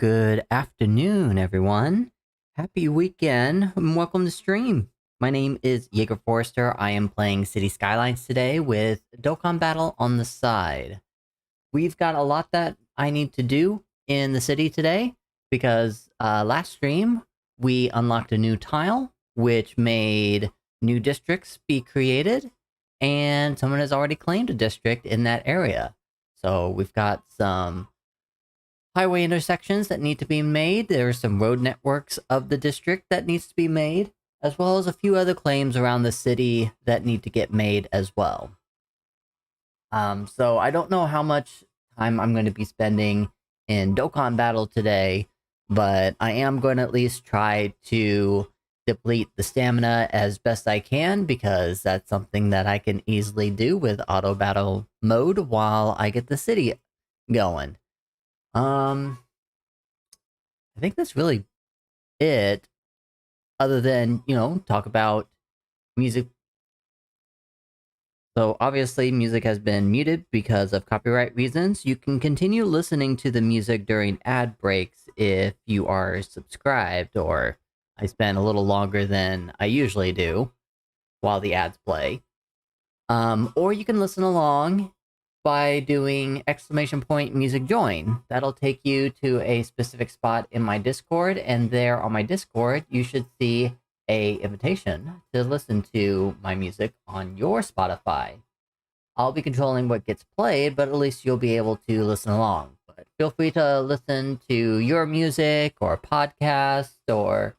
Good afternoon, everyone. Happy weekend, and welcome to stream. My name is Jaeger Forrester. I am playing City Skylines today with Dokkan Battle on the side. We've got a lot that I need to do in the city today because last stream we unlocked a new tile, which made new districts be created, and someone has already claimed a district in that area. So we've got some highway intersections that need to be made. There are some road networks of the district that needs to be made, as well as a few other claims around the city that need to get made as well. So I don't know how much time I'm going to be spending in Dokkan Battle today, but I am going to at least try to deplete the stamina as best I can, because that's something that I can easily do with auto battle mode while I get the city going. I think that's really it, other than, talk about music. So obviously music has been muted because of copyright reasons. You can continue listening to the music during ad breaks if you are subscribed, or I spend a little longer than I usually do while the ads play. Or you can listen along by doing !music join. That'll take you to a specific spot in my Discord, and there on my Discord you should see a invitation to listen to my music on your Spotify. I'll be controlling what gets played, but at least you'll be able to listen along. But feel free to listen to your music or podcast or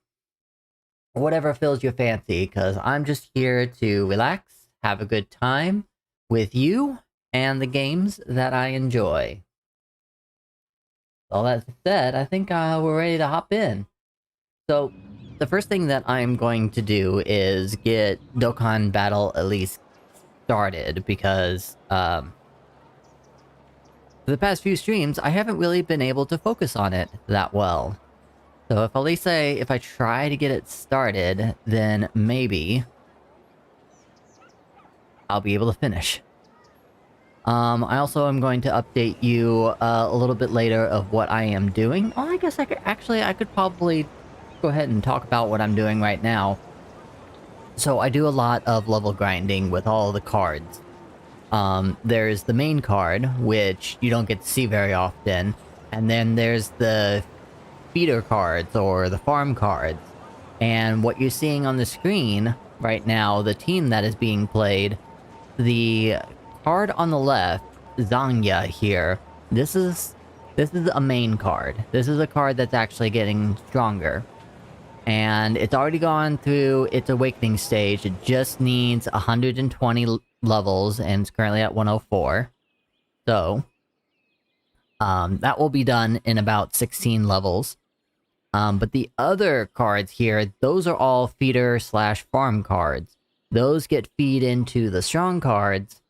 whatever fills your fancy, because I'm just here to relax, have a good time with you and the games that I enjoy. All that said, I think we're ready to hop in. So, the first thing that I'm going to do is get Dokkan Battle at least started, because for the past few streams, I haven't really been able to focus on it that well. So if I try to get it started, then maybe I'll be able to finish. I also am going to update you a little bit later of what I am doing. Oh, I guess I could probably go ahead and talk about what I'm doing right now. So I do a lot of level grinding with all the cards. There's the main card, which you don't get to see very often, and then there's the feeder cards, or the farm cards. And what you're seeing on the screen right now, the team that is being played, the card on the left, Zanya here, this is a main card. This is a card that's actually getting stronger. And it's already gone through its awakening stage. It just needs 120 levels, and it's currently at 104. So, that will be done in about 16 levels. But the other cards here, those are all feeder/farm cards. Those get feed into the strong cards,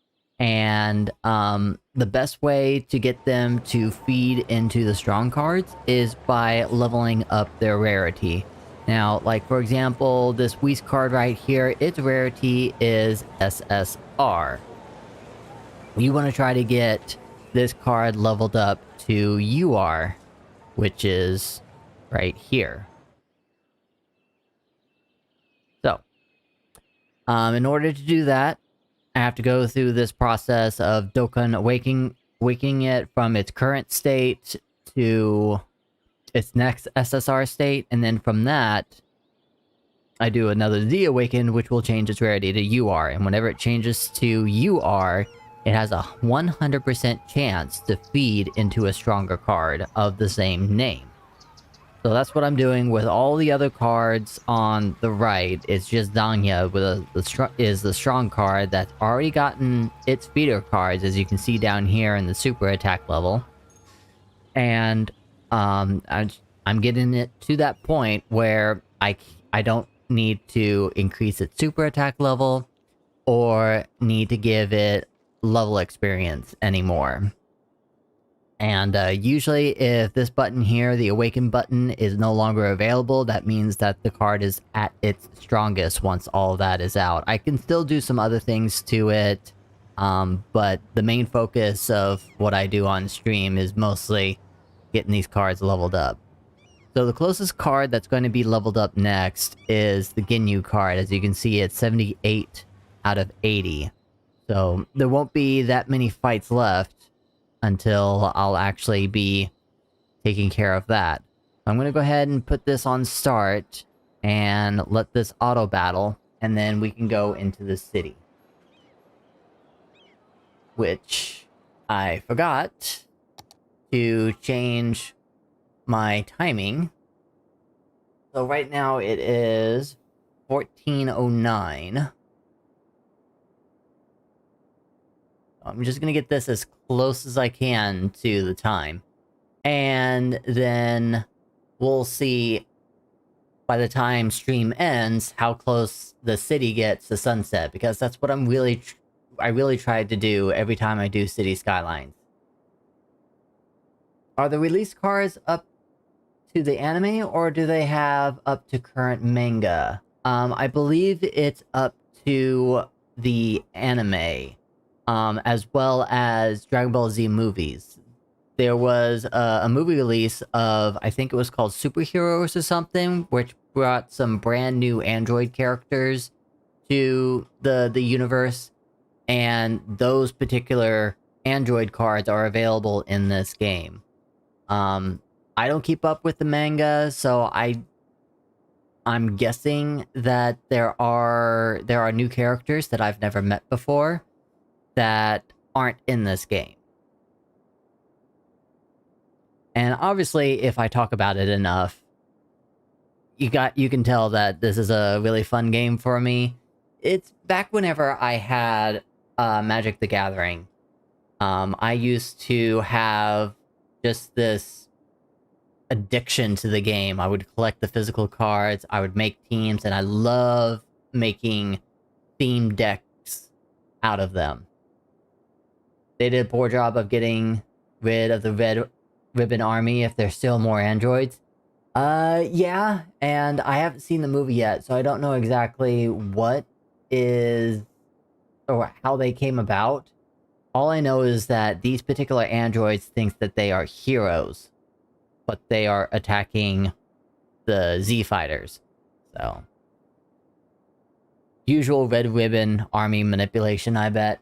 and the best way to get them to feed into the strong cards is by leveling up their rarity. Now, like for example, this Whis card right here, its rarity is SSR. You want to try to get this card leveled up to UR, which is right here. So, in order to do that, I have to go through this process of Dokkan waking it from its current state to its next SSR state, and then from that, I do another Z Awaken, which will change its rarity to UR, and whenever it changes to UR, it has a 100% chance to feed into a stronger card of the same name. So that's what I'm doing with all the other cards on the right. It's just Zanya with the strong card that's already gotten its feeder cards, as you can see down here in the super attack level. And I'm getting it to that point where I don't need to increase its super attack level or need to give it level experience anymore. And usually if this button here, the Awaken button, is no longer available, that means that the card is at its strongest once all that is out. I can still do some other things to it, but the main focus of what I do on stream is mostly getting these cards leveled up. So the closest card that's going to be leveled up next is the Ginyu card. As you can see, it's 78 out of 80. So there won't be that many fights left until I'll actually be taking care of that. I'm going to go ahead and put this on start and let this auto battle, and then we can go into the city. Which I forgot to change my timing. So right now it is 14:09. I'm just gonna get this as close as I can to the time. And then we'll see by the time stream ends how close the city gets to sunset, because that's what I really tried to do every time I do City Skylines. Are the release cards up to the anime, or do they have up to current manga? I believe it's up to the anime, as well as Dragon Ball Z movies. There was a movie release of, I think it was called Superheroes or something, which brought some brand new android characters to the universe, and those particular android cards are available in this game. I don't keep up with the manga, so I'm guessing that there are new characters that I've never met before that aren't in this game. And obviously, if I talk about it enough, you can tell that this is a really fun game for me. It's back whenever I had Magic the Gathering. I used to have just this addiction to the game. I would collect the physical cards, I would make teams, and I love making theme decks out of them. They did a poor job of getting rid of the Red Ribbon Army if there's still more androids. Yeah, and I haven't seen the movie yet, so I don't know exactly what is or how they came about. All I know is that these particular androids think that they are heroes, but they are attacking the Z fighters. So, usual Red Ribbon Army manipulation, I bet.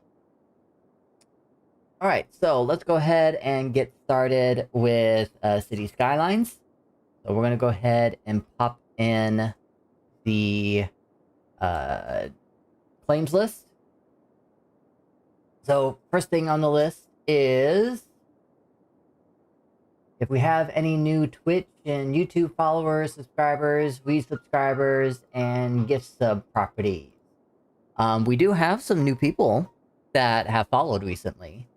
Alright, so let's go ahead and get started with City Skylines. So we're going to go ahead and pop in the claims list. So first thing on the list is if we have any new Twitch and YouTube followers, subscribers, resubscribers, and gift sub properties. We do have some new people that have followed recently.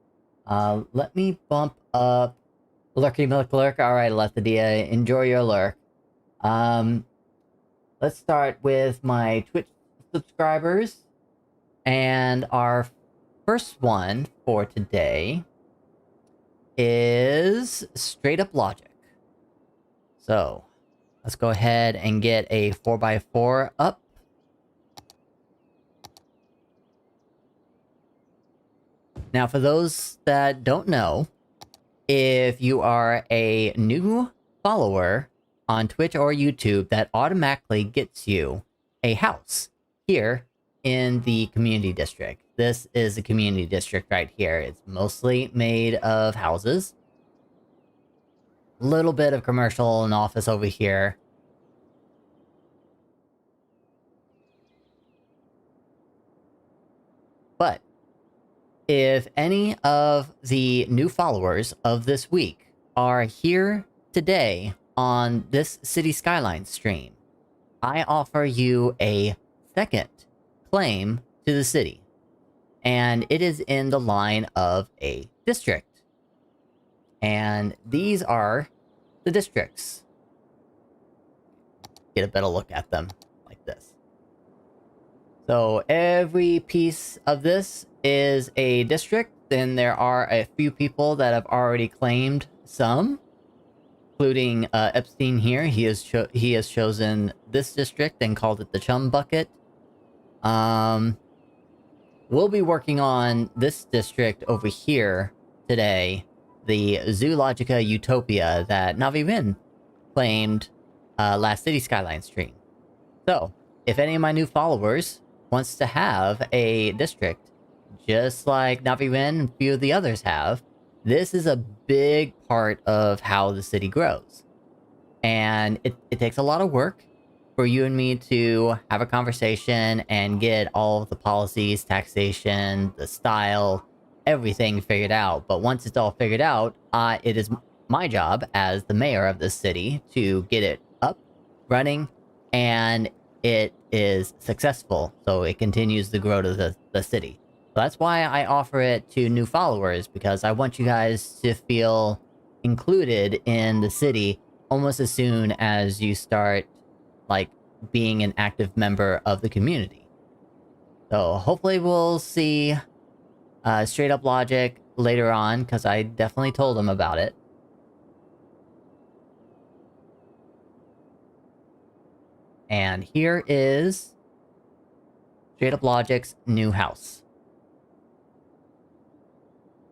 Let me bump up Lurky Milk Lurk. Alright, Lethadia, enjoy your lurk. Let's start with my Twitch subscribers. And our first one for today is Straight Up Logic. So, let's go ahead and get a 4x4 up. Now, for those that don't know, if you are a new follower on Twitch or YouTube, that automatically gets you a house here in the community district. This is the community district right here. It's mostly made of houses. Little bit of commercial and office over here. But if any of the new followers of this week are here today on this City Skylines stream, I offer you a second claim to the city. And it is in the line of a district. And these are the districts. Get a better look at them like this. So every piece of this is a district. Then there are a few people that have already claimed some, including Epstein here. He has chosen this district and called it the Chum Bucket. We'll be working on this district over here today, the Zoologica Utopia that Navi Rin claimed last City Skyline stream. So, if any of my new followers wants to have a district, just like Naviren and a few of the others have, this is a big part of how the city grows. And it takes a lot of work for you and me to have a conversation and get all of the policies, taxation, the style, everything figured out. But once it's all figured out, it is my job as the mayor of this city to get it up, running, and it is successful. So it continues to grow to the city. So that's why I offer it to new followers, because I want you guys to feel included in the city almost as soon as you start, like, being an active member of the community. So hopefully we'll see Straight Up Logic later on, because I definitely told him about it. And here is Straight Up Logic's new house.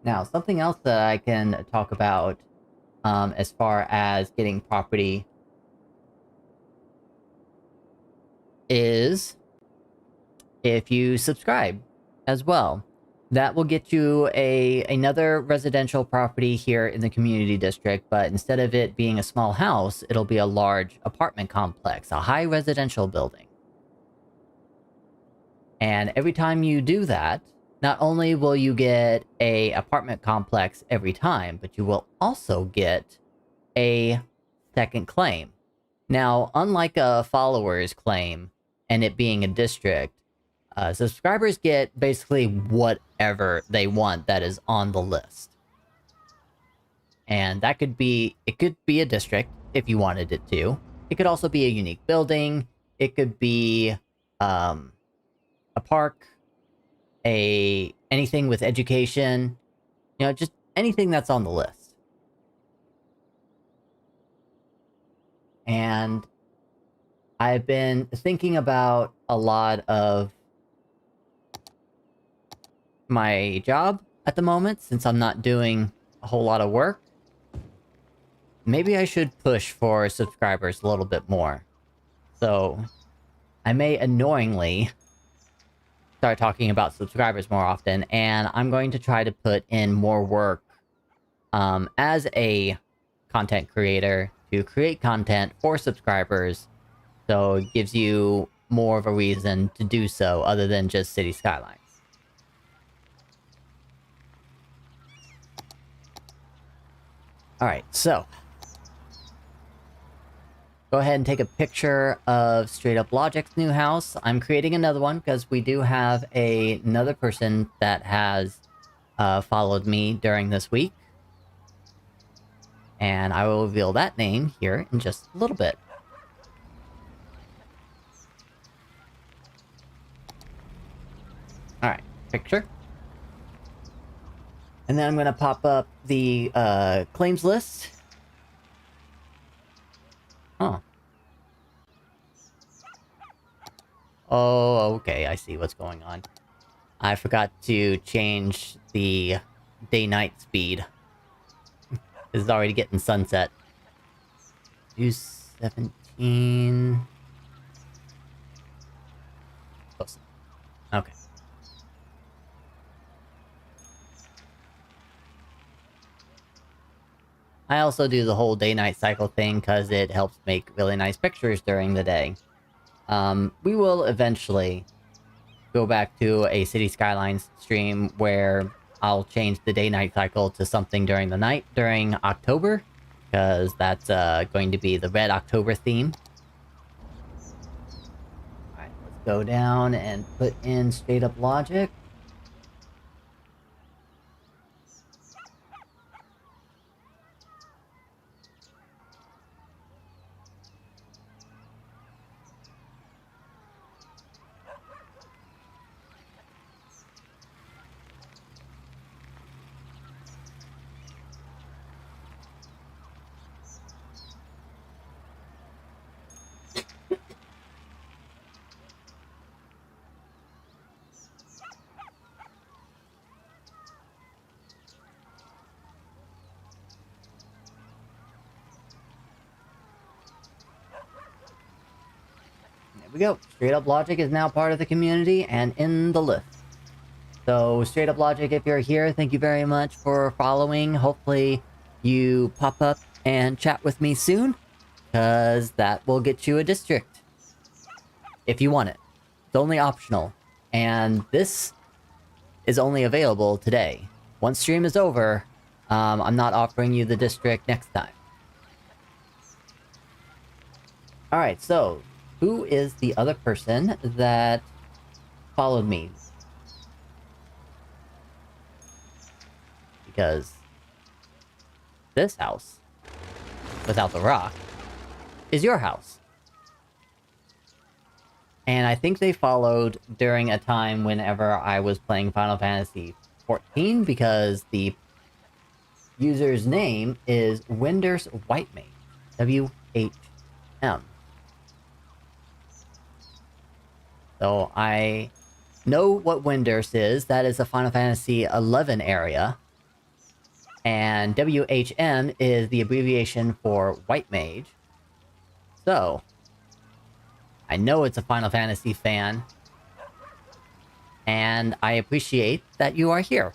Now, something else that I can talk about as far as getting property is if you subscribe as well. That will get you another residential property here in the community district, but instead of it being a small house, it'll be a large apartment complex, a high residential building. And every time you do that, not only will you get a apartment complex every time, but you will also get a second claim. Now, unlike a follower's claim and it being a district, subscribers get basically whatever they want that is on the list. And that could be, it could be a district if you wanted it to. It could also be a unique building. It could be a park, anything with education, you know, just anything that's on the list. And I've been thinking about a lot of my job at the moment, since I'm not doing a whole lot of work. Maybe I should push for subscribers a little bit more. So, I may annoyingly start talking about subscribers more often, and I'm going to try to put in more work as a content creator to create content for subscribers, so it gives you more of a reason to do so other than just City Skylines. Alright, so go ahead and take a picture of Straight Up Logic's new house. I'm creating another one because we do have another person that has followed me during this week. And I will reveal that name here in just a little bit. Alright, picture. And then I'm going to pop up the claims list. Huh. Oh, okay, I see what's going on. I forgot to change the day-night speed. This is already getting sunset. 217... Close. Okay. I also do the whole day-night cycle thing because it helps make really nice pictures during the day. We will eventually go back to a City Skylines stream where I'll change the day-night cycle to something during the night during October, because that's going to be the Red October theme. Alright, let's go down and put in Straight Up Logic. we go. Straight Up Logic is now part of the community and in the list. So, Straight Up Logic, if you're here, thank you very much for following. Hopefully, you pop up and chat with me soon, because that will get you a district. If you want it. It's only optional. And this is only available today. Once stream is over, I'm not offering you the district next time. Alright, so, who is the other person that followed me? Because this house, without the rock, is your house. And I think they followed during a time whenever I was playing Final Fantasy XIV, because the user's name is Winders Whitemage. W-H-M. So I know what Winders is. That is a Final Fantasy XI area. And WHM is the abbreviation for White Mage. So, I know it's a Final Fantasy fan. And I appreciate that you are here.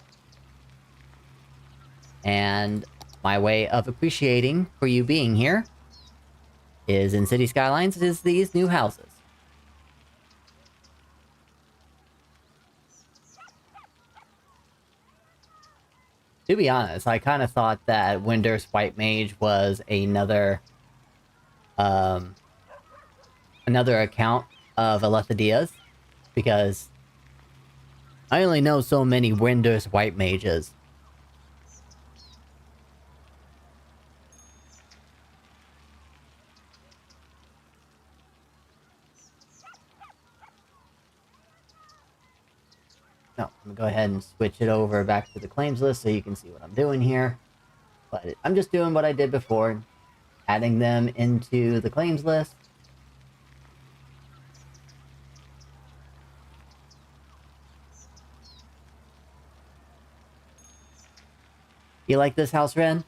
And my way of appreciating for you being here is in City Skylines is these new houses. To be honest, I kind of thought that Winders White Mage was another account of Aletha Diaz, because I only know so many Winders White Mages. No, I'm gonna go ahead and switch it over back to the claims list so you can see what I'm doing here. But I'm just doing what I did before, adding them into the claims list. You like this house, Ren?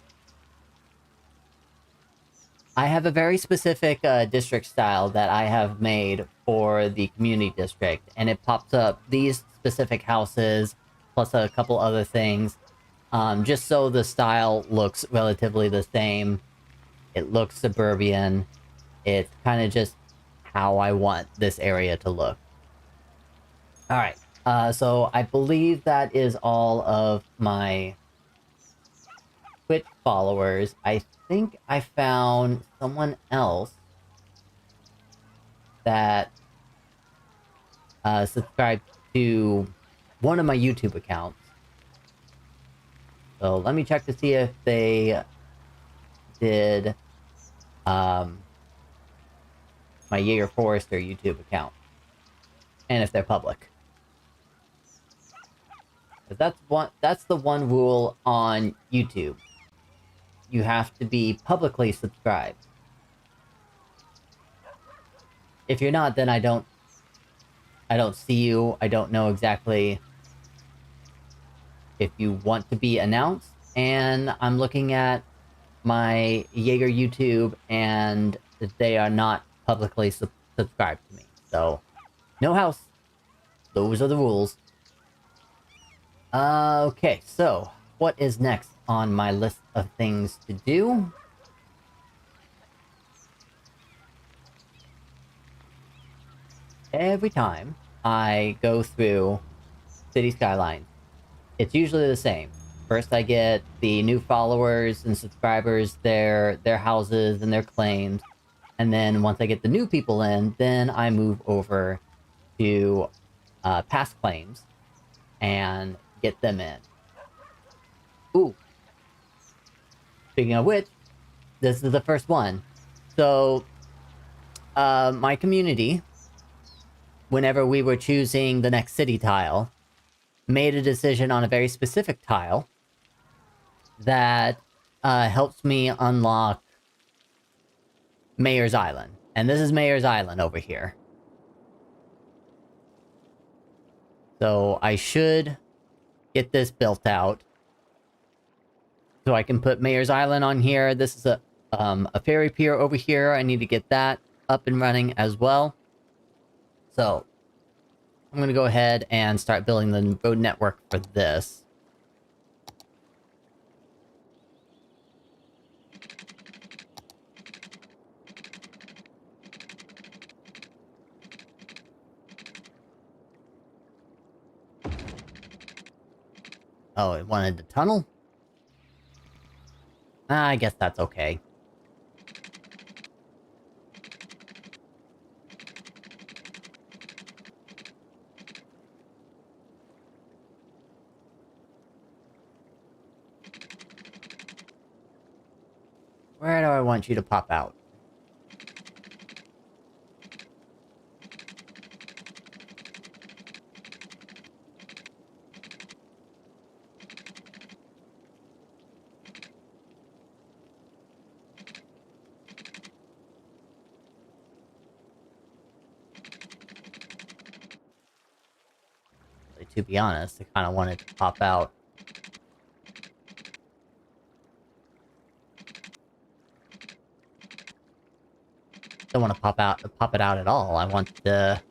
I have a very specific district style that I have made for the community district, and it pops up these specific houses, plus a couple other things, just so the style looks relatively the same. It looks suburban. It's kind of just how I want this area to look. Alright, so I believe that is all of my Twitch followers. I think I found someone else that subscribed to one of my YouTube accounts. So let me check to see if they did my Jaeger Forrester YouTube account. And if they're public. Because that's the one rule on YouTube. You have to be publicly subscribed. If you're not, then I don't see you. I don't know exactly if you want to be announced. And I'm looking at my Jaeger YouTube, and they are not publicly subscribed to me. So, no house. Those are the rules. Okay, so what is next on my list of things to do? Every time I go through City Skylines, it's usually the same. First I get the new followers and subscribers, their houses and their claims. And then once I get the new people in, then I move over to past claims and get them in. Ooh. Speaking of which, this is the first one. So, my community, whenever we were choosing the next city tile, made a decision on a very specific tile that helps me unlock Mayor's Island. And this is Mayor's Island over here. So I should get this built out so I can put Mayor's Island on here. This is a ferry pier over here. I need to get that up and running as well. So, I'm gonna go ahead and start building the road network for this. Oh, it wanted the tunnel? I guess that's okay. Where do I want you to pop out? To be honest, I kind of wanted to pop out. Don't want to pop it out at all. I want to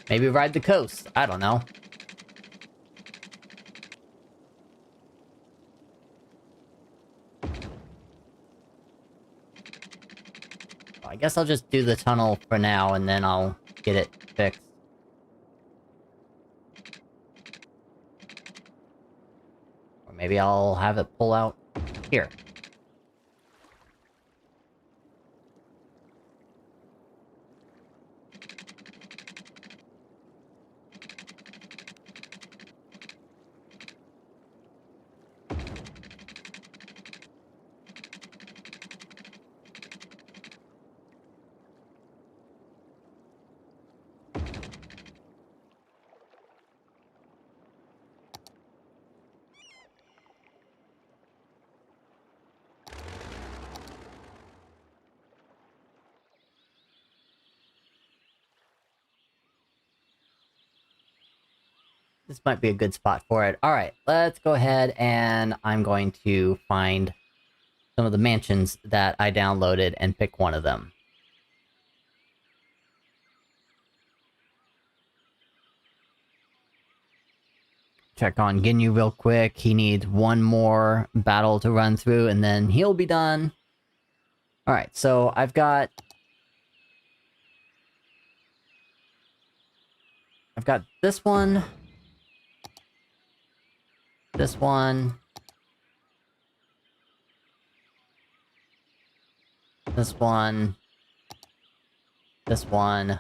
maybe ride the coast. I don't know. I guess I'll just do the tunnel for now, and then I'll get it fixed. Or maybe I'll have it pull out here. This might be a good spot for it. Alright, let's go ahead and I'm going to find some of the mansions that I downloaded and pick one of them. Check on Ginyu real quick. He needs one more battle to run through and then he'll be done. Alright, so I've got this one. This one. This one. This one.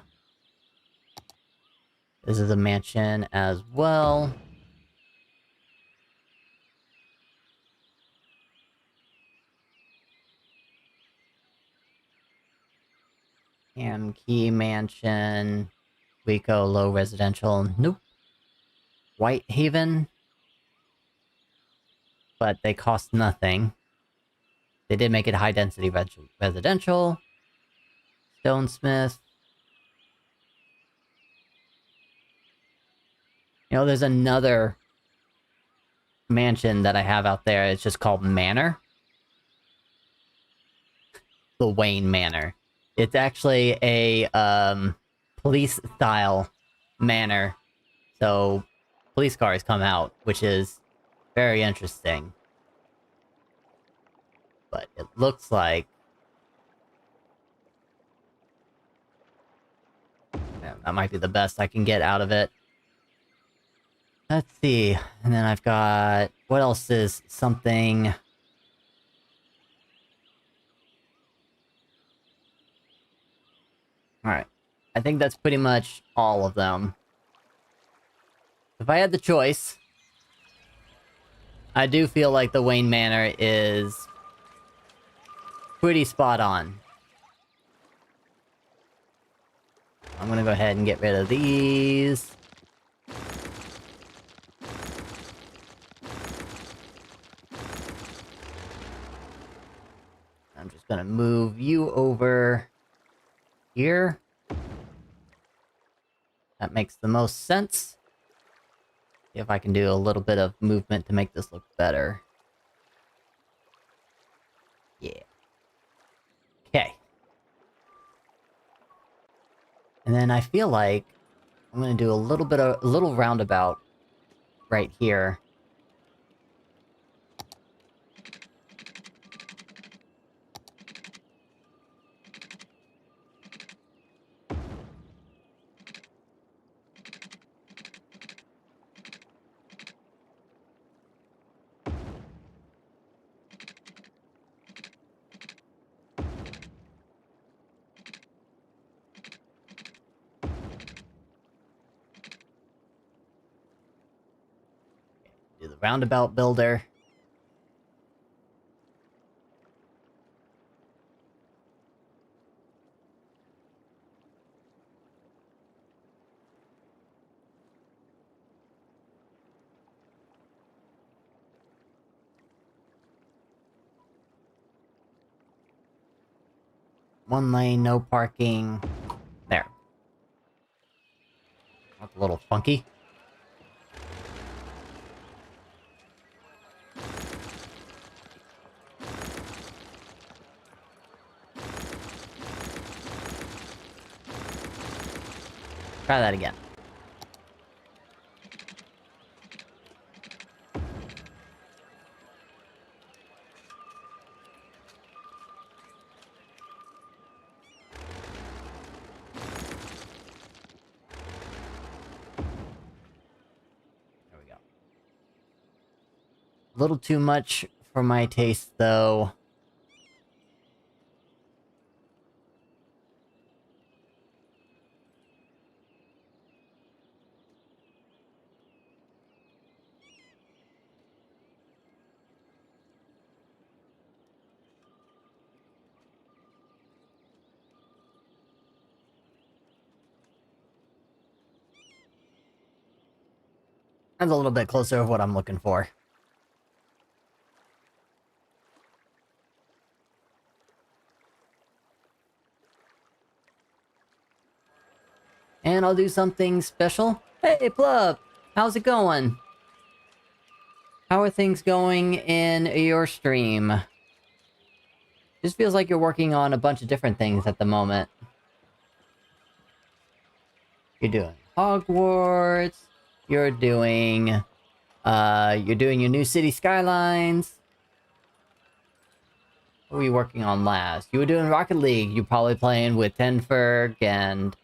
This is a mansion as well. Key Mansion. Rico Low Residential. Nope. Whitehaven. But they cost nothing. They did make it high density residential. Stonesmith. You know, there's another mansion that I have out there. It's just called Manor. The Wayne Manor. It's actually a police-style manor. So, police cars come out, which is very interesting. But it looks like... yeah, that might be the best I can get out of it. Let's see. And then I've got... what else is something... Alright. I think that's pretty much all of them. If I had the choice... I do feel like the Wayne Manor is... pretty spot on. I'm gonna go ahead and get rid of these. I'm just gonna move you over here. That makes the most sense. See if I can do a little bit of movement to make this look better. Yeah. Okay. And then I feel like I'm gonna do a little roundabout right here. Do the roundabout builder. One lane, no parking. There. That's a little funky. Try that again. There we go. A little too much for my taste, though. That's a little bit closer of what I'm looking for. And I'll do something special. Hey, Plub! How's it going? How are things going in your stream? Just feels like you're working on a bunch of different things at the moment. You're doing Hogwarts. You're doing your new city skylines. What were you working on last? You were doing Rocket League. You're probably playing with Tenferg and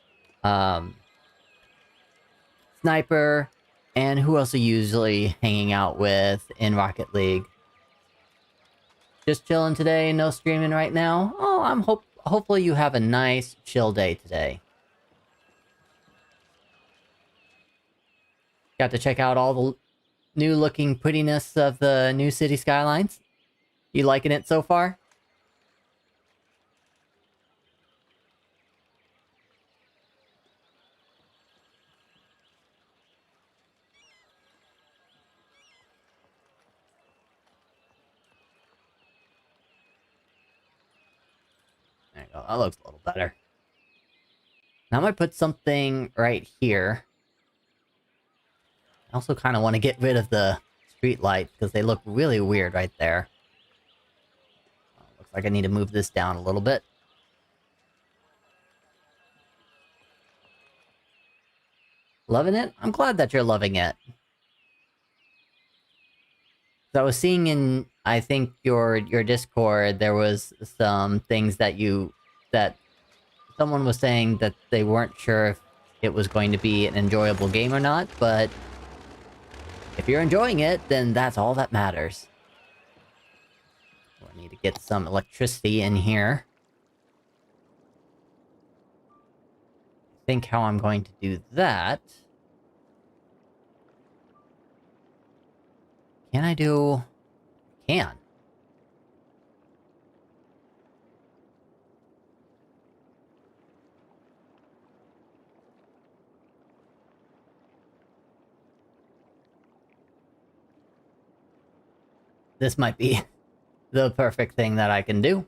Sniper. And who else are you usually hanging out with in Rocket League? Just chilling today, no streaming right now? Oh, hopefully you have a nice, chill day today. Got to check out all the new looking prettiness of the new city skylines? You liking it so far? There you go, that looks a little better. Now I might put something right here. I also kind of want to get rid of the street lights, because they look really weird right there. Looks like I need to move this down a little bit. Loving it? I'm glad that you're loving it. So I was seeing in, I think, your Discord, there was some things that someone was saying that they weren't sure if it was going to be an enjoyable game or not, but if you're enjoying it, then that's all that matters. So I need to get some electricity in here. I think how I'm going to do that... Can I do... Can. This might be the perfect thing that I can do.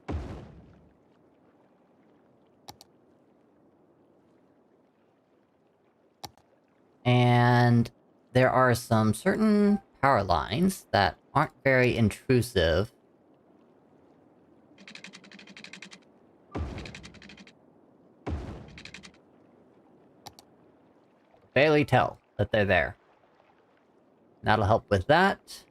And there are some certain power lines that aren't very intrusive. barely tell that they're there. That'll help with that.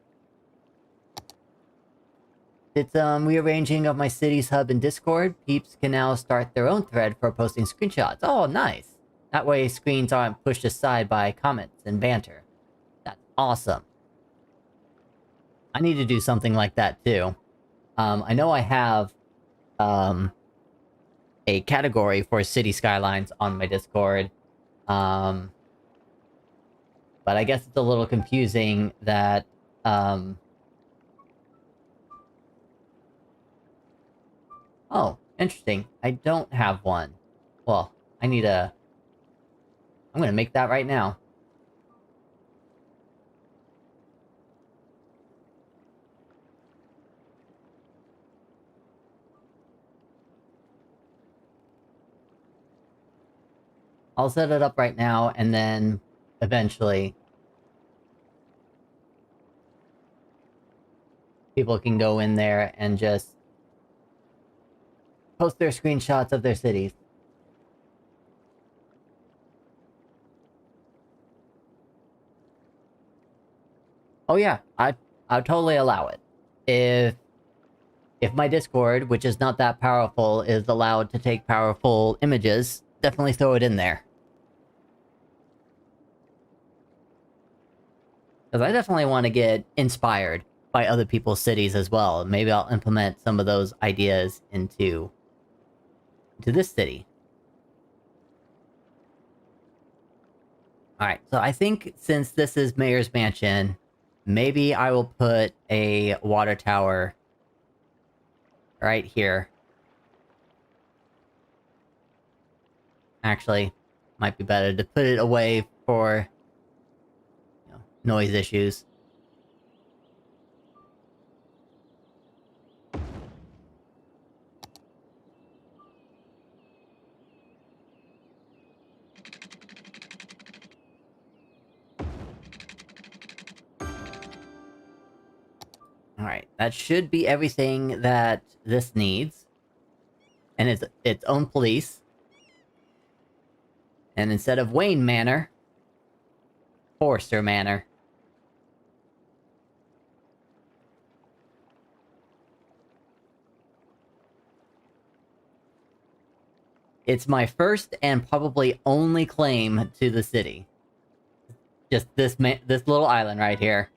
It's rearranging of my city's hub in Discord. Peeps can now start their own thread for posting screenshots. Oh, nice. That way screens aren't pushed aside by comments and banter. That's awesome. I need to do something like that too. I know I have a category for city skylines on my Discord. But I guess it's a little confusing that oh, interesting. I don't have one. Well, I'm gonna make that right now. I'll set it up right now, and then eventually people can go in there and just post their screenshots of their cities. Oh yeah, I'd totally allow it. If my Discord, which is not that powerful, is allowed to take powerful images, definitely throw it in there. Because I definitely want to get inspired by other people's cities as well. Maybe I'll implement some of those ideas into this city. Alright, so I think since this is Mayor's Mansion, maybe I will put a water tower right here. Actually, might be better to put it away for, you know, noise issues. Alright, that should be everything that this needs. And it's its own police. And instead of Wayne Manor, Forrester Manor. It's my first and probably only claim to the city. Just this little island right here.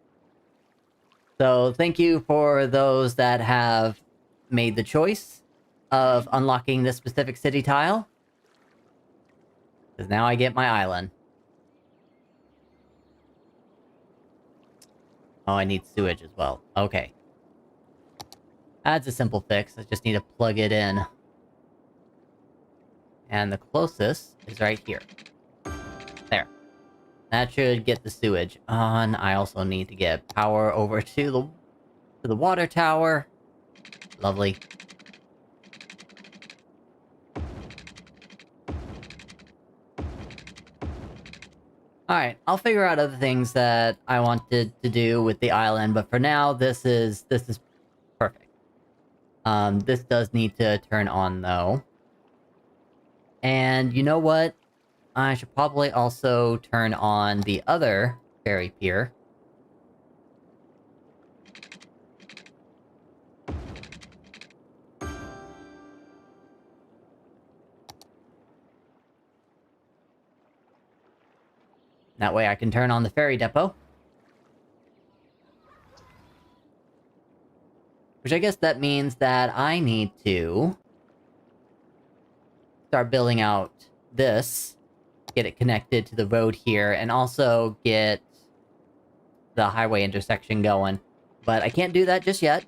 So thank you for those that have made the choice of unlocking this specific city tile. Because now I get my island. Oh, I need sewage as well. Okay. That's a simple fix. I just need to plug it in. And the closest is right here. There. That should get the sewage on. I also need to get power over to the water tower. Lovely. Alright, I'll figure out other things that I wanted to do with the island, but for now, this is perfect. This does need to turn on, though. And you know what? I should probably also turn on the other ferry pier. That way I can turn on the ferry depot. Which I guess that means that I need to start building out this, get it connected to the road here, and also get the highway intersection going. But I can't do that just yet.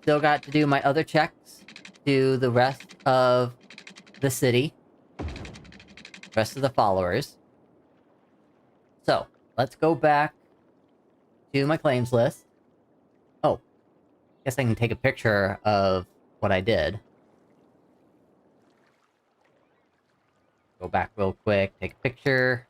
Still got to do my other checks to the rest of the city. Rest of the followers. So, let's go back to my claims list. Oh, guess I can take a picture of what I did. Go back real quick, take a picture.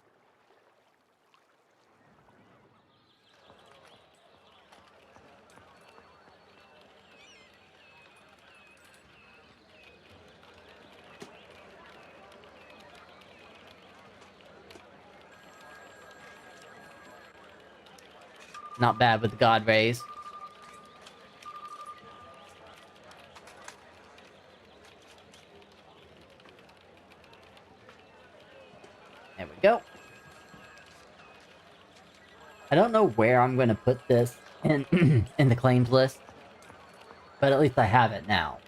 Not bad with the God rays. There we go. I don't know where I'm going to put this in, in the claims list, but at least I have it now.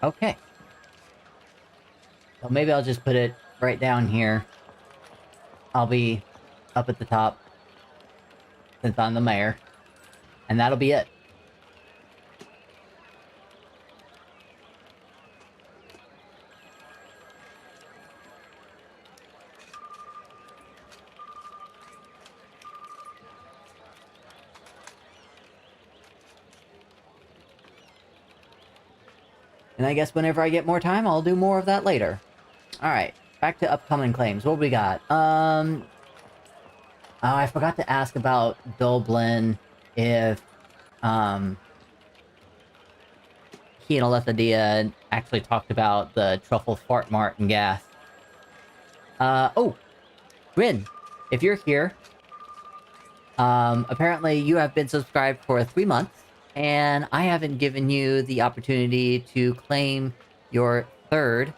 Okay. So maybe I'll just put it right down here. I'll be up at the top, since I'm the mayor. And that'll be it. And I guess whenever I get more time, I'll do more of that later. Alright, back to upcoming claims. What we got? Oh, I forgot to ask about Dublin if, he and Alethadia actually talked about the truffle fart mart and gas. Oh! Rin, if you're here, apparently you have been subscribed for 3 months, and I haven't given you the opportunity to claim your third,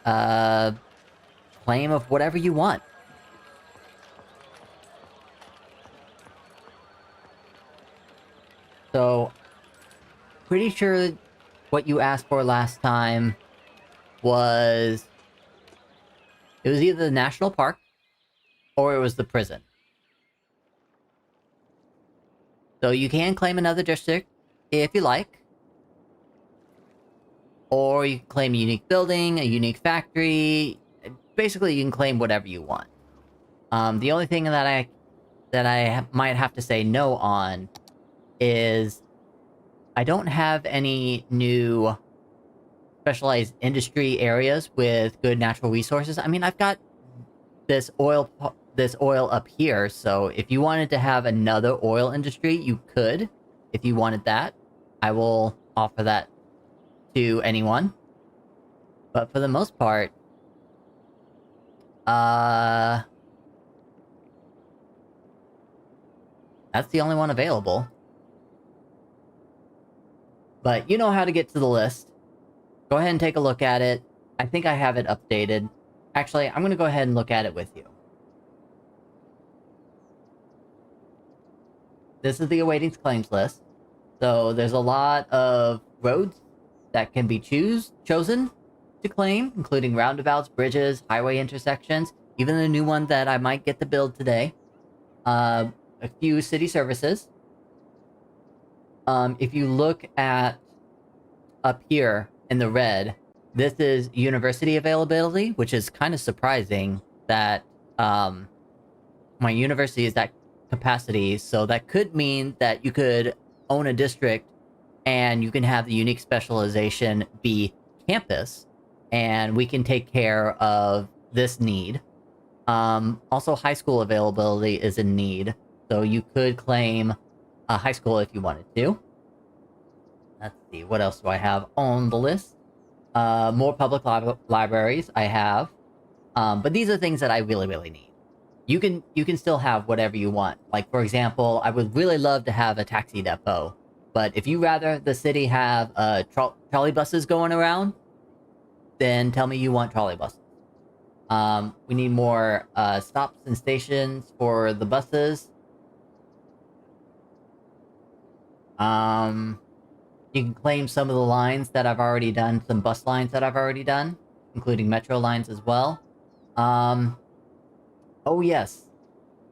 claim of whatever you want. So, pretty sure what you asked for last time was... It was either the national park, or it was the prison. So you can claim another district, if you like. Or you can claim a unique building, a unique factory. Basically, you can claim whatever you want. The only thing that I might have to say no on is I don't have any new specialized industry areas with good natural resources. I mean, I've got this oil up here, so if you wanted to have another oil industry, you could. If you wanted that, I will offer that to anyone. But for the most part, that's the only one available. But you know how to get to the list. Go ahead and take a look at it. I think I have it updated. Actually, I'm going to go ahead and look at it with you. This is the awaiting claims list. So there's a lot of roads that can be chosen to claim, including roundabouts, bridges, highway intersections, even the new one that I might get to build today. A few city services. If you look at up here in the red, this is university availability, which is kind of surprising that my university is that capacity, so that could mean that you could own a district and you can have the unique specialization be campus, and we can take care of this need. Also, high school availability is in need, so you could claim a high school if you wanted to. Let's see, what else do I have on the list? More public libraries I have. But these are things that I really, really need. You can still have whatever you want. Like, for example, I would really love to have a taxi depot. But if you rather the city have trolley buses going around, then tell me you want trolley buses. We need more stops and stations for the buses. You can claim some of the lines that I've already done, some bus lines that I've already done, including metro lines as well. Oh yes,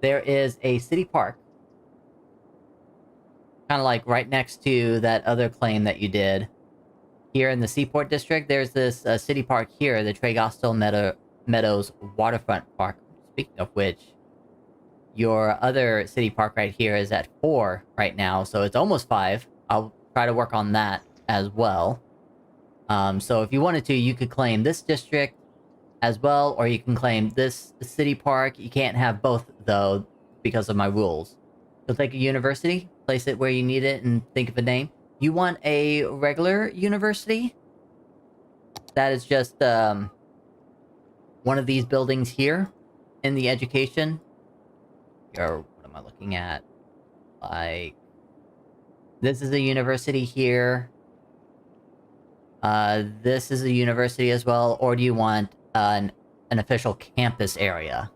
there is a city park. Kind of like right next to that other claim that you did. Here in the Seaport District, there's this city park here, the Tregostal Meadows Waterfront Park. Speaking of which, your other city park right here is at 4 right now, so it's almost 5. I'll try to work on that as well. So if you wanted to, you could claim this district as well, or you can claim this city park. You can't have both, though, because of my rules. So take a university, place it where you need it, and think of a name. You want a regular university? That is just, one of these buildings here in the education. Or what am I looking at? Like, this is a university here. This is a university as well, or do you want an official campus area?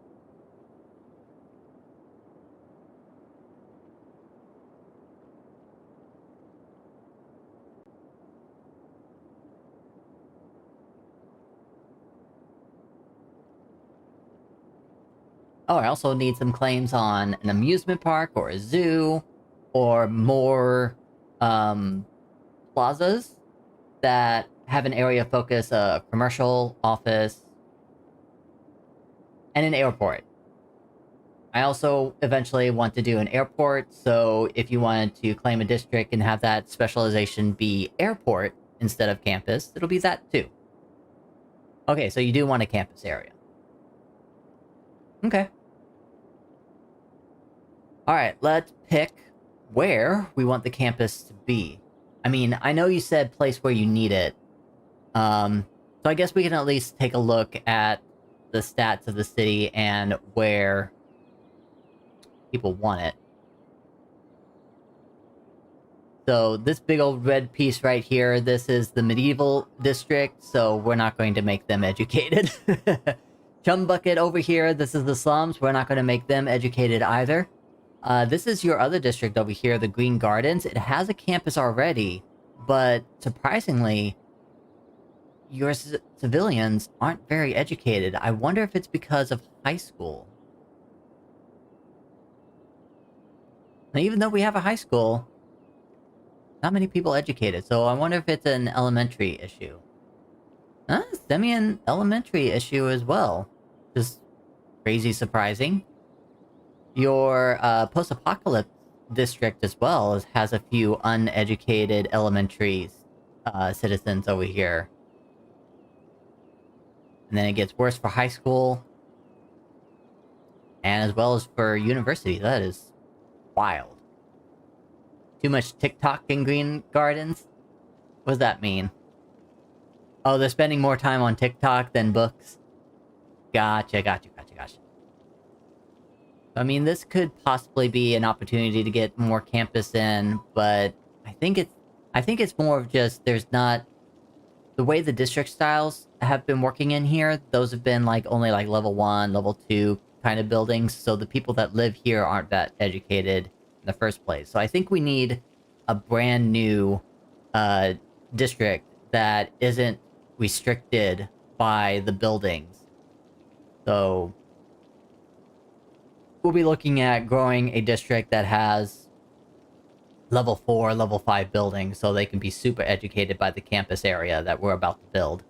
Oh, I also need some claims on an amusement park or a zoo, or more, plazas that have an area focus, a commercial, office, and an airport. I also eventually want to do an airport, so if you wanted to claim a district and have that specialization be airport instead of campus, it'll be that too. Okay, so you do want a campus area. Okay. Alright, let's pick where we want the campus to be. I mean, I know you said place where you need it. So I guess we can at least take a look at the stats of the city and where people want it. So this big old red piece right here, this is the medieval district, so we're not going to make them educated. Chum Bucket over here, this is the slums, we're not going to make them educated either. This is your other district over here, the Green Gardens. It has a campus already, but surprisingly, your civilians aren't very educated. I wonder if it's because of high school. Now, even though we have a high school, not many people educated, so I wonder if it's an elementary issue. Semi an elementary issue as well. Just crazy surprising. Your post-apocalypse district as well has a few uneducated elementary citizens over here. And then it gets worse for high school. And as well as for university. That is wild. Too much TikTok in Green Gardens? What does that mean? Oh, they're spending more time on TikTok than books? Gotcha. I mean, this could possibly be an opportunity to get more campus in, but I think it's more of just there's not the way the district styles have been working in here. Those have been like only like level 1, level 2 kind of buildings, so the people that live here aren't that educated in the first place. So I think we need a brand new district that isn't restricted by the buildings. So we'll be looking at growing a district that has level 4, level 5 buildings so they can be super educated by the campus area that we're about to build.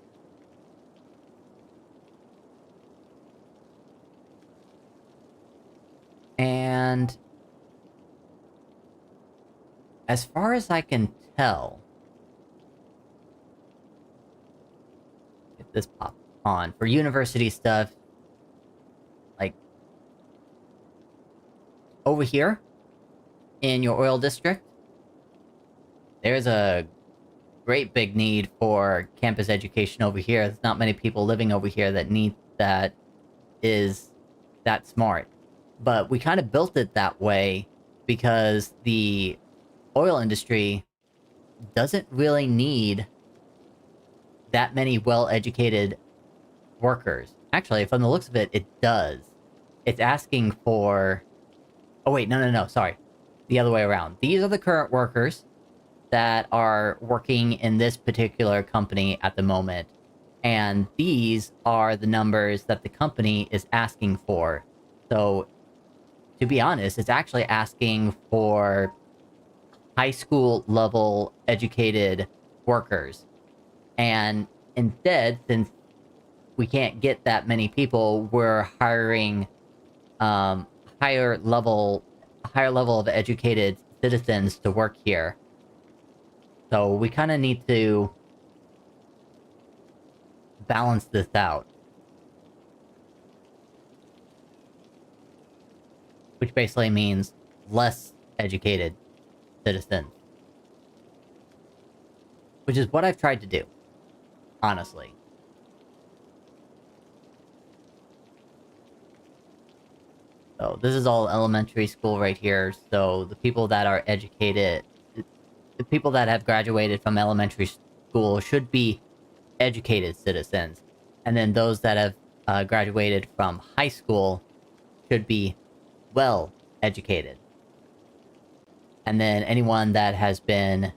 And as far as I can tell, get this pop on for university stuff. Like over here in your oil district, there's a great big need for campus education over here. There's not many people living over here that is that smart. But we kind of built it that way because the oil industry doesn't really need that many well-educated workers. Actually, from the looks of it, it does. It's asking for... Oh wait, no, sorry. The other way around. These are the current workers that are working in this particular company at the moment. And these are the numbers that the company is asking for. So, to be honest, it's actually asking for high school level educated workers. And instead, since we can't get that many people, we're hiring higher level of educated citizens to work here. So we kind of need to balance this out. Which basically means less educated citizens. Which is what I've tried to do, honestly. So this is all elementary school right here, so the people that are educated, the people that have graduated from elementary school should be educated citizens. And then those that have graduated from high school should be well educated. And then anyone that has been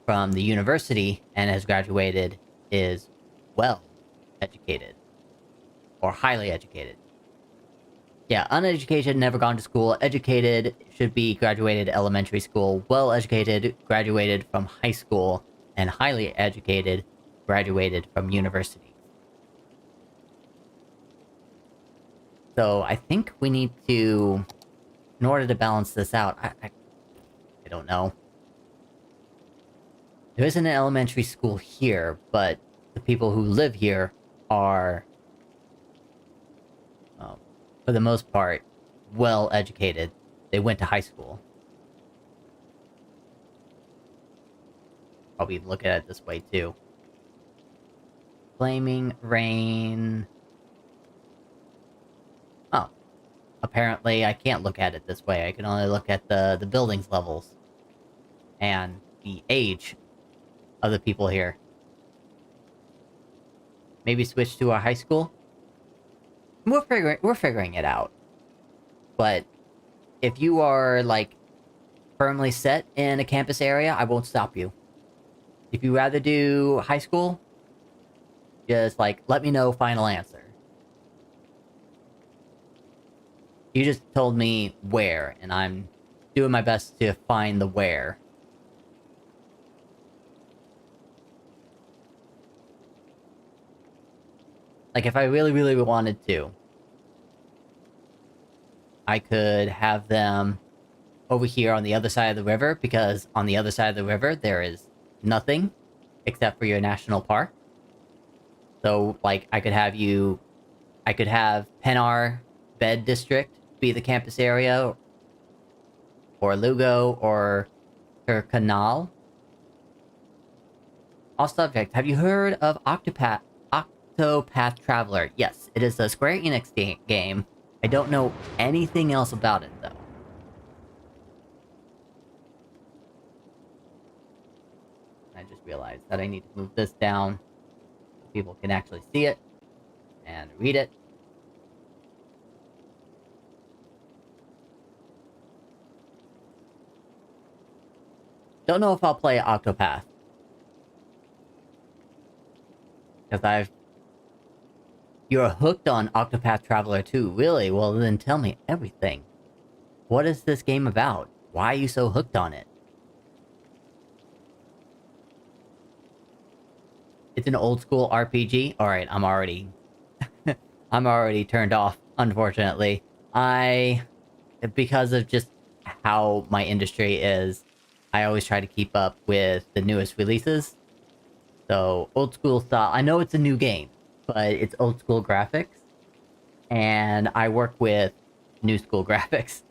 from the university and has graduated is well educated. Or highly educated. Yeah, uneducated, never gone to school. Educated should be graduated elementary school. Well educated, graduated from high school. And highly educated, graduated from university. So I think we need to, in order to balance this out, I don't know. There isn't an elementary school here, but the people who live here are, for the most part, well educated. They went to high school. Probably look at it this way too. Flaming rain. Oh. Apparently I can't look at it this way. I can only look at the buildings levels. And the age of the people here. Maybe switch to a high school? We're figuring it out. But if you are, like, firmly set in a campus area, I won't stop you. If you rather do high school, just, like, let me know final answer. You just told me where, and I'm doing my best to find the where. Like, if I really, really wanted to, I could have them over here on the other side of the river, because on the other side of the river, there is nothing except for your national park. So, like, I could have Penar Bed District be the campus area, or Lugo, or Canal. Off subject, have you heard of Octopath Traveler? Yes, it is a Square Enix game. I don't know anything else about it, though. I just realized that I need to move this down so people can actually see it and read it. Don't know if I'll play Octopath. Because You're hooked on Octopath Traveler 2, really? Well, then tell me everything. What is this game about? Why are you so hooked on it? It's an old school RPG? Alright, I'm already... I'm already turned off, unfortunately. Because of just how my industry is, I always try to keep up with the newest releases. So, old school style. I know it's a new game, but it's old school graphics. And I work with new school graphics.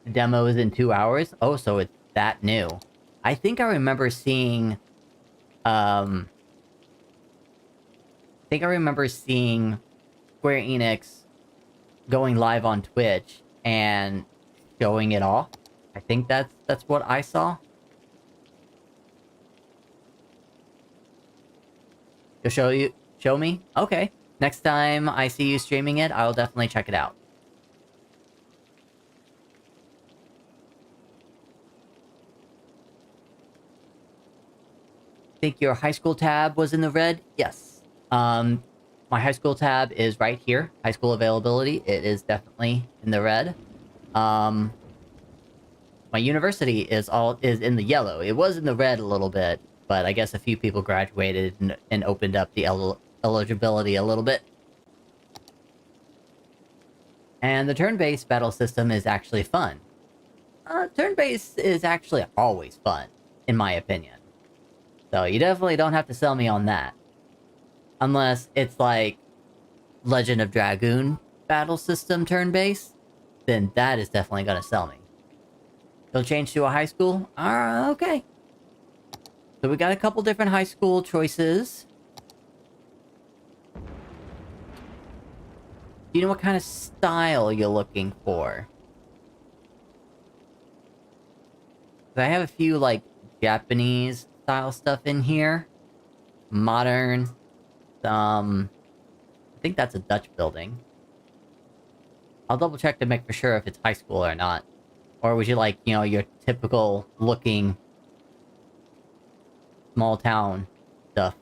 The demo is in 2 hours? Oh, so it's that new. I think I remember seeing... I think I remember seeing Square Enix going live on Twitch and showing it off. I think that's what I saw. To show me? Okay. Next time I see you streaming it, I'll definitely check it out. Think your high school tab was in the red? Yes. My high school tab is right here. High school availability. It is definitely in the red. My university is in the yellow. It was in the red a little bit, but I guess a few people graduated and opened up the eligibility a little bit. And the turn-based battle system is actually fun. Turn-based is actually always fun, in my opinion. So you definitely don't have to sell me on that. Unless it's like Legend of Dragoon battle system turn-based, then that is definitely gonna sell me. You'll change to a high school? Okay. So we got a couple different high school choices. Do you know what kind of style you're looking for? I have a few, like, Japanese style stuff in here. Modern. I think that's a Dutch building. I'll double check to make for sure if it's high school or not. Or would you like, you know, your typical looking small town stuff?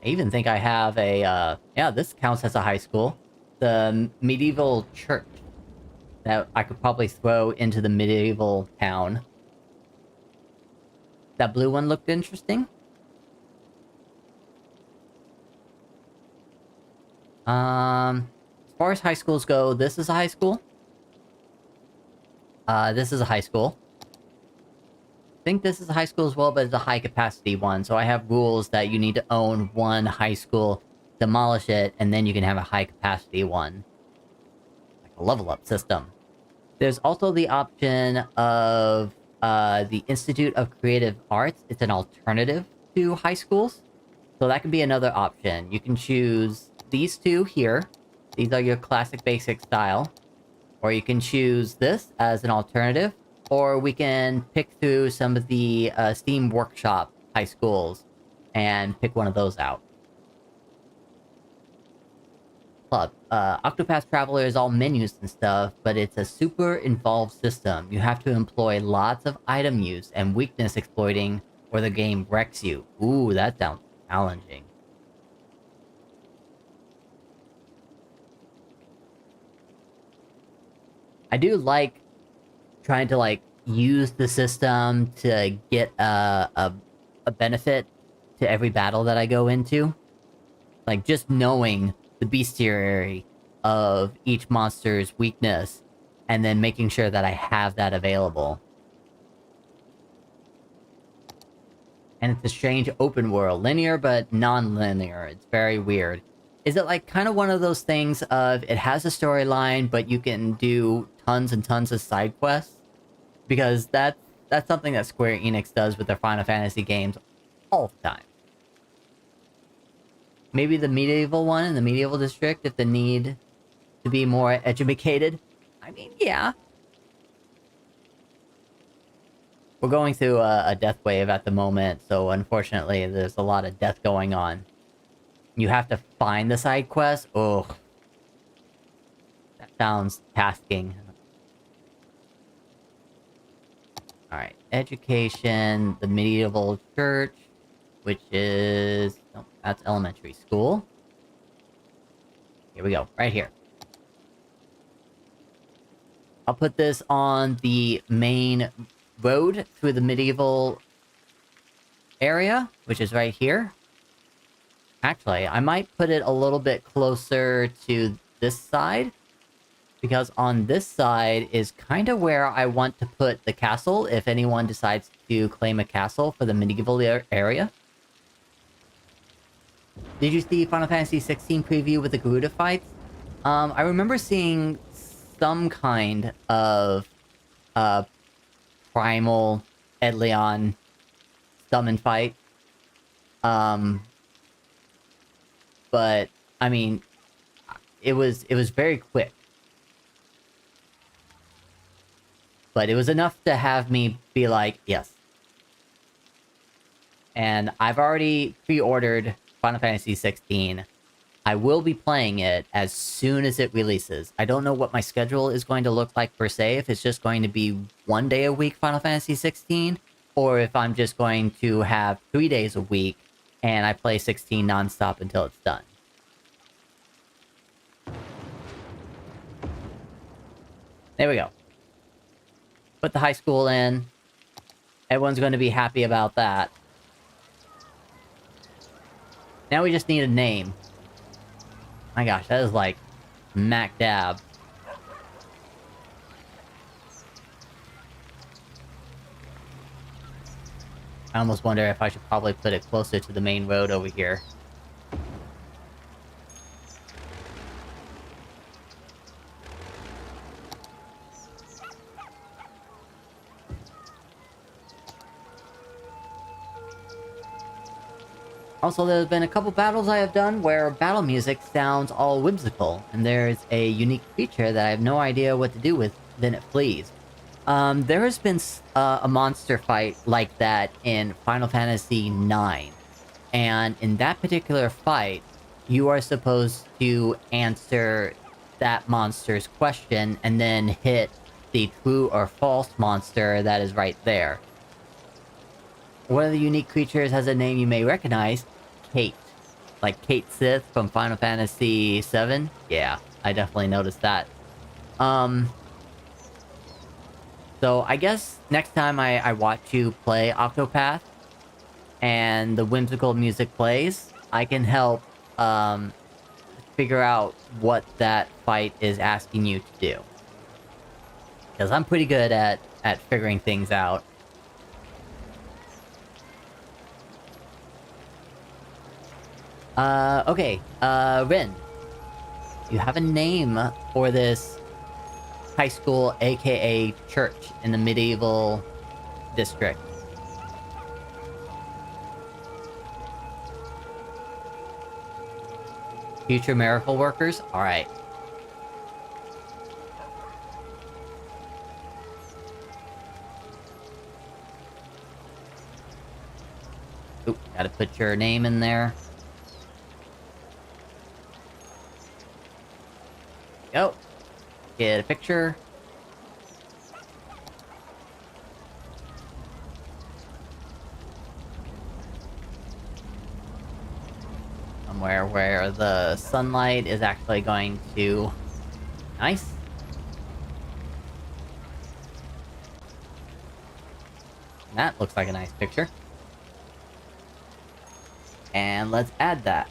I even think I have a, yeah, this counts as a high school. The medieval church that I could probably throw into the medieval town. That blue one looked interesting. As far as high schools go, this is a high school. This is a high school. I think this is a high school as well, but it's a high capacity one. So I have rules that you need to own one high school, demolish it, and then you can have a high capacity one. Like a level up system. There's also the option of the Institute of Creative Arts. It's an alternative to high schools. So that could be another option. You can choose these two here. These are your classic basic style. Or you can choose this as an alternative. Or we can pick through some of the Steam Workshop high schools and pick one of those out. Club. Octopath Traveler is all menus and stuff, but it's a super involved system. You have to employ lots of item use and weakness exploiting, or the game wrecks you. Ooh, that sounds challenging. I do like trying to, like, use the system to get a benefit to every battle that I go into. Like, just knowing the bestiary of each monster's weakness, and then making sure that I have that available. And it's a strange open world. Linear, but non-linear. It's very weird. Is it, like, kind of one of those things of, it has a storyline, but you can do tons and tons of side quests? Because that's something that Square Enix does with their Final Fantasy games all the time. Maybe the medieval one in the medieval district, if the need to be more educated. I mean, yeah. We're going through a death wave at the moment, so unfortunately there's a lot of death going on. You have to find the side quest? Ugh. That sounds tasking. Alright, education, the medieval church, which is... Oh, that's elementary school. Here we go, right here. I'll put this on the main road through the medieval area, which is right here. Actually, I might put it a little bit closer to this side, because on this side is kind of where I want to put the castle if anyone decides to claim a castle for the medieval area. Did you see Final Fantasy 16 preview with the Garuda fights? I remember seeing some kind of primal Edleon summon fight. But I mean, it was very quick. But it was enough to have me be like, yes. And I've already pre-ordered Final Fantasy 16. I will be playing it as soon as it releases. I don't know what my schedule is going to look like per se, if it's just going to be 1 day a week Final Fantasy 16, or if I'm just going to have 3 days a week, and I play 16 non-stop until it's done. There we go. Put the high school in. Everyone's going to be happy about that. Now we just need a name. My gosh, that is like smack dab. I almost wonder if I should probably put it closer to the main road over here. Also, there's been a couple battles I have done where battle music sounds all whimsical, and there's a unique feature that I have no idea what to do with, then it flees. There has been a monster fight like that in Final Fantasy IX, and in that particular fight, you are supposed to answer that monster's question and then hit the true or false monster that is right there. One of the unique creatures has a name you may recognize, Kate. Like Kate Sith from Final Fantasy VII? Yeah, I definitely noticed that. So I guess next time I watch you play Octopath, and the whimsical music plays, I can help, figure out what that fight is asking you to do. Because I'm pretty good at figuring things out. Okay, Rin. You have a name for this high school, aka church, in the medieval district. Future miracle workers? Alright. Oop, gotta put your name in there. Go. Get a picture. Somewhere where the sunlight is actually going to... Nice. That looks like a nice picture. And let's add that.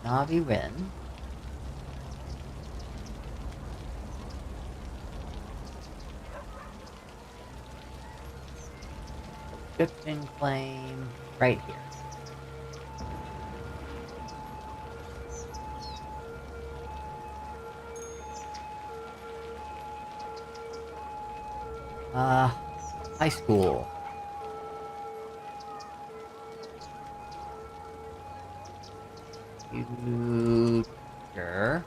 Navi Rin. Subscription claim right here. High school. Future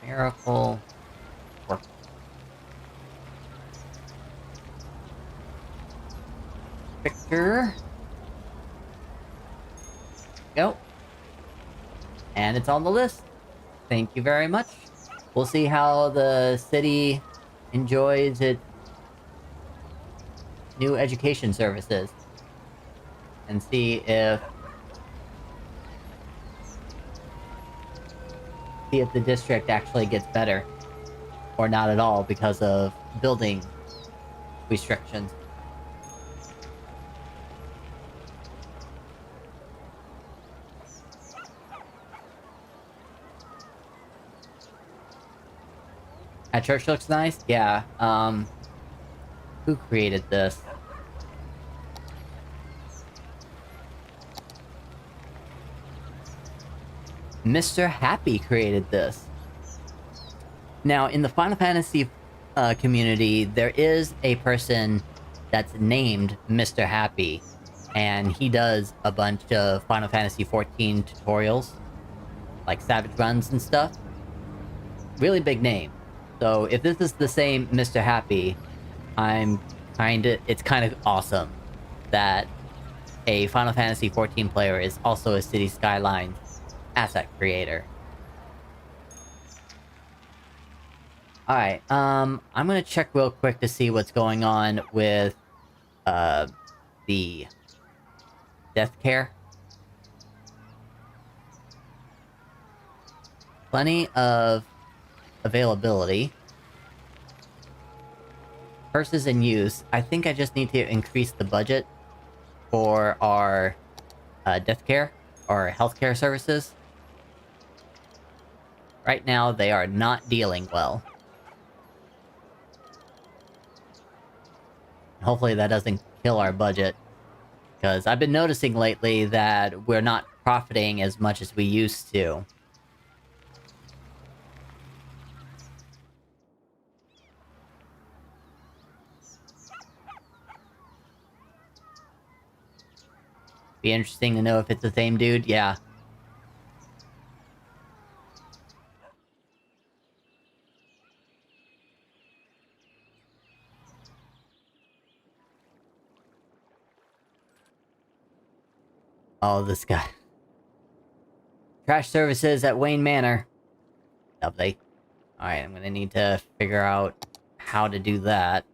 miracle work. Picture. Go. And it's on the list. Thank you very much. We'll see how the city enjoys its new education services. And see if the district actually gets better. Or not at all because of building restrictions. That church looks nice? Yeah, who created this? Mr. Happy created this. Now, in the Final Fantasy community, there is a person that's named Mr. Happy, and he does a bunch of Final Fantasy XIV tutorials, like Savage Runs and stuff. Really big name. So if this is the same Mr. Happy, it's kind of awesome that a Final Fantasy XIV player is also a City Skylines asset creator. Alright, I'm gonna check real quick to see what's going on with, the death care. Plenty of availability. Curses in use. I think I just need to increase the budget for our, death care, or healthcare services. Right now, they are not dealing well. Hopefully that doesn't kill our budget. Because I've been noticing lately that we're not profiting as much as we used to. Be interesting to know if it's the same dude. Yeah. Oh, this guy. Trash services at Wayne Manor. Lovely. Alright, I'm gonna need to figure out how to do that.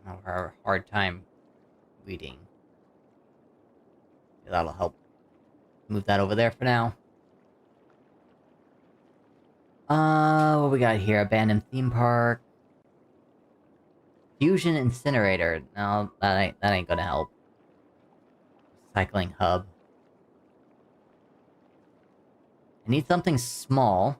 I have a hard time reading. That'll help. Move that over there for now. What we got here? Abandoned theme park. Fusion incinerator. No, that ain't gonna help. Cycling hub. I need something small.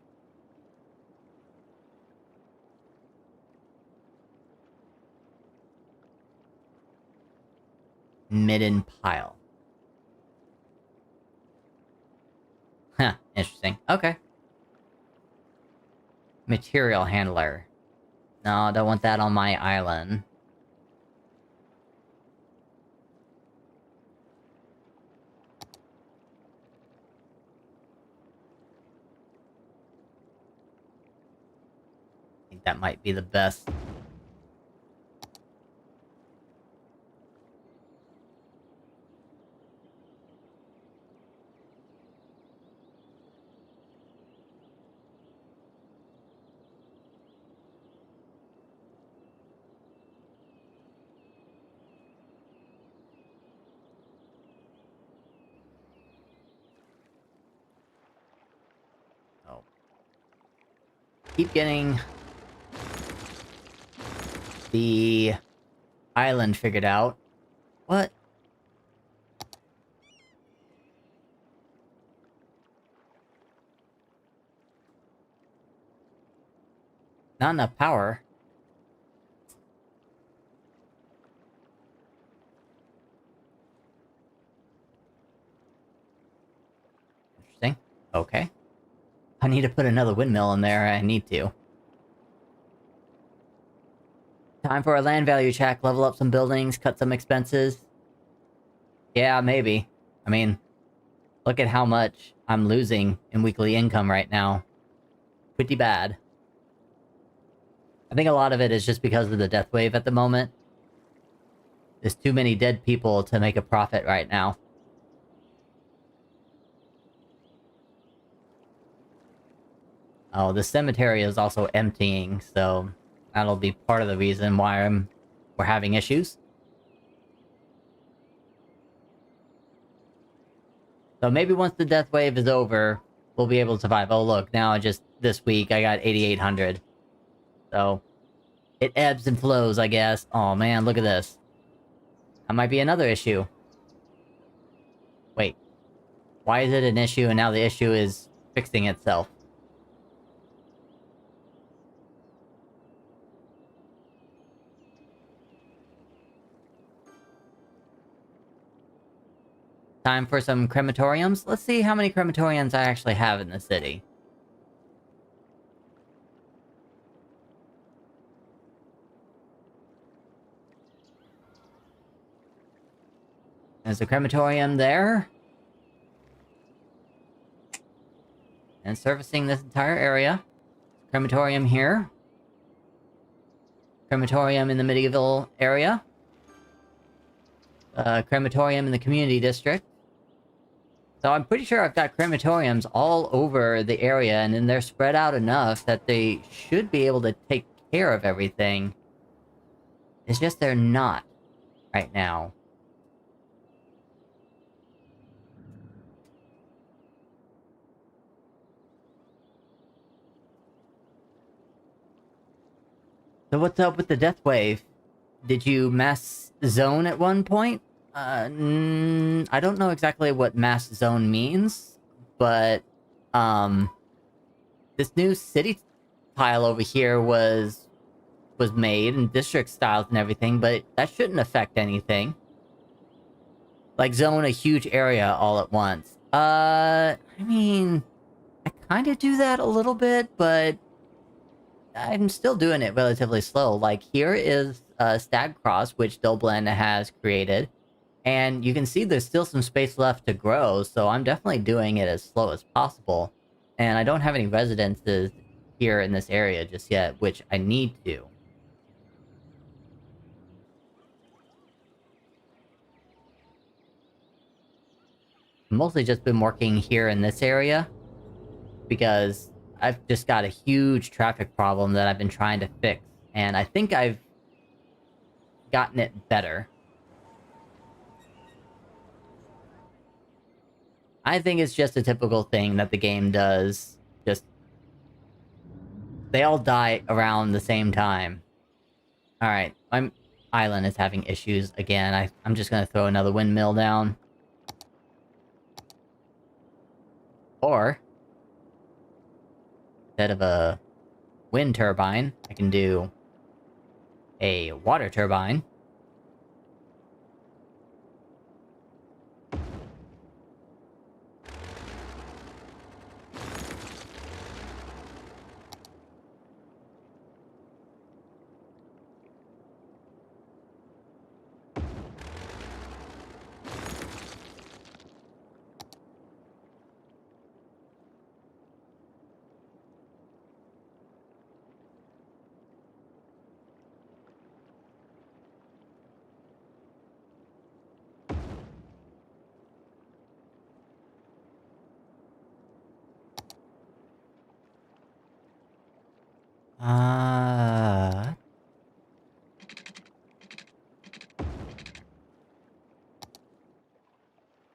Midden pile. Huh, interesting. Okay. Material handler. No, I don't want that on my island. I think that might be the best. Oh. Keep getting the island figured out. What? Not enough power. Interesting. Okay. I need to put another windmill in there. I need to. Time for a land value check. Level up some buildings, cut some expenses. Yeah, maybe. I mean, look at how much I'm losing in weekly income right now. Pretty bad. I think a lot of it is just because of the death wave at the moment. There's too many dead people to make a profit right now. Oh, the cemetery is also emptying, so that'll be part of the reason why we're having issues. So maybe once the death wave is over, we'll be able to survive. Oh look, now just this week I got 8,800. So, it ebbs and flows, I guess. Oh man, look at this. That might be another issue. Wait. Why is it an issue and now the issue is fixing itself? Time for some crematoriums? Let's see how many crematoriums I actually have in the city. There's a crematorium there. And servicing this entire area. Crematorium here. Crematorium in the medieval area. Crematorium in the community district. So I'm pretty sure I've got crematoriums all over the area, and then they're spread out enough that they should be able to take care of everything. It's just they're not right now. So what's up with the death wave? Did you mass zone at one point? I don't know exactly what mass zone means, but, this new city tile over here was made, and district styles and everything, but that shouldn't affect anything. Like, zone a huge area all at once. I mean, I kinda do that a little bit, but I'm still doing it relatively slow. Like, here is Stag Cross, which Dublin has created. And you can see there's still some space left to grow, so I'm definitely doing it as slow as possible. And I don't have any residences here in this area just yet, which I need to. I've mostly just been working here in this area, because I've just got a huge traffic problem that I've been trying to fix, and I think I've gotten it better. I think it's just a typical thing that the game does. Just... they all die around the same time. Alright, my island is having issues again. I'm just gonna throw another windmill down. Or, instead of a wind turbine, I can do a water turbine.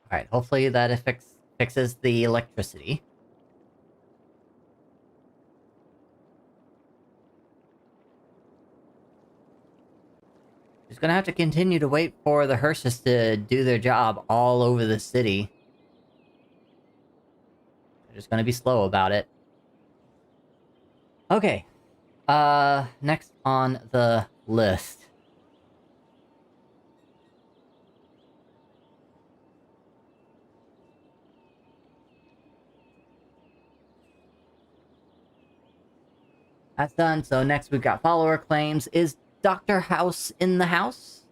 Alright, hopefully that fixes the electricity. Just gonna have to continue to wait for the hearses to do their job all over the city. They're just gonna be slow about it. Okay. Next on the list. That's done, so next we've got follower claims. Is Dr. House in the house?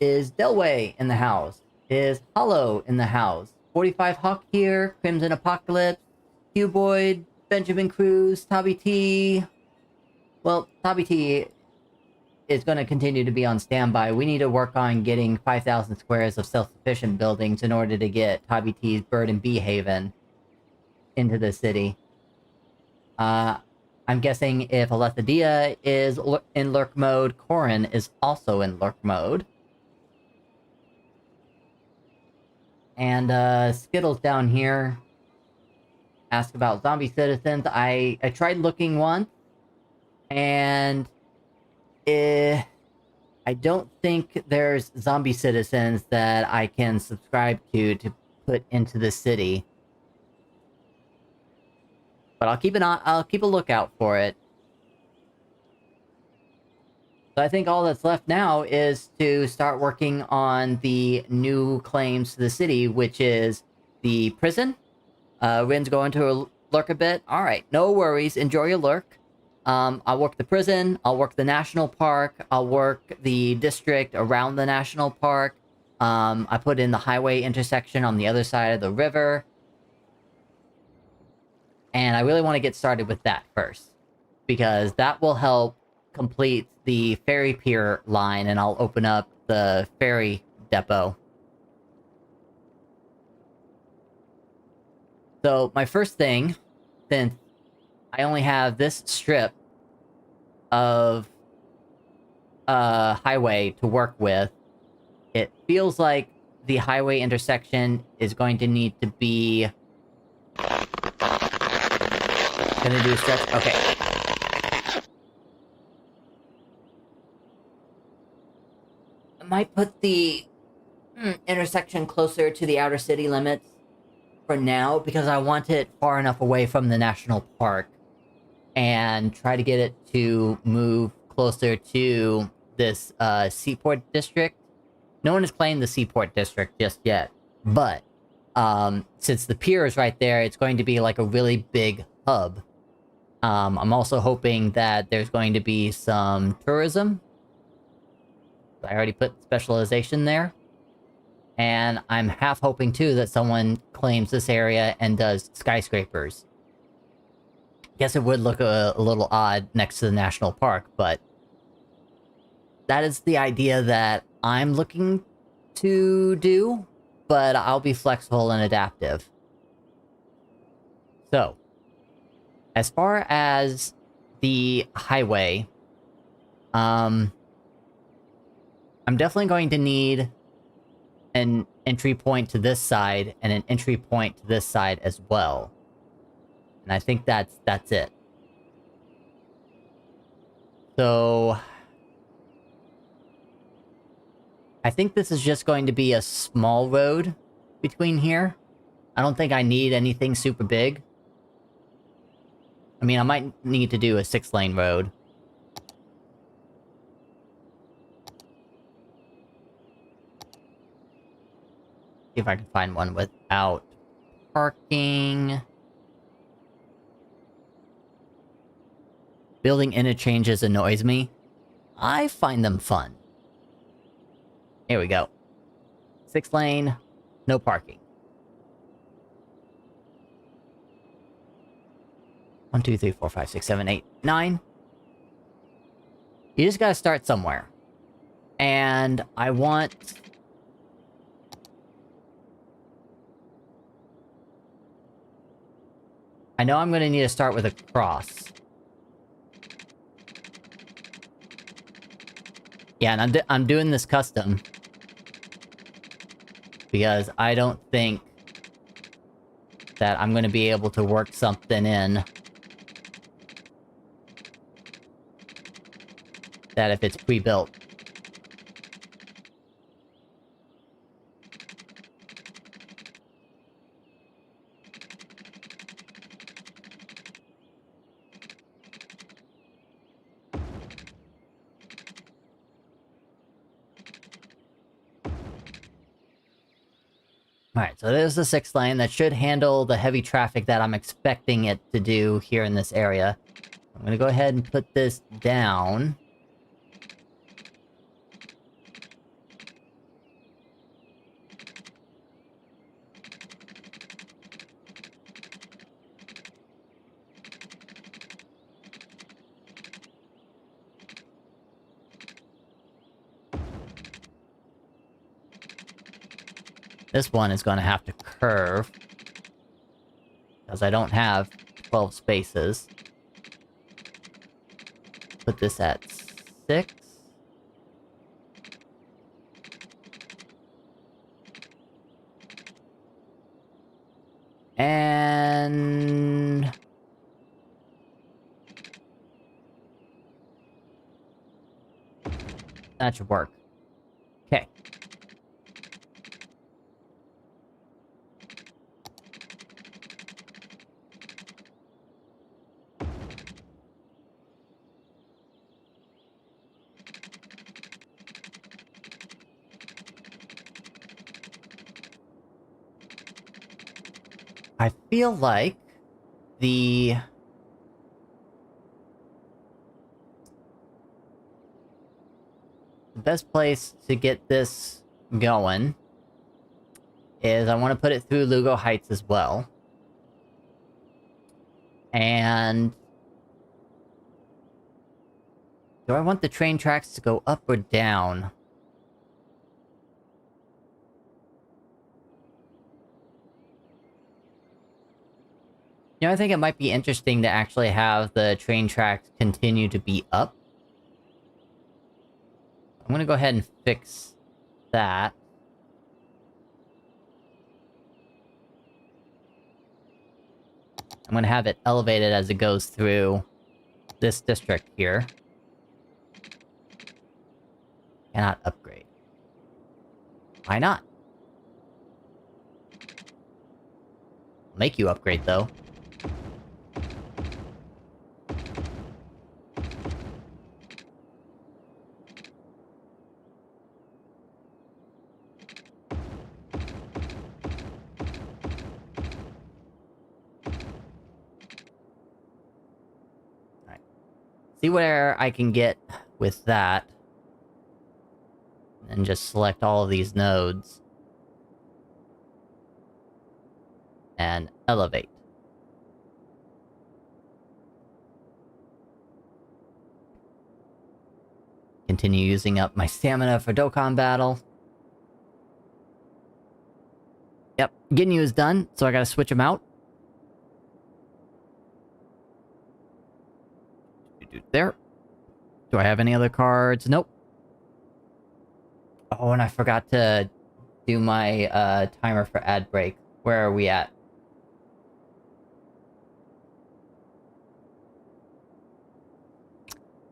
Is Delway in the house? Is Hollow in the house? 45 Hawk here, Crimson Apocalypse, Cuboid, Benjamin Cruz, Tabby T. Well, Tabby T is going to continue to be on standby. We need to work on getting 5,000 squares of self-sufficient buildings in order to get Tabby T's Bird and Bee Haven into the city. I'm guessing if Alethadia is in lurk mode, Corin is also in lurk mode. And, Skittles down here asked about zombie citizens. I tried looking once, and I don't think there's zombie citizens that I can subscribe to put into the city. But I'll keep a lookout for it. So I think all that's left now is to start working on the new claims to the city, which is the prison. Rin's going to lurk a bit. Alright, no worries. Enjoy your lurk. I'll work the prison, I'll work the national park, I'll work the district around the national park. I put in the highway intersection on the other side of the river. And I really want to get started with that first, because that will help complete the ferry pier line, and I'll open up the ferry depot. So my first thing, since I only have this strip of highway to work with, it feels like the highway intersection is going to need to be... Gonna do a stretch? Okay. I might put the intersection closer to the outer city limits for now, because I want it far enough away from the national park and try to get it to move closer to this seaport district. No one has claimed the seaport district just yet, but since the pier is right there, it's going to be like a really big hub. I'm also hoping that there's going to be some tourism. I already put specialization there. And I'm half hoping, too, that someone claims this area and does skyscrapers. Guess it would look a little odd next to the national park, but that is the idea that I'm looking to do, but I'll be flexible and adaptive. So, as far as the highway, I'm definitely going to need an entry point to this side and an entry point to this side as well. And I think that's it. So I think this is just going to be a small road between here. I don't think I need anything super big. I mean, I might need to do a 6-lane road. See if I can find one without parking. Building interchanges annoys me. I find them fun. Here we go. 6-lane, no parking. 1, 2, 3, 4, 5, 6, 7, 8, 9. You just gotta start somewhere. And I want... I know I'm gonna need to start with a cross. Yeah, and I'm doing this custom. Because I don't think that I'm gonna be able to work something in that if it's pre-built. Alright, so there's the 6-lane. That should handle the heavy traffic that I'm expecting it to do here in this area. I'm gonna go ahead and put this down. This one is going to have to curve. Because I don't have 12 spaces. Put this at 6. And... that should work. Okay. I feel like the best place to get this going is I want to put it through Lugo Heights as well. And do I want the train tracks to go up or down? You know, I think it might be interesting to actually have the train tracks continue to be up. I'm gonna go ahead and fix that. I'm gonna have it elevated as it goes through this district here. Cannot upgrade. Why not? Make you upgrade, though. Alright. See where I can get with that. And just select all of these nodes. And elevate. Continue using up my stamina for Dokkan battle. Yep, Ginyu is done, so I gotta switch him out. There. Do I have any other cards? Nope. Oh, and I forgot to do my timer for ad break. Where are we at?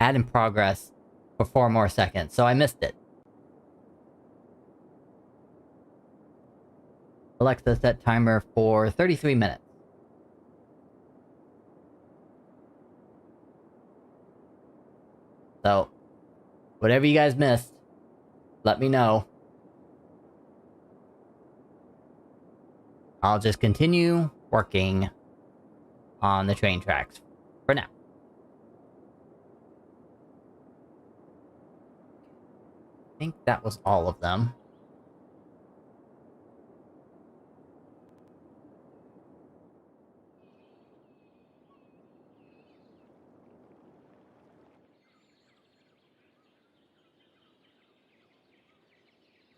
Ad in progress for 4 more seconds, so I missed it. Alexa, set timer for 33 minutes. So, whatever you guys missed, let me know. I'll just continue working on the train tracks for now. I think that was all of them.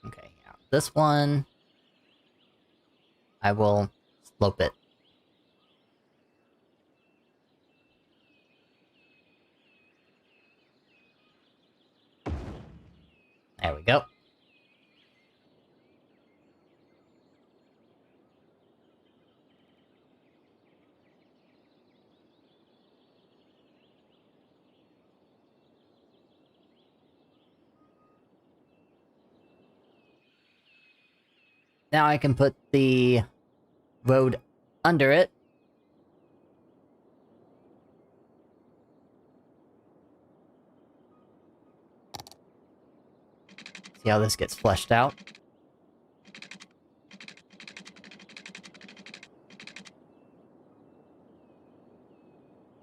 Okay, yeah. This one, I will slope it. There we go. Now I can put the road under it. See how this gets fleshed out.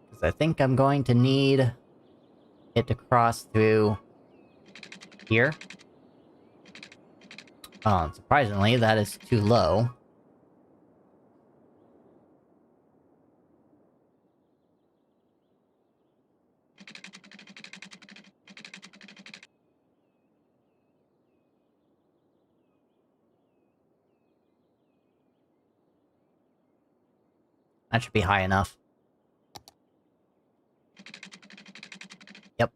Because I think I'm going to need it to cross through here. Oh, and surprisingly, that is too low. That should be high enough. Yep.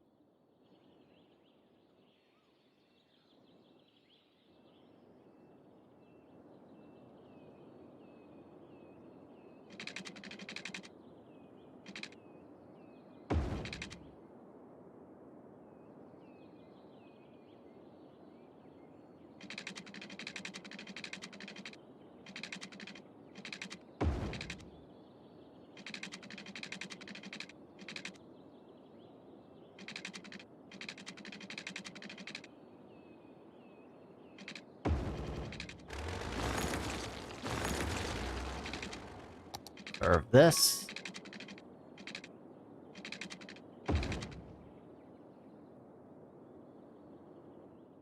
Curve this.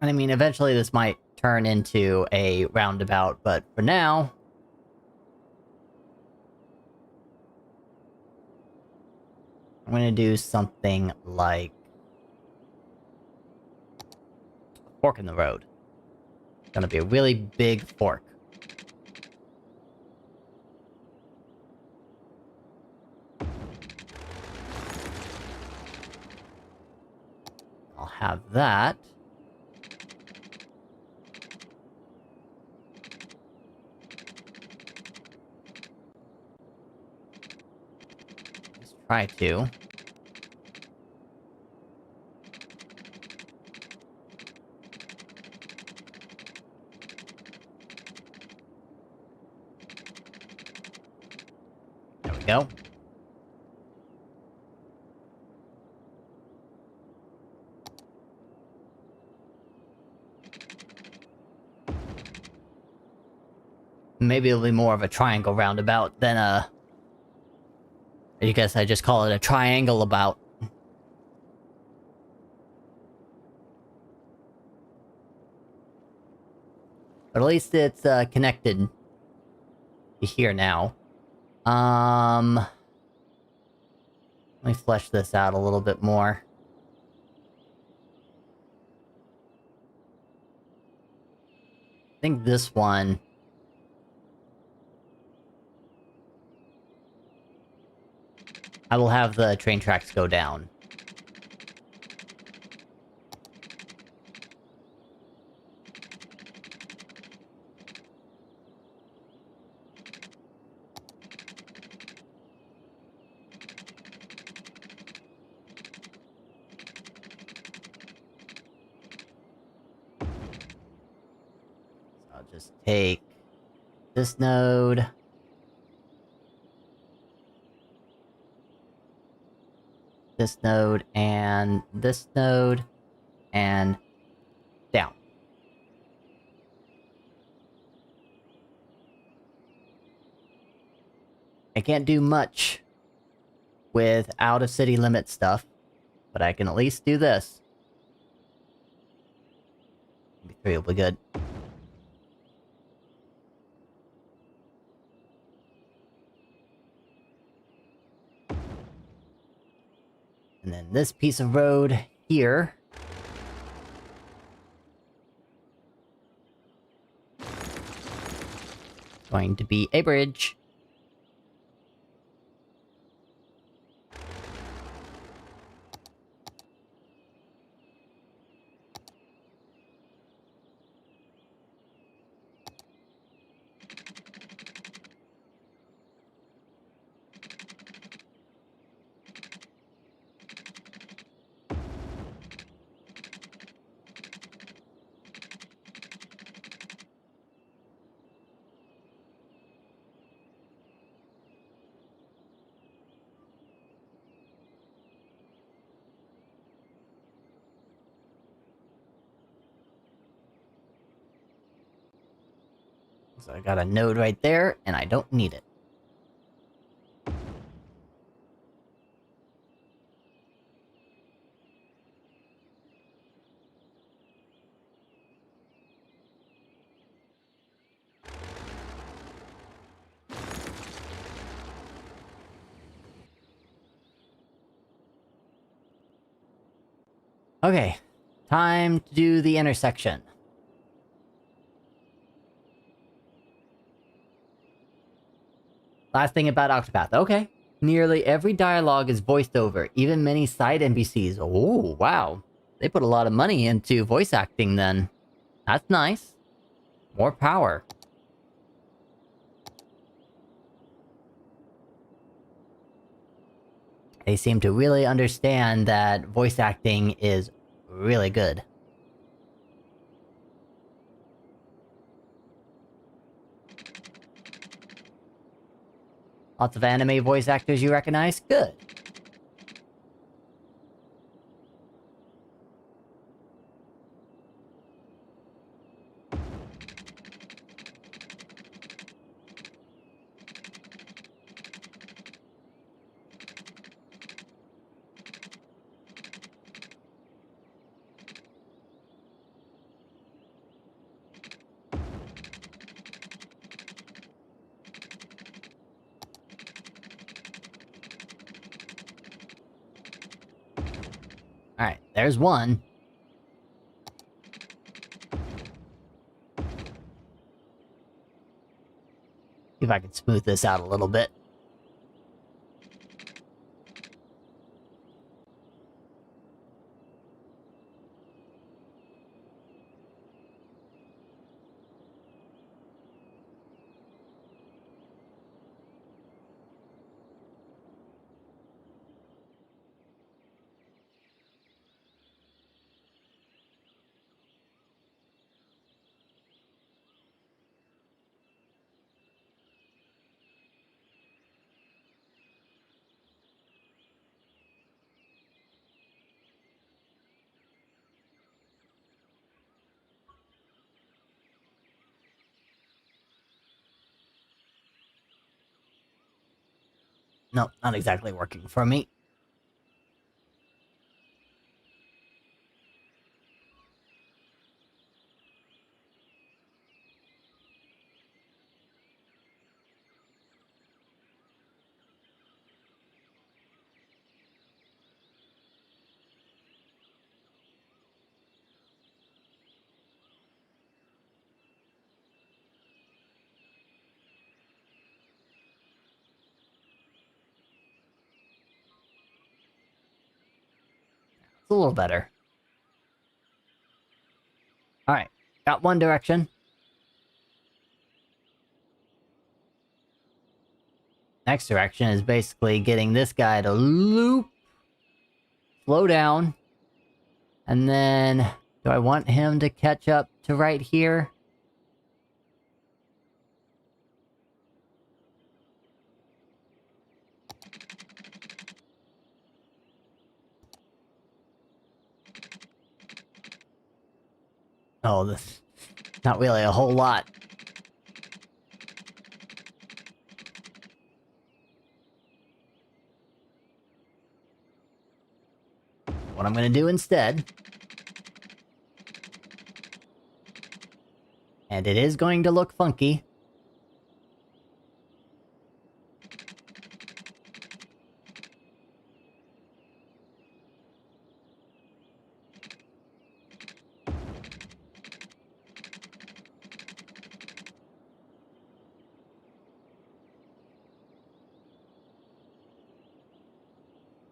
And I mean, eventually this might turn into a roundabout, but for now... I'm gonna do something like... a fork in the road. It's gonna be a really big fork. I'll have that. Just try to. Go. Maybe it'll be more of a triangle roundabout than a... I guess I just call it a triangle about. But at least it's connected to here now. Let me flesh this out a little bit more. I think this one... I will have the train tracks go down. I'll just take this node. This node, and this node, and down. I can't do much with out-of-city limit stuff, but I can at least do this. Maybe 3 will be good. And then this piece of road here. Going to be a bridge. So I got a node right there, and I don't need it. Okay, time to do the intersection. Last thing about Octopath. Okay. Nearly every dialogue is voiced over, even many side NPCs. Oh, wow. They put a lot of money into voice acting then. That's nice. More power. They seem to really understand that voice acting is really good. Lots of anime voice actors you recognize? Good. Alright, there's one. See if I can smooth this out a little bit. No, not exactly working for me. It's a little better. Alright, got one direction. Next direction is basically getting this guy to loop, slow down, and then do I want him to catch up to right here? Oh, this not really a whole lot. What I'm gonna do instead, and it is going to look funky.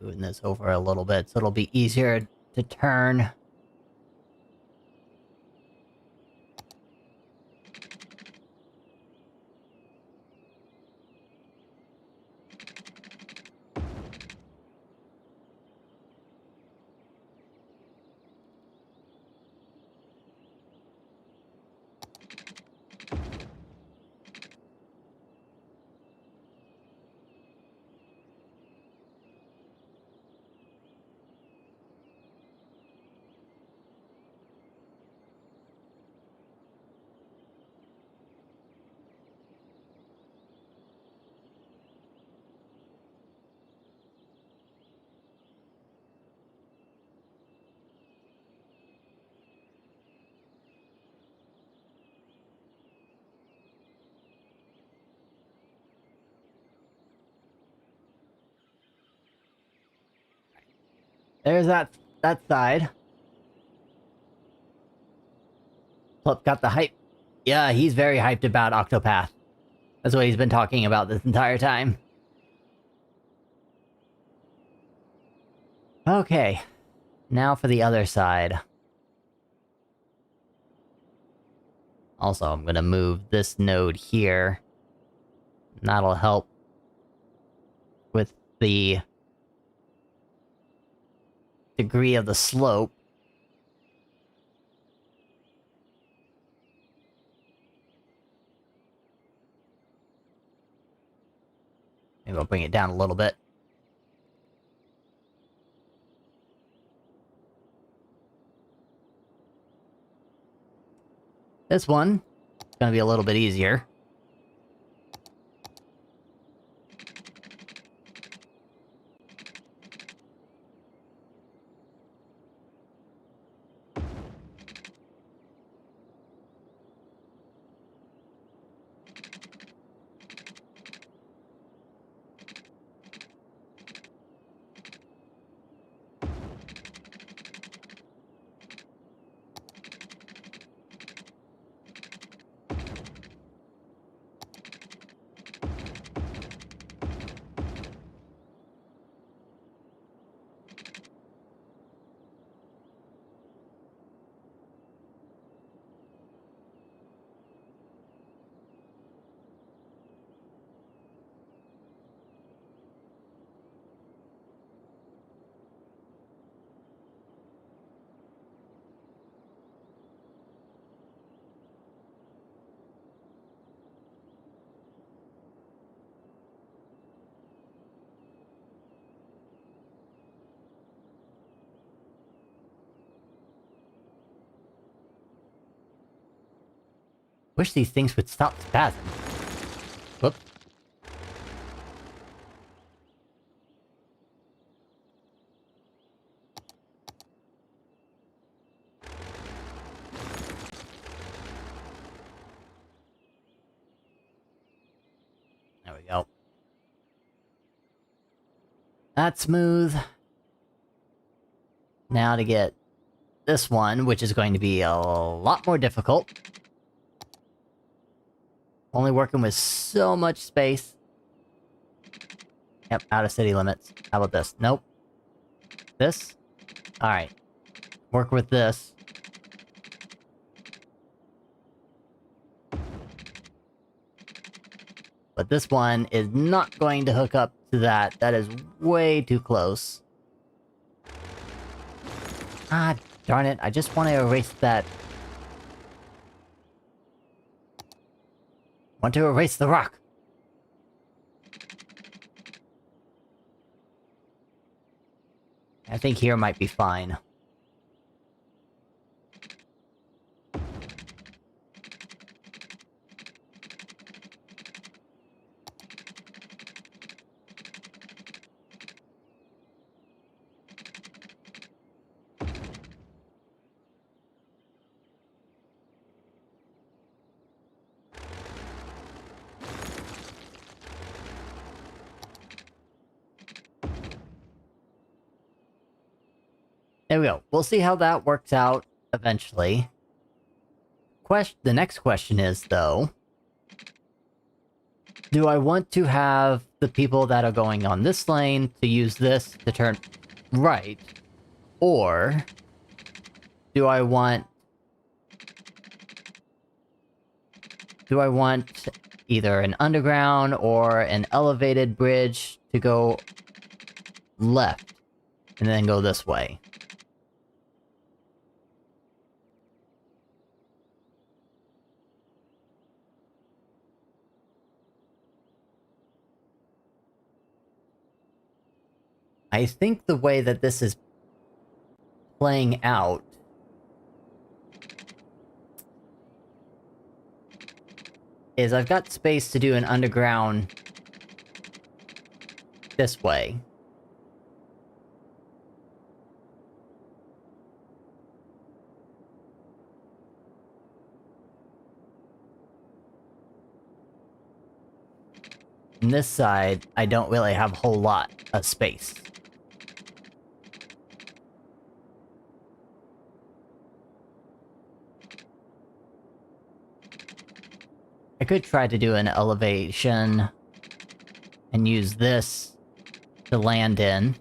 Moving this over a little bit so it'll be easier to turn. There's that side. Flip got the hype. Yeah, he's very hyped about Octopath. That's what he's been talking about this entire time. Okay, now for the other side. Also, I'm gonna move this node here. That'll help with the degree of the slope. Maybe I'll bring it down a little bit. This one is gonna be a little bit easier. Wish these things would stop spazzing. Whoop. There we go. That's smooth. Now to get this one, which is going to be a lot more difficult. Only working with so much space. Yep, out of city limits. How about this? Nope. This? Alright. Work with this. But this one is not going to hook up to that. That is way too close. Ah, darn it. I just want to erase that. Want to erase the rock. I think here might be fine. There we go. We'll see how that works out eventually. The next question is, though... do I want to have the people that are going on this lane to use this to turn right? Or... do I want either an underground or an elevated bridge to go left and then go this way? I think the way that this is playing out is I've got space to do an underground this way. On this side, I don't really have a whole lot of space. I could try to do an elevation and use this to land in.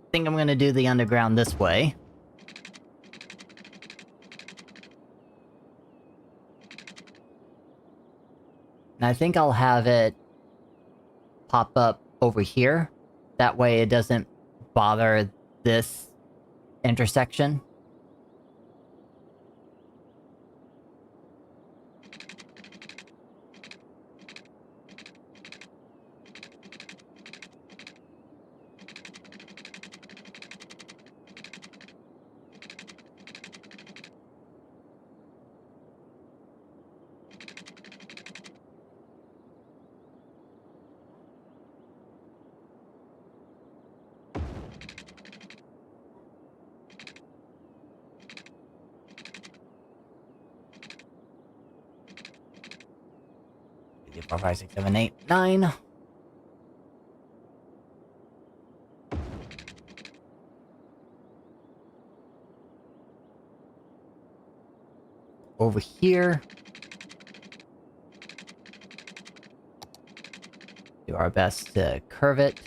I think I'm gonna do the underground this way. And I think I'll have it pop up over here. That way it doesn't bother this intersection. 2, 4, 5, 6, 7, 8, 9. Over here. Do our best to curve it.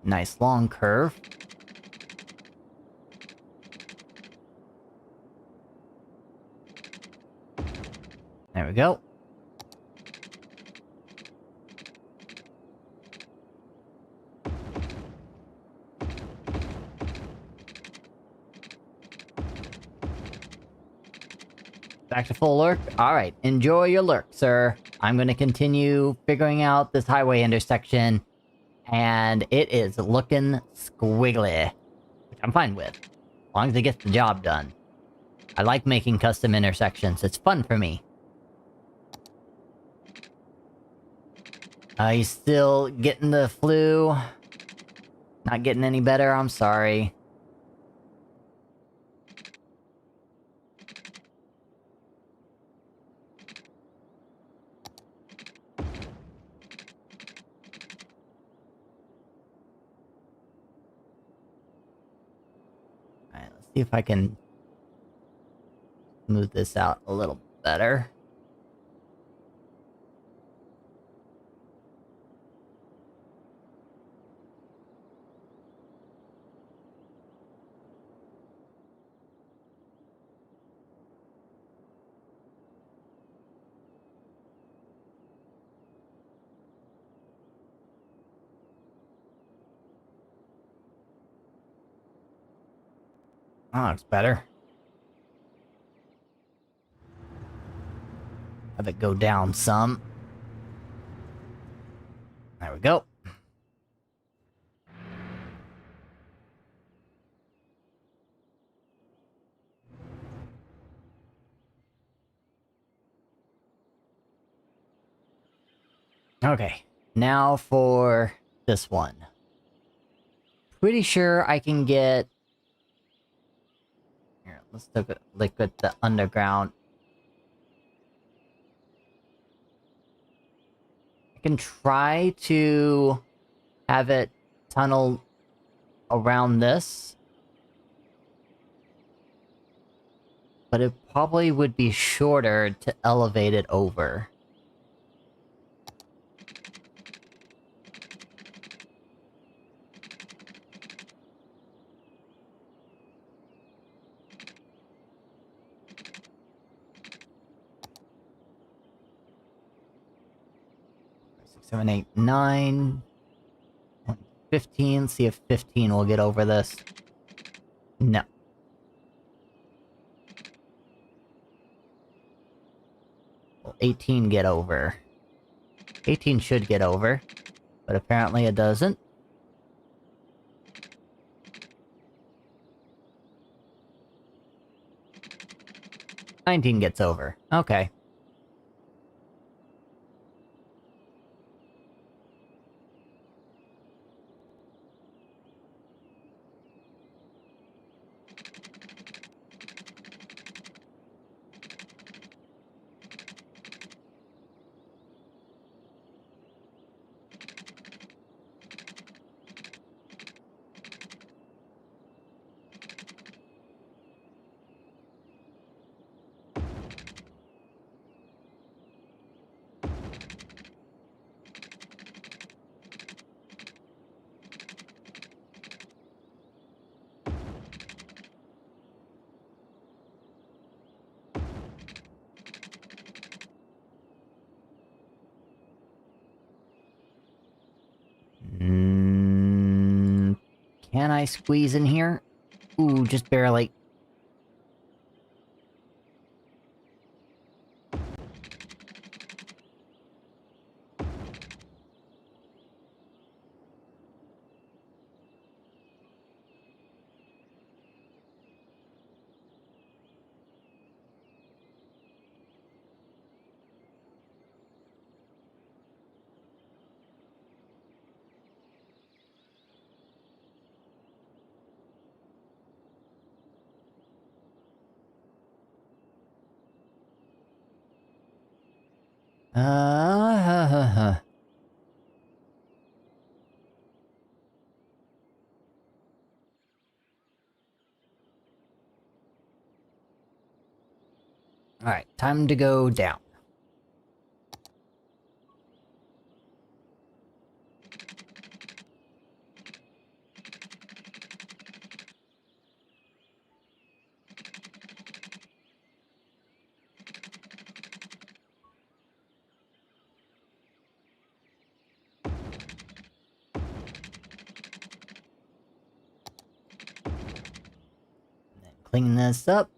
Nice long curve. There we go. Back to full lurk? Alright, enjoy your lurk, sir. I'm gonna continue figuring out this highway intersection, and it is looking squiggly. Which I'm fine with, as long as it gets the job done. I like making custom intersections, it's fun for me. You still getting the flu? Not getting any better? I'm sorry. Alright, let's see if I can smooth this out a little better. Oh, it's better. Have it go down some. There we go. Okay, now for this one. Pretty sure I can get... Here, let's look at the underground. I can try to have it tunnel around this. But it probably would be shorter to elevate it over. Six, 7, 8, 9... 15, see if 15 will get over this. No. Will 18 get over? 18 should get over, but apparently it doesn't. $19 gets over. Okay. Can I squeeze in here? Ooh, just barely. Uh, Alright, time to go down. Clean this up.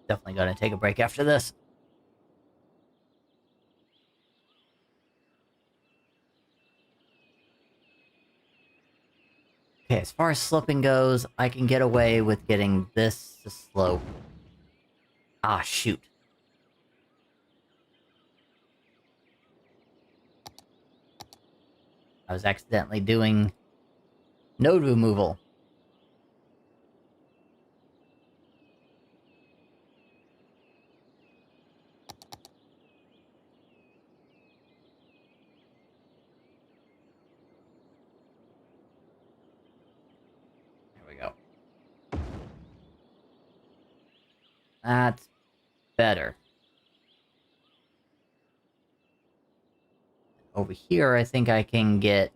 Definitely gonna take a break after this. Okay, as far as sloping goes, I can get away with getting this to slope. Ah, shoot. I was accidentally doing node removal. There we go. That's better. Over here, I think I can get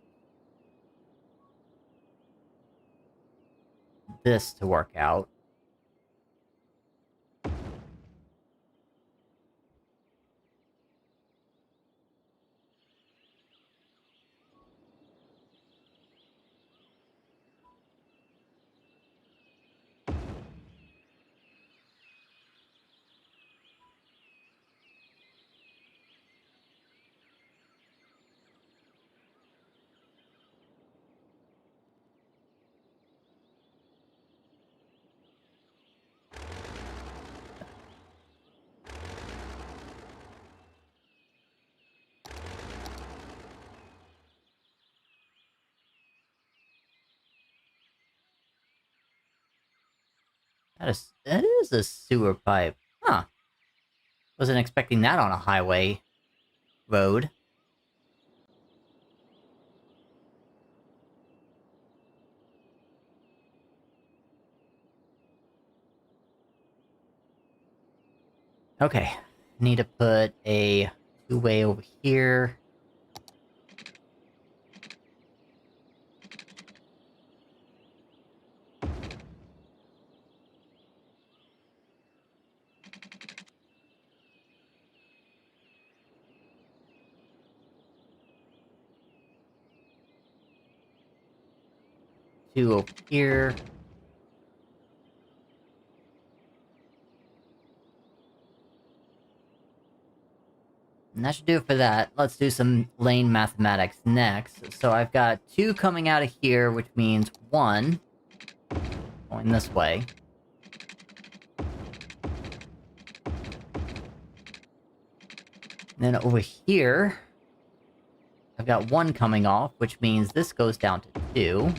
this to work out. That is a sewer pipe. Huh. Wasn't expecting that on a highway road. Okay. Need to put a two-way over here. Two over here. And that should do it for that. Let's do some lane mathematics next. So I've got two coming out of here, which means one going this way. And then over here, I've got one coming off, which means this goes down to two.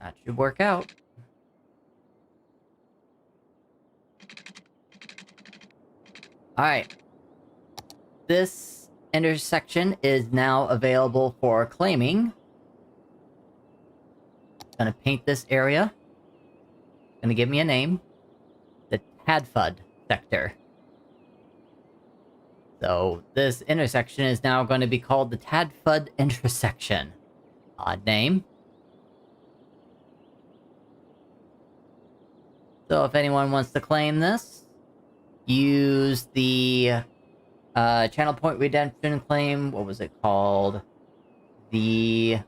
That should work out. Alright. This intersection is now available for claiming. Gonna paint this area. Gonna give me a name. The Tadfud sector. So this intersection is now going to be called the Tadfud intersection. Odd name. So if anyone wants to claim this, use the channel point redemption claim. What was it called? The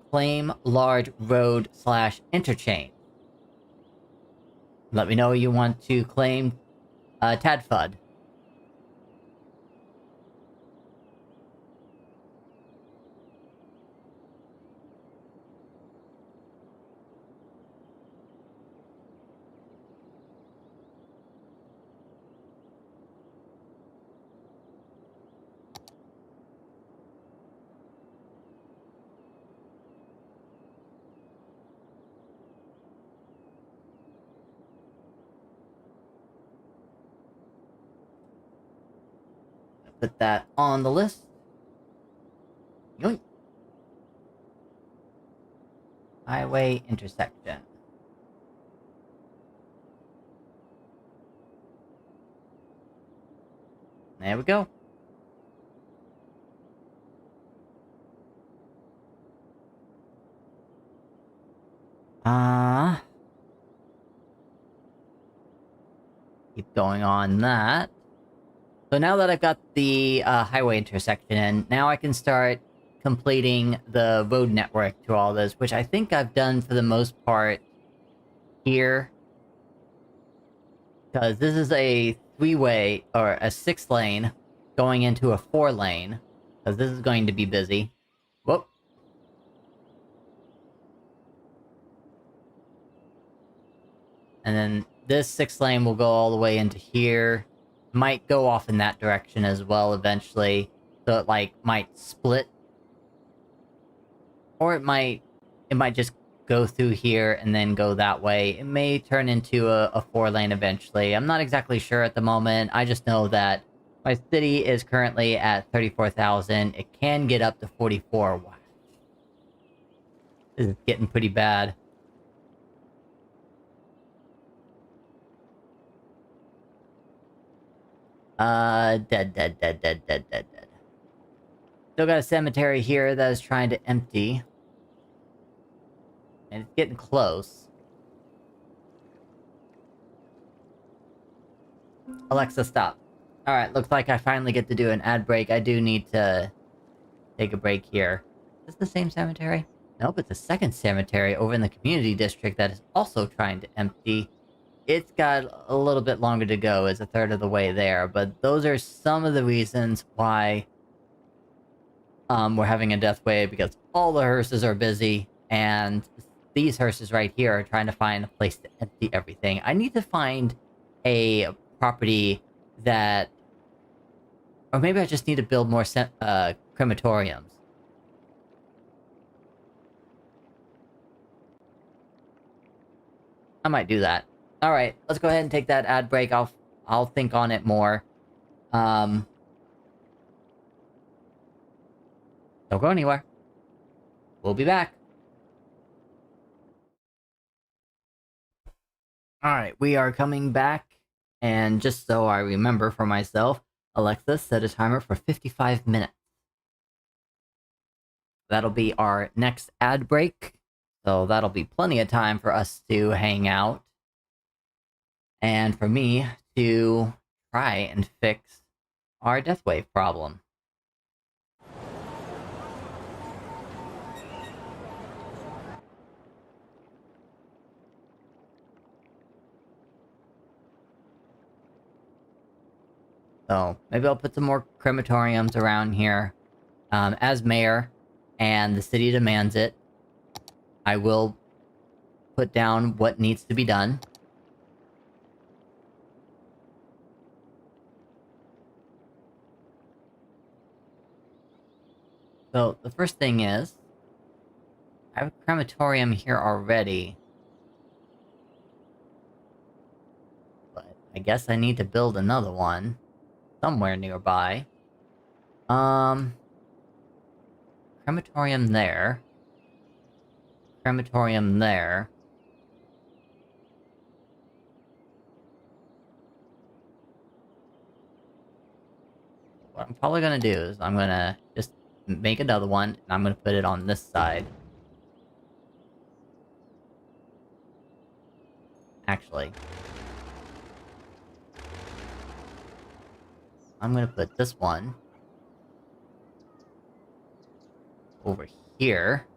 claim large road / interchange. Let me know you want to claim Tadfud. Put that on the list. Yoink. Highway intersection. There we go. Keep going on that. So now that I've got the highway intersection in, now I can start completing the road network to all this, which I think I've done for the most part here. Because this is a 3-way, or a 6-lane, going into a 4-lane. Because this is going to be busy. Whoop. And then this 6-lane will go all the way into here. Might go off in that direction as well eventually. So it, like, might split. Or it might just go through here and then go that way. It may turn into a 4-lane eventually. I'm not exactly sure at the moment. I just know that my city is currently at 34,000. It can get up to 44. Wow. This is getting pretty bad. Dead. Still got a cemetery here that is trying to empty. And it's getting close. Alexa, stop. Alright, looks like I finally get to do an ad break. I do need to take a break here. Is this the same cemetery? Nope, it's a second cemetery over in the community district that is also trying to empty. It's got a little bit longer to go. It's a third of the way there, but those are some of the reasons why we're having a death wave, because all the hearses are busy, and these hearses right here are trying to find a place to empty everything. I need to find a property that... Or maybe I just need to build more crematoriums. I might do that. Alright, let's go ahead and take that ad break. I'll think on it more. Don't go anywhere. We'll be back. Alright, we are coming back. And just so I remember for myself, Alexa, set a timer for 55 minutes. That'll be our next ad break. So that'll be plenty of time for us to hang out. And for me to try and fix our death wave problem. So, maybe I'll put some more crematoriums around here. As mayor, and the city demands it, I will put down what needs to be done. So, the first thing is, I have a crematorium here already. But I guess I need to build another one. Somewhere nearby. Crematorium there. Crematorium there. What I'm probably gonna do is I'm gonna just make another one, and I'm gonna put it on this side. Actually. I'm gonna put this one over here.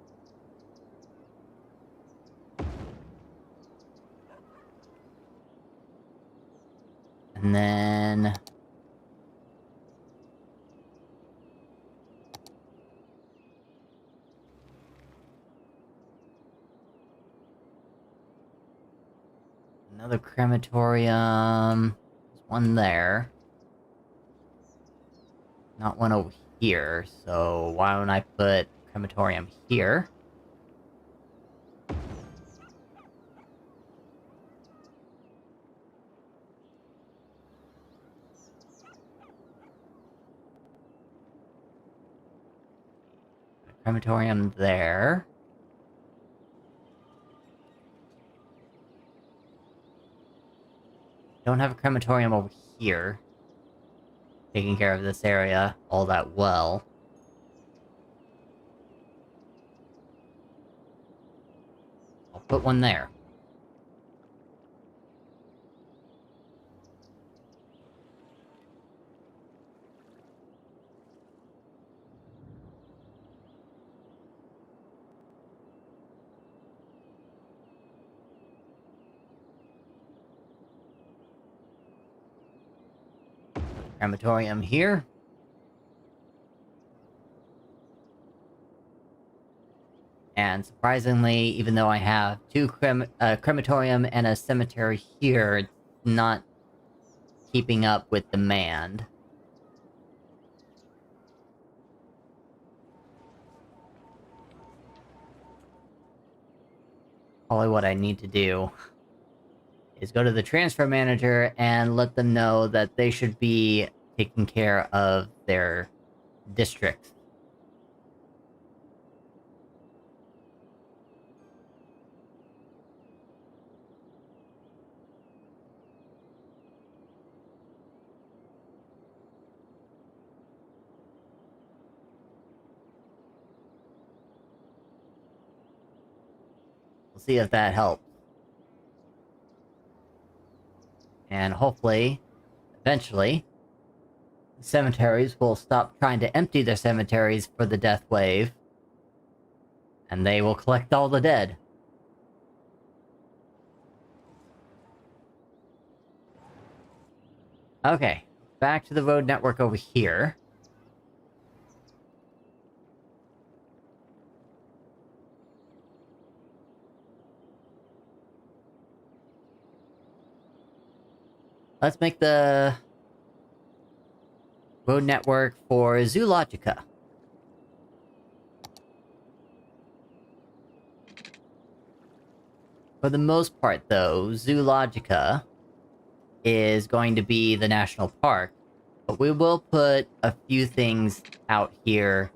And then... another crematorium. There's one there. Not one over here, so why don't I put crematorium here? Crematorium there. Don't have a crematorium over here. Taking care of this area all that well. I'll put one there. Crematorium here. And surprisingly, even though I have two crematorium and a cemetery here, it's not keeping up with demand. Probably what I need to do is go to the transfer manager and let them know that they should be taking care of their districts. We'll see if that helps. And hopefully, eventually, cemeteries will stop trying to empty their cemeteries for the death wave. And they will collect all the dead. Okay, back to the road network over here. Let's make the road network for Zoologica. For the most part, though, Zoologica is going to be the national park, but we will put a few things out here.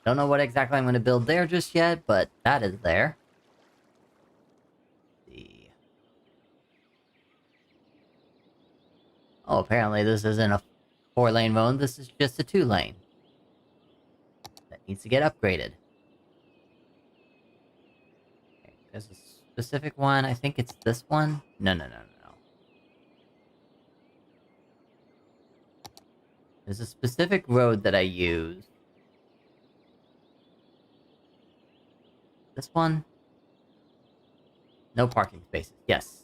Don't know what exactly I'm going to build there just yet, but that is there. Oh, apparently this isn't a 4-lane road, this is just a 2-lane. That needs to get upgraded. Okay, there's a specific one, I think it's this one? No, no, no, no, no. There's a specific road that I use. This one? No parking spaces, yes.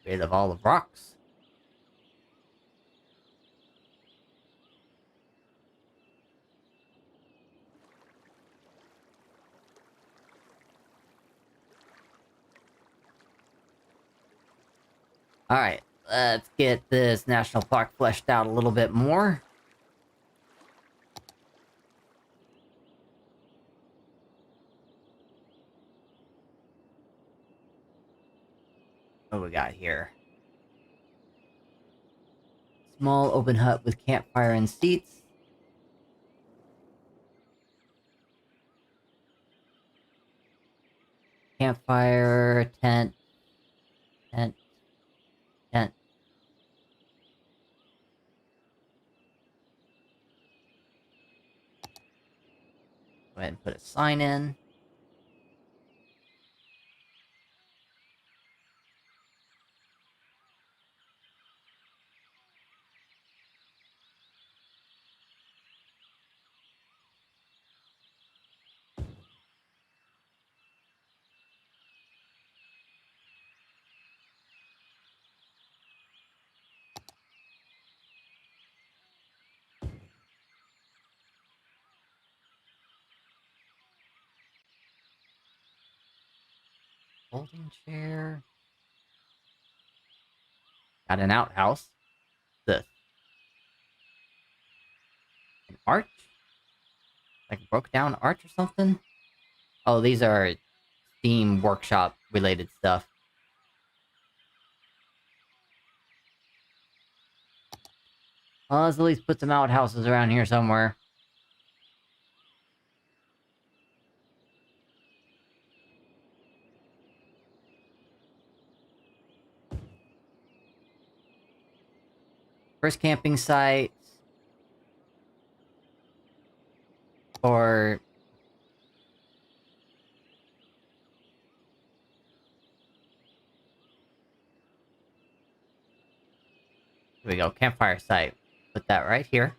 Get rid of all the rocks. Alright, let's get this national park fleshed out a little bit more. What do we got here? Small open hut with campfire and seats. Campfire, tent, tent, tent. Go ahead and put a sign in. Folding chair. Got an outhouse. This. An arch? Like a broke down arch or something? Oh, these are Steam Workshop related stuff. Well, let's at least put some outhouses around here somewhere. First camping site. Or... Here we go, campfire site. Put that right here.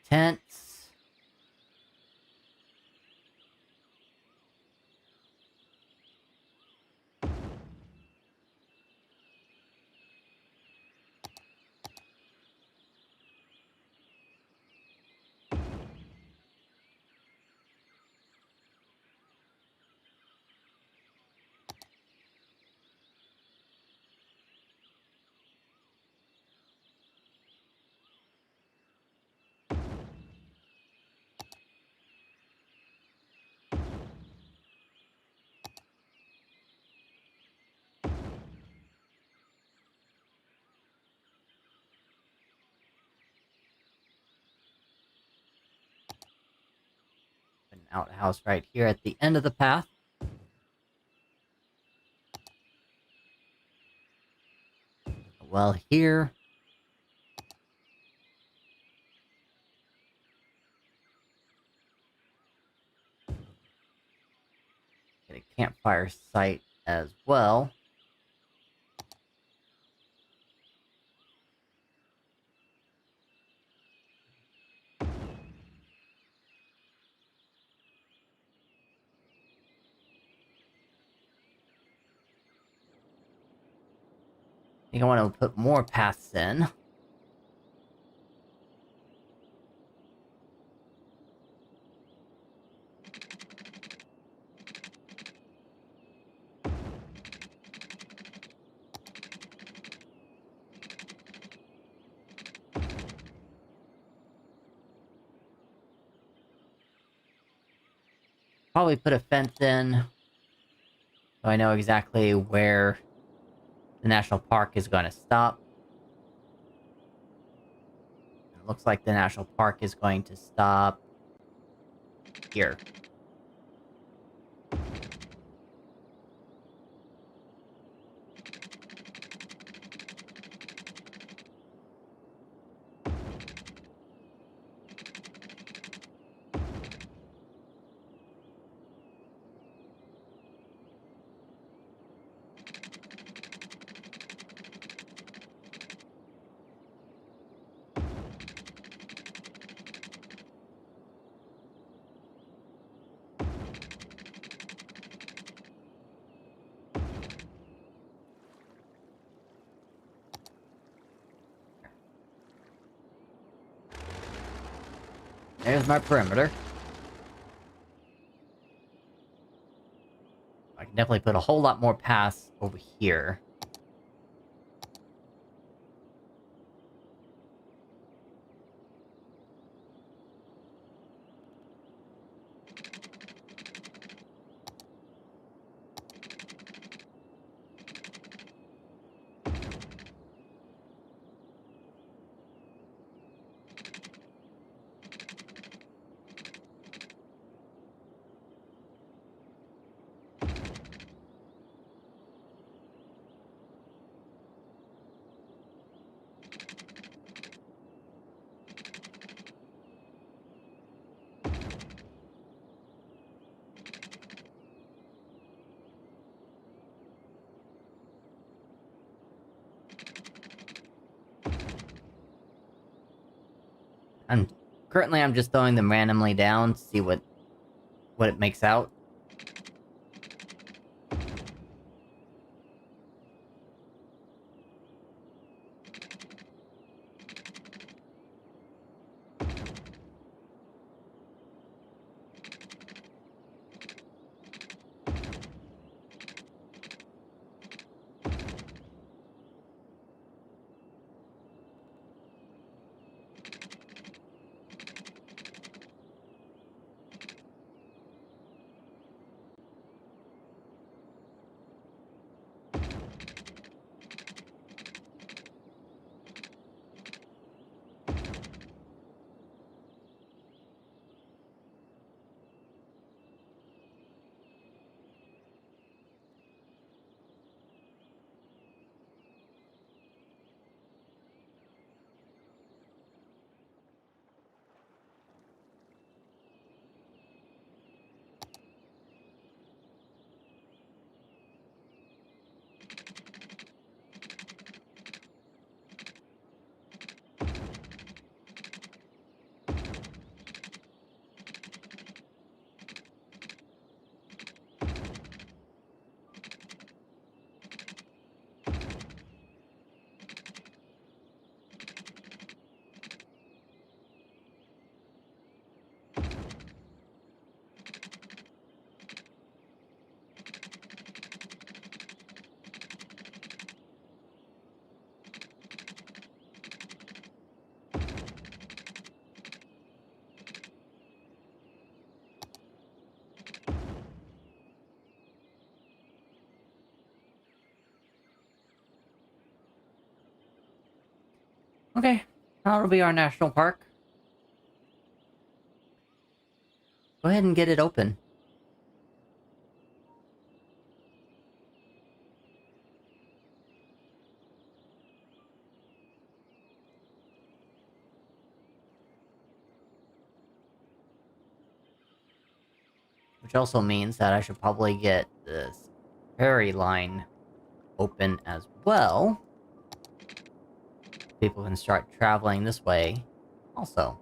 Tents. An outhouse right here at the end of the path. Well, here. campfire site as well. I think I want to put more paths in. Probably put a fence in, so I know exactly where the national park is going to stop. It looks like the national park is going to stop here. There's my perimeter. I can definitely put a whole lot more paths over here. And currently I'm just throwing them randomly down to see what it makes out. Okay, that'll be our national park. Go ahead and get it open. Which also means that I should probably get this ferry line open as well, people can start traveling this way also.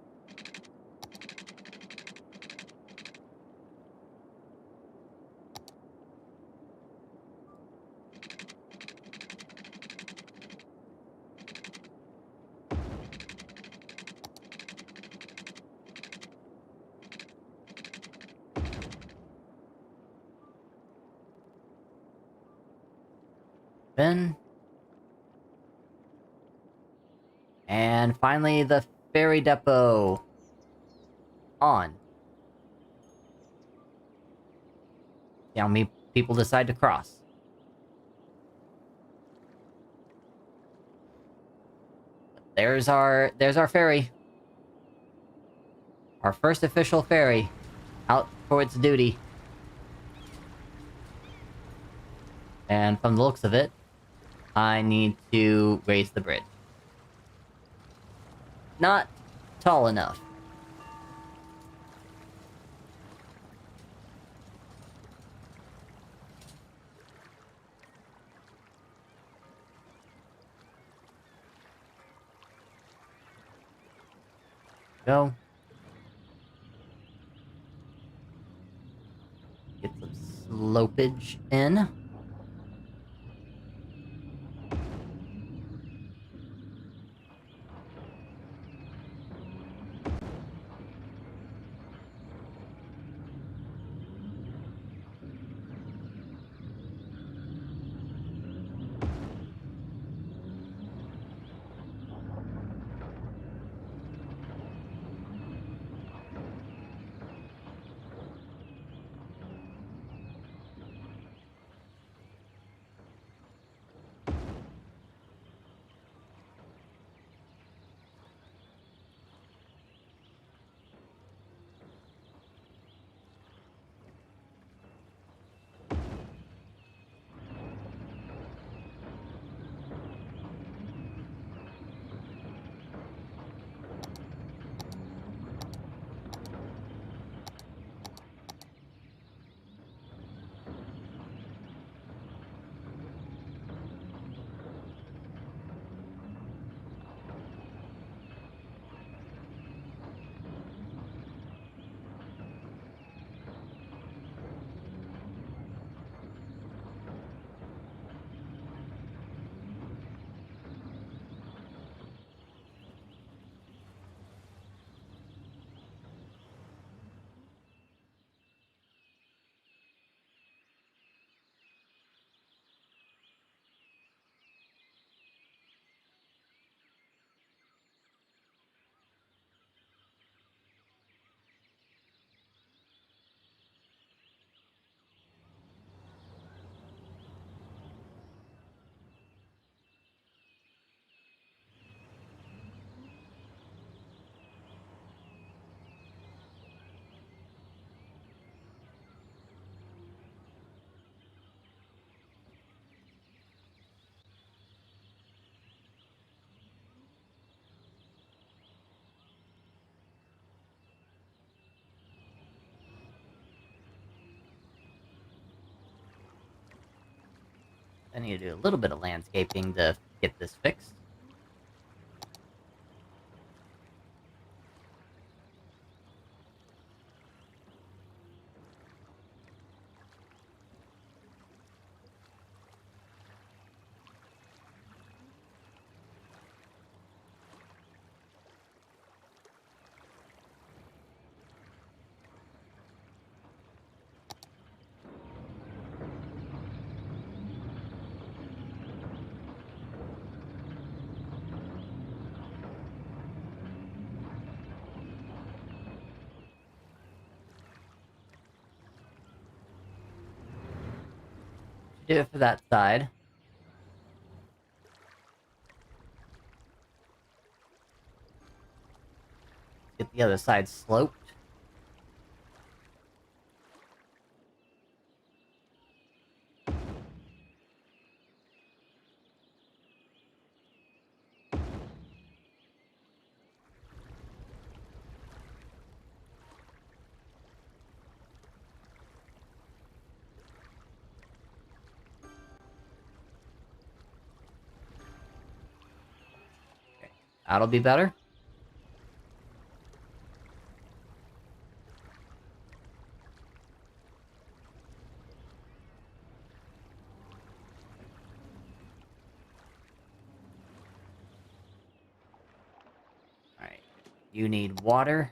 Then, and finally the ferry depot on. See how many people decide to cross. There's our ferry. Our first official ferry. Out for its duty. And from the looks of it, I need to raise the bridge. Not tall enough. Go. Get some slopage in. I need to do a little bit of landscaping to get this fixed. Do it for that side. Get the other side sloped. That'll be better. Alright. You need water.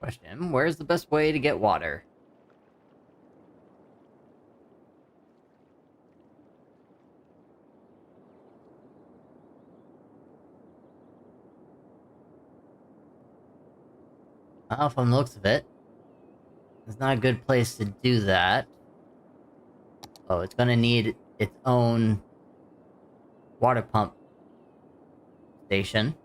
Question, where's the best way to get water? Well, from the looks of it, it's not a good place to do that. Oh, it's gonna need its own water pump station.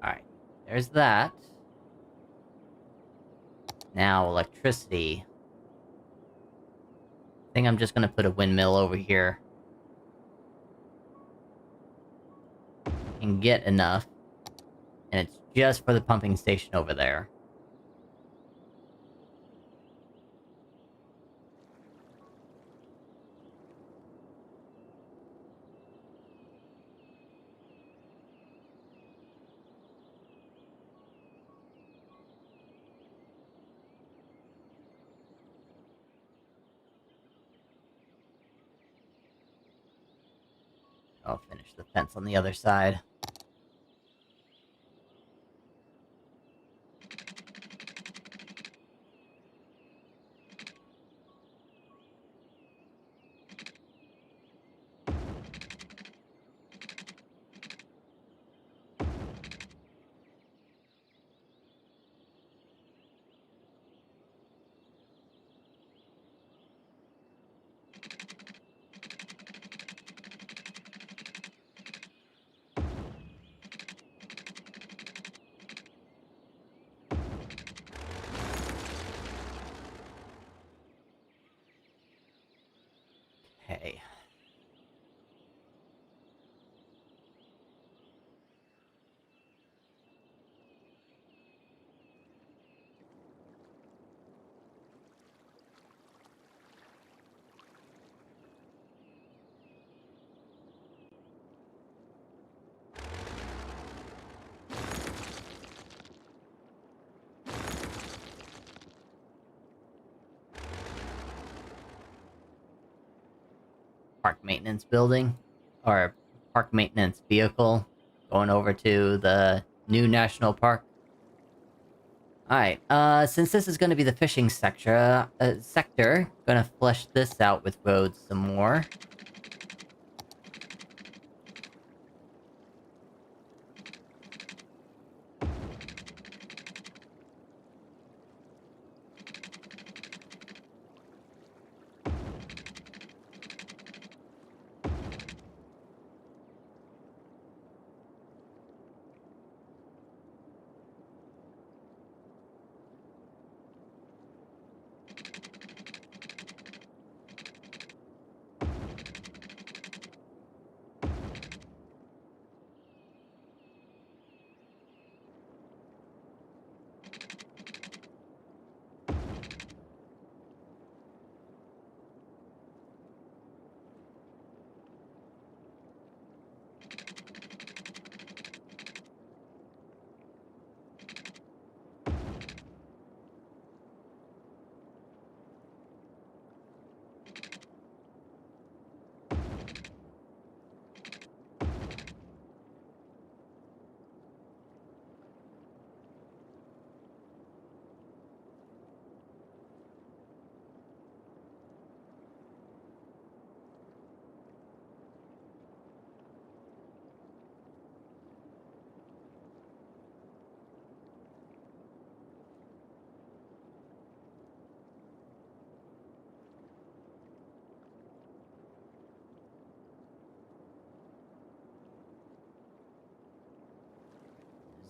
Alright, there's that. Now, electricity. I think I'm just gonna put a windmill over here. And get enough. And it's just for the pumping station over there. I'll finish the fence on the other side. Okay. Park maintenance building. Or park maintenance vehicle. Going over to the new national park. Alright, since this is gonna be the fishing sector, gonna flesh this out with roads some more.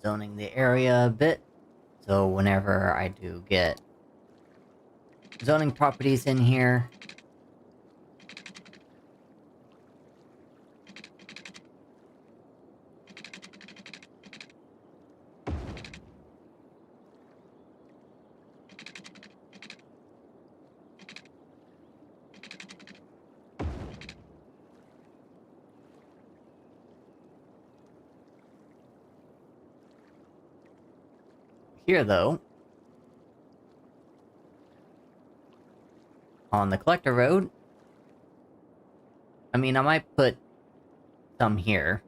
Zoning the area a bit, so whenever I do get zoning properties in here... Here, though, on the collector road, I mean, I might put some here.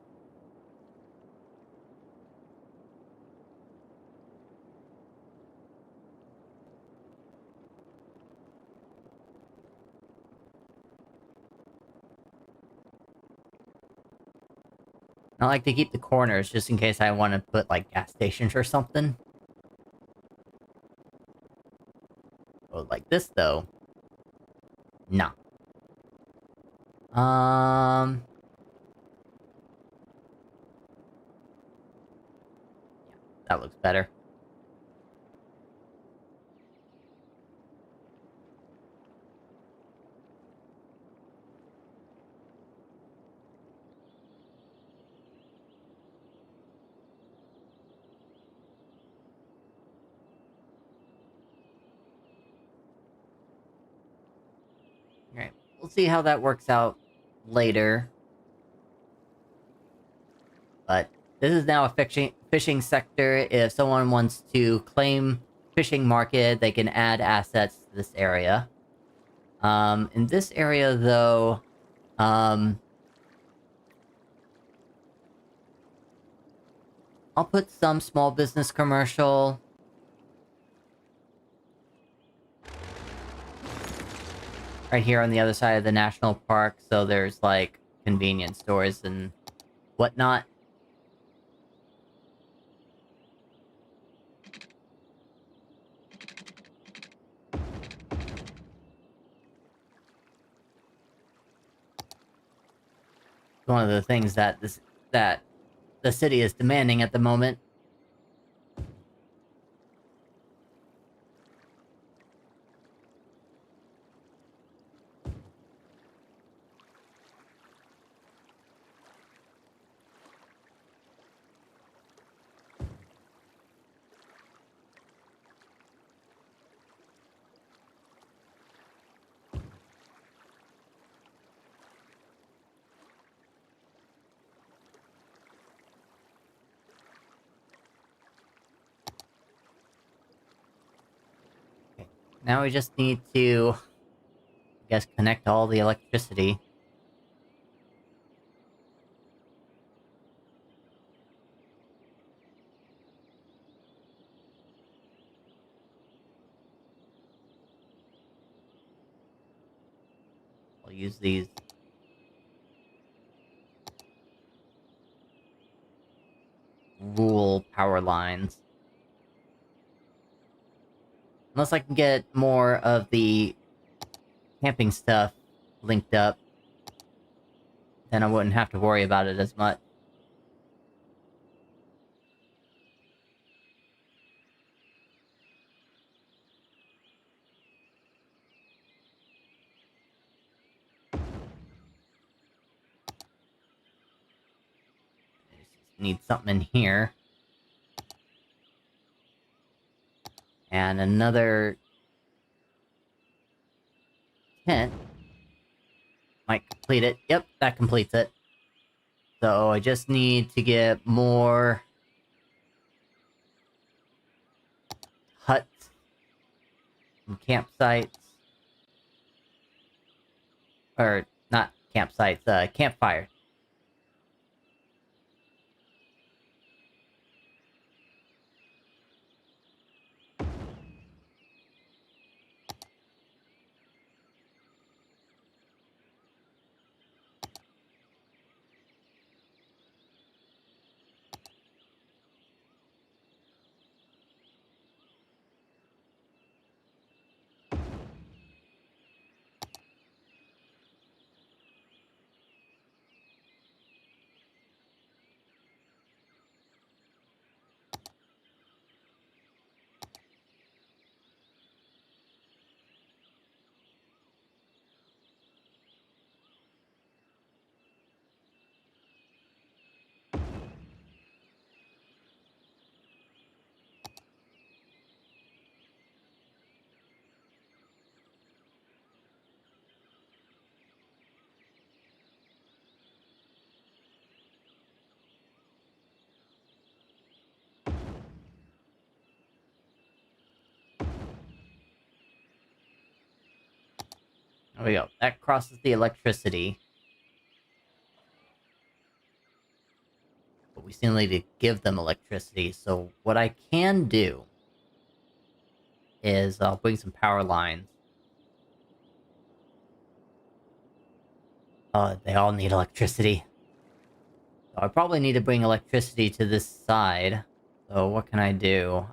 I like to keep the corners just in case I want to put, like, gas stations or something. Oh, like this, though. Nah. That looks better. Alright, we'll see how that works out later. But this is now a fishing sector. If someone wants to claim fishing market, they can add assets to this area. In this area, though, I'll put some small business commercial. Right here on the other side of the national park, so there's, like, convenience stores and whatnot. One of the things that the city is demanding at the moment. Okay. Now we just need to, I guess, connect all the electricity. I'll use these. Rural power lines. Unless I can get more of the camping stuff linked up, then I wouldn't have to worry about it as much. Need something in here. And another tent might complete it. Yep, that completes it. So I just need to get more huts and campsites. Or, not campsites, campfires. There we go. That crosses the electricity. But we still need to give them electricity, so what I can do is I'll bring some power lines. They all need electricity. So I probably need to bring electricity to this side. So what can I do?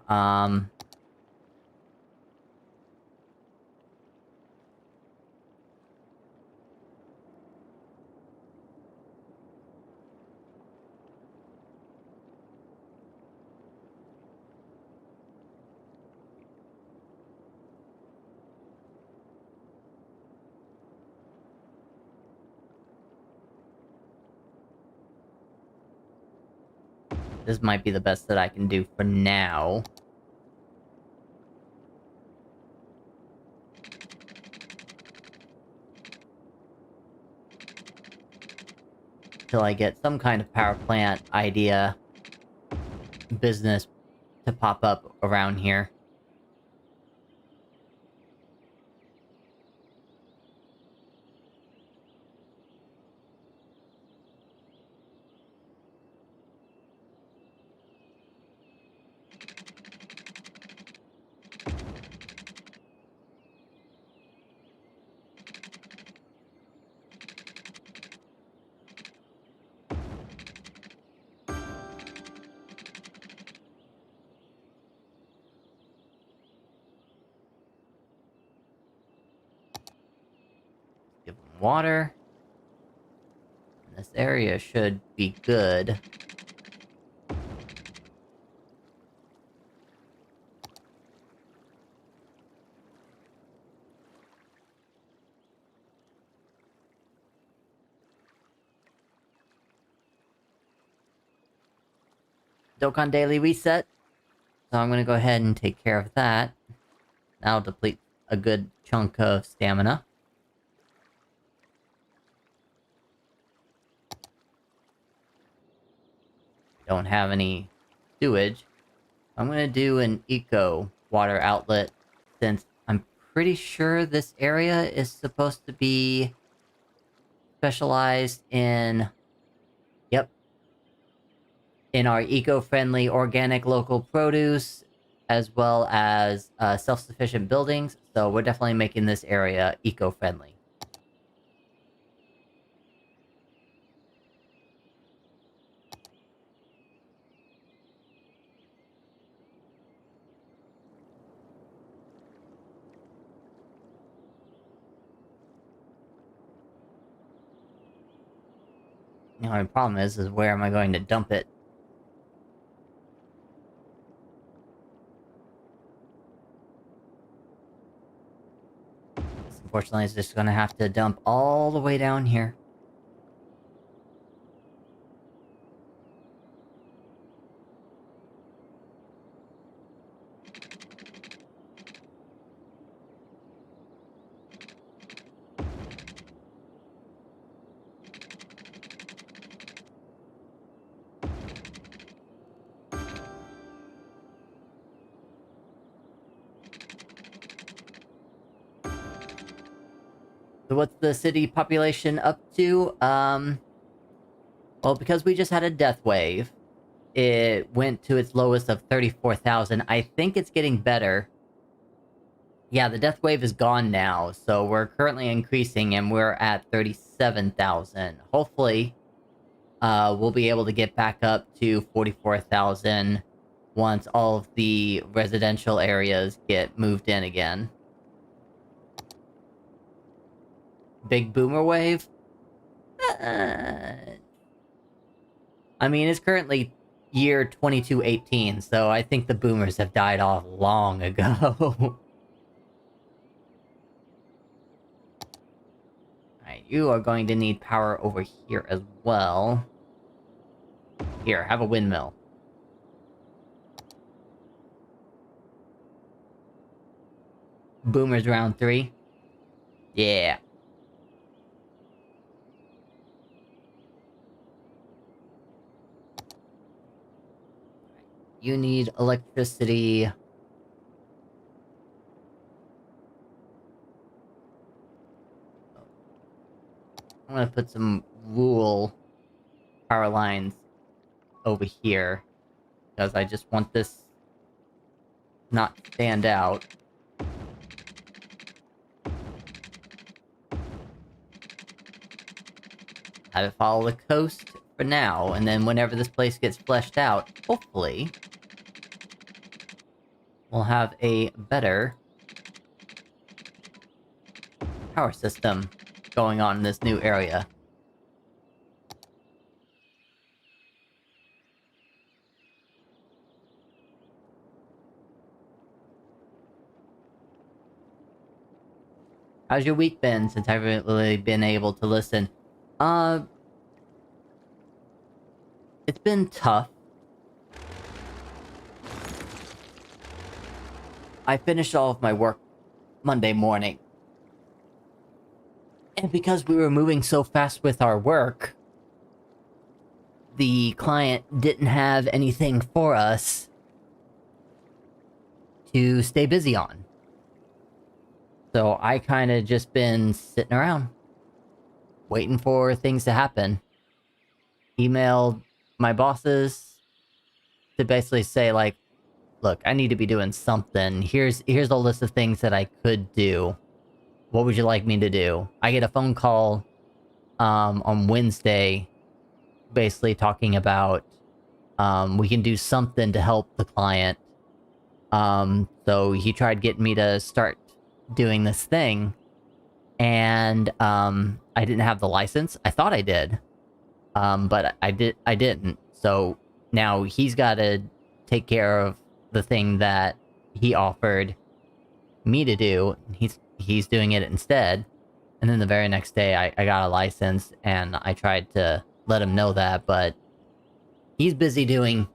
This might be the best that I can do for now. Till I get some kind of power plant idea business to pop up around here. Give them water. And this area should be good. Dokkan Daily Reset. So I'm gonna go ahead and take care of that. That'll deplete a good chunk of stamina. Don't have any sewage. I'm gonna do an eco water outlet, since I'm pretty sure this area is supposed to be specialized in... Yep. In our eco-friendly organic local produce, as well as self-sufficient buildings, so we're definitely making this area eco-friendly. The only problem is where am I going to dump it? Unfortunately, it's just gonna have to dump all the way down here. So what's the city population up to? Well, because we just had a death wave, it went to its lowest of 34,000. I think it's getting better. Yeah, the death wave is gone now, so we're currently increasing and we're at 37,000. Hopefully, we'll be able to get back up to 44,000 once all of the residential areas get moved in again. Big boomer wave? I mean, it's currently year 2218, so I think the boomers have died off long ago. Alright, you are going to need power over here as well. Here, have a windmill. Boomers round 3. Yeah. You need electricity. I'm gonna put some rural power lines over here, because I just want this not to stand out. Have it follow the coast for now, and then whenever this place gets fleshed out, hopefully, we'll have a better power system going on in this new area. How's your week been since I haven't really been able to listen? It's been tough. I finished all of my work Monday morning. And because we were moving so fast with our work, the client didn't have anything for us to stay busy on. So I kind of just been sitting around, waiting for things to happen. Emailed my bosses to basically say, like, look, I need to be doing something. Here's a list of things that I could do. What would you like me to do? I get a phone call on Wednesday basically talking about we can do something to help the client. So he tried getting me to start doing this thing, and I didn't have the license. I thought I did, but I didn't. So now he's got to take care of the thing that he offered me to do. He's doing it instead. And then the very next day, I got a license, and I tried to let him know that, but he's busy doing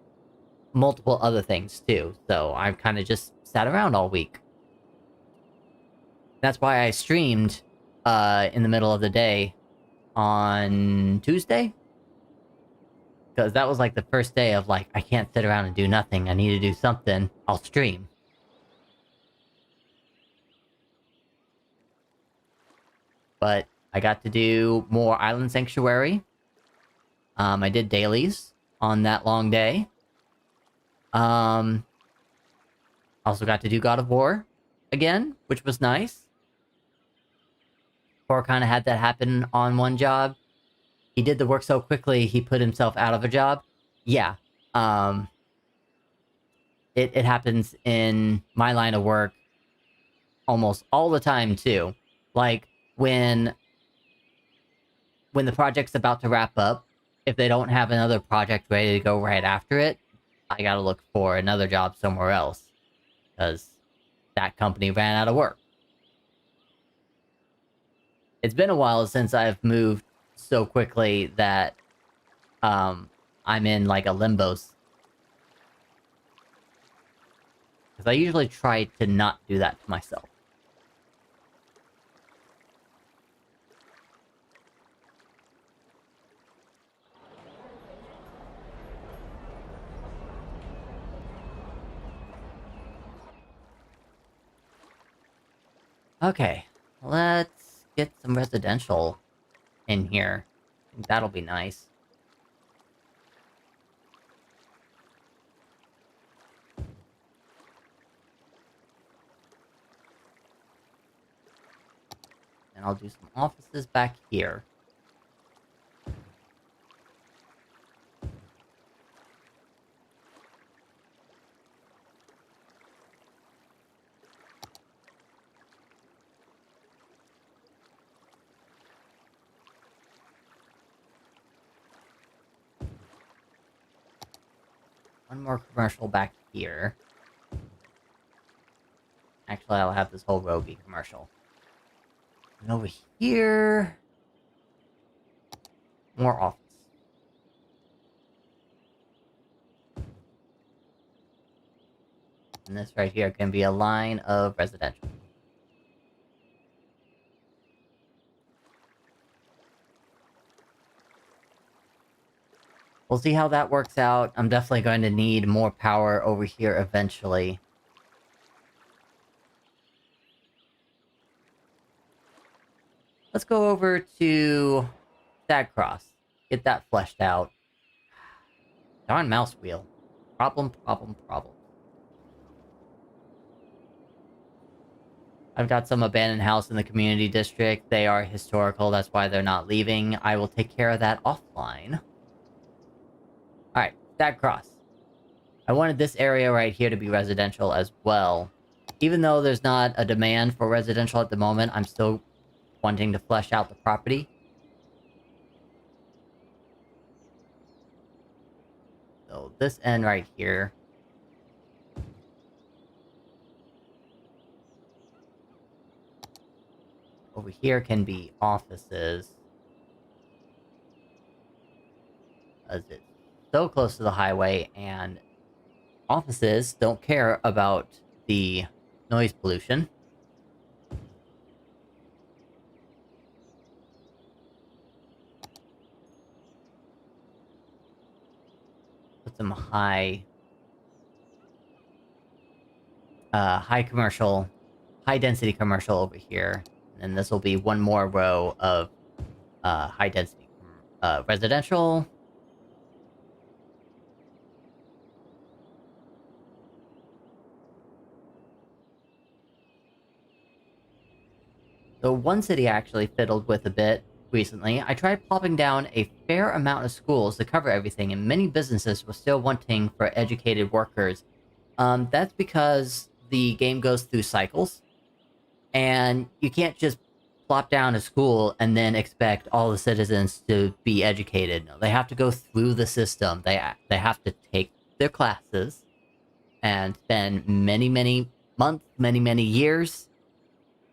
multiple other things too. So I kind of just sat around all week. That's why I streamed in the middle of the day on Tuesday. Because that was like the first day of like, I can't sit around and do nothing. I need to do something. I'll stream. But I got to do more Island Sanctuary. I did dailies on that long day. Also got to do God of War again, which was nice. Or kind of had that happen on one job. He did the work so quickly, he put himself out of a job. Yeah. It happens in my line of work almost all the time, too. Like, when the project's about to wrap up, if they don't have another project ready to go right after it, I gotta look for another job somewhere else. Because that company ran out of work. It's been a while since I've moved so quickly that I'm in like a limbo. Because I usually try to not do that to myself. Okay, let's get some residential in here. I think that'll be nice. And I'll do some offices back here. One more commercial back here. Actually, I'll have this whole row be commercial. And over here... more office. And this right here can be a line of residential. We'll see how that works out. I'm definitely going to need more power over here eventually. Let's go over to Stagcross. Get that fleshed out. Darn mouse wheel. Problem. I've got some abandoned house in the community district. They are historical, that's why they're not leaving. I will take care of that offline. Alright, Stagcross. I wanted this area right here to be residential as well. Even though there's not a demand for residential at the moment, I'm still wanting to flesh out the property. So this end right here. Over here can be offices. As it's so close to the highway, and offices don't care about the noise pollution. Put some high commercial, high density commercial over here. And this will be one more row of high density residential. So one city I actually fiddled with a bit recently. I tried plopping down a fair amount of schools to cover everything, and many businesses were still wanting for educated workers. That's because the game goes through cycles, and you can't just plop down a school and then expect all the citizens to be educated. No, they have to go through the system. They have to take their classes and spend many months, many years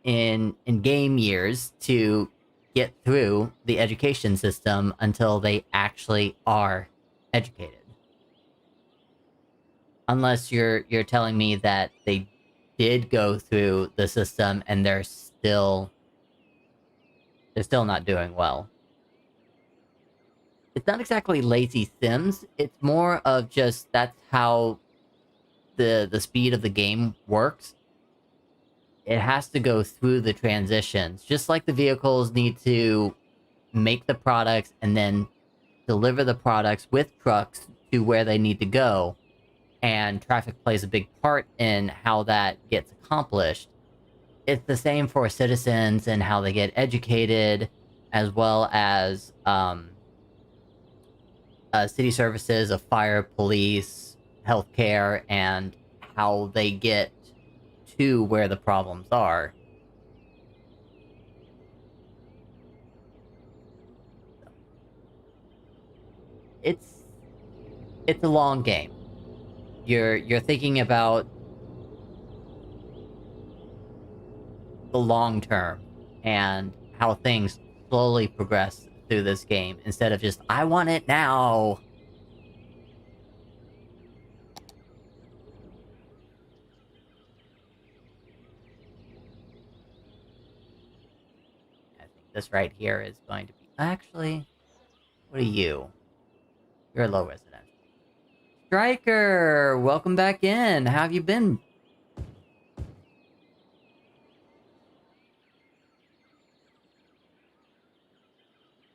in game years to get through the education system until they actually are educated. Unless you're telling me that they did go through the system and they're still not doing well. It's not exactly lazy Sims, it's more of just that's how the speed of the game works. It has to go through the transitions. Just like the vehicles need to make the products and then deliver the products with trucks to where they need to go. And traffic plays a big part in how that gets accomplished. It's the same for citizens and how they get educated, as well as city services of fire, police, healthcare, and how they get to where the problems are. it's it's a long game. You're thinking about the long term and how things slowly progress through this game instead of just I want it now. I think this right here is going to be actually. What are you? You're a low residential. Striker, welcome back in. How have you been?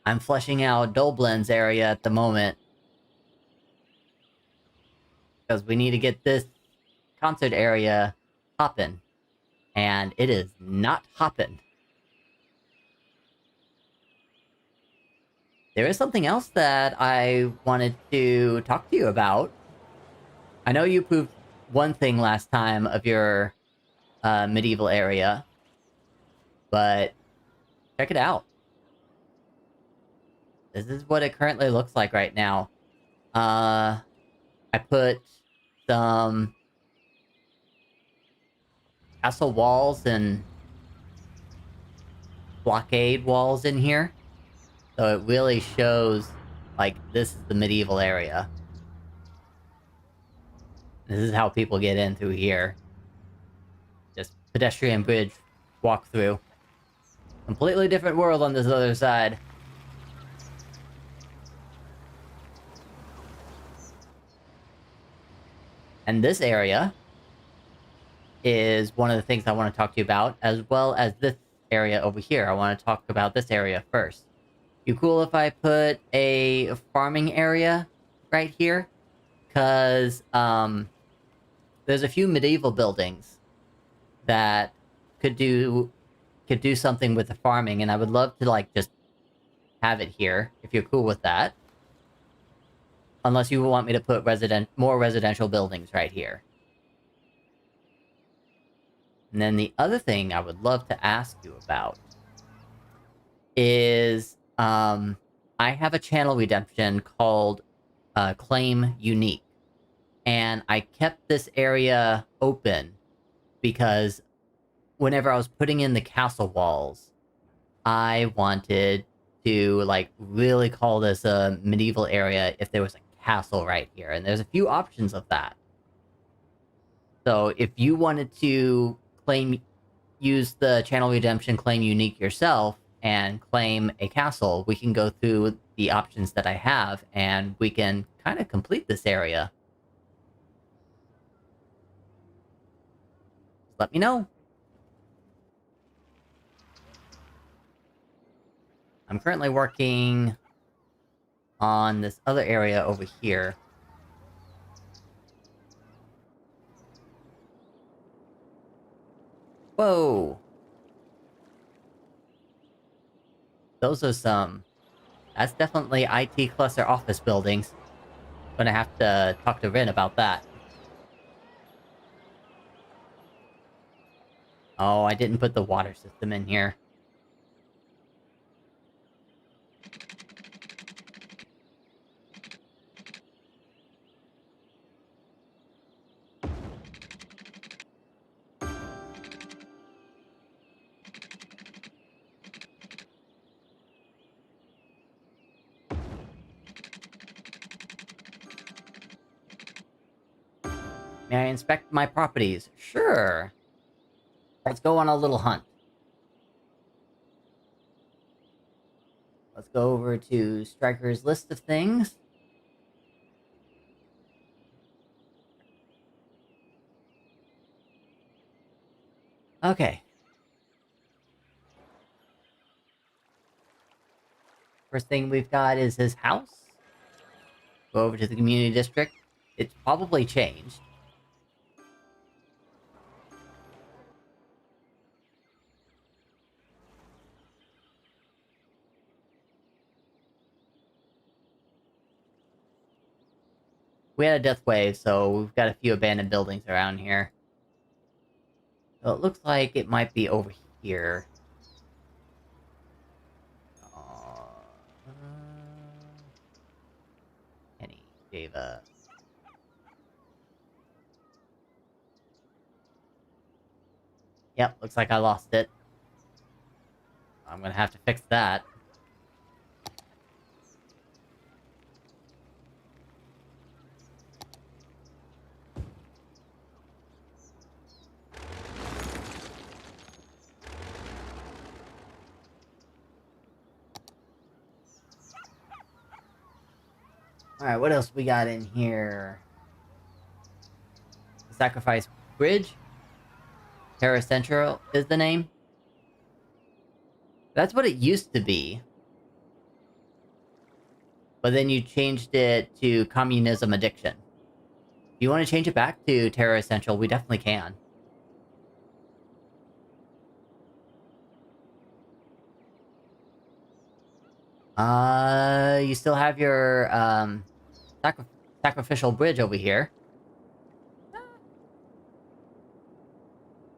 I'm fleshing out Doblin's area at the moment. Because we need to get this concert area hopping. And it is not hopping. There is something else that I wanted to talk to you about. I know you proved one thing last time of your medieval area. But check it out. This is what it currently looks like right now. I put some castle walls and blockade walls in here. So it really shows, like, this is the medieval area. This is how people get in through here. Just pedestrian bridge, walk through. Completely different world on this other side. And this area is one of the things I want to talk to you about, as well as this area over here. I want to talk about this area first. You cool if I put a farming area right here? Because, there's a few medieval buildings that could do something with the farming, and I would love to, like, just have it here, if you're cool with that. Unless you want me to put more residential buildings right here. And then the other thing I would love to ask you about is, I have a channel redemption called Claim Unique. And I kept this area open because whenever I was putting in the castle walls, I wanted to, like, really call this a medieval area if there was a castle right here. And there's a few options of that. So if you wanted to use the channel redemption claim unique yourself and claim a castle, we can go through the options that I have and we can kind of complete this area. Let me know. I'm currently working on this other area over here. Whoa! Those are some... That's definitely IT cluster office buildings. Gonna have to talk to Rin about that. Oh, I didn't put the water system in here. May I inspect my properties? Sure. Let's go on a little hunt. Let's go over to Striker's list of things. Okay. First thing we've got is his house. Go over to the community district. It's probably changed. We had a death wave, so we've got a few abandoned buildings around here. So it looks like it might be over here. gave a... Yep, looks like I lost it. I'm gonna have to fix that. Alright, what else we got in here? The Sacrifice Bridge? Terra Central is the name? That's what it used to be. But then you changed it to Communism Addiction. If you want to change it back to Terra Central, we definitely can. You still have your, Sacrificial Bridge over here.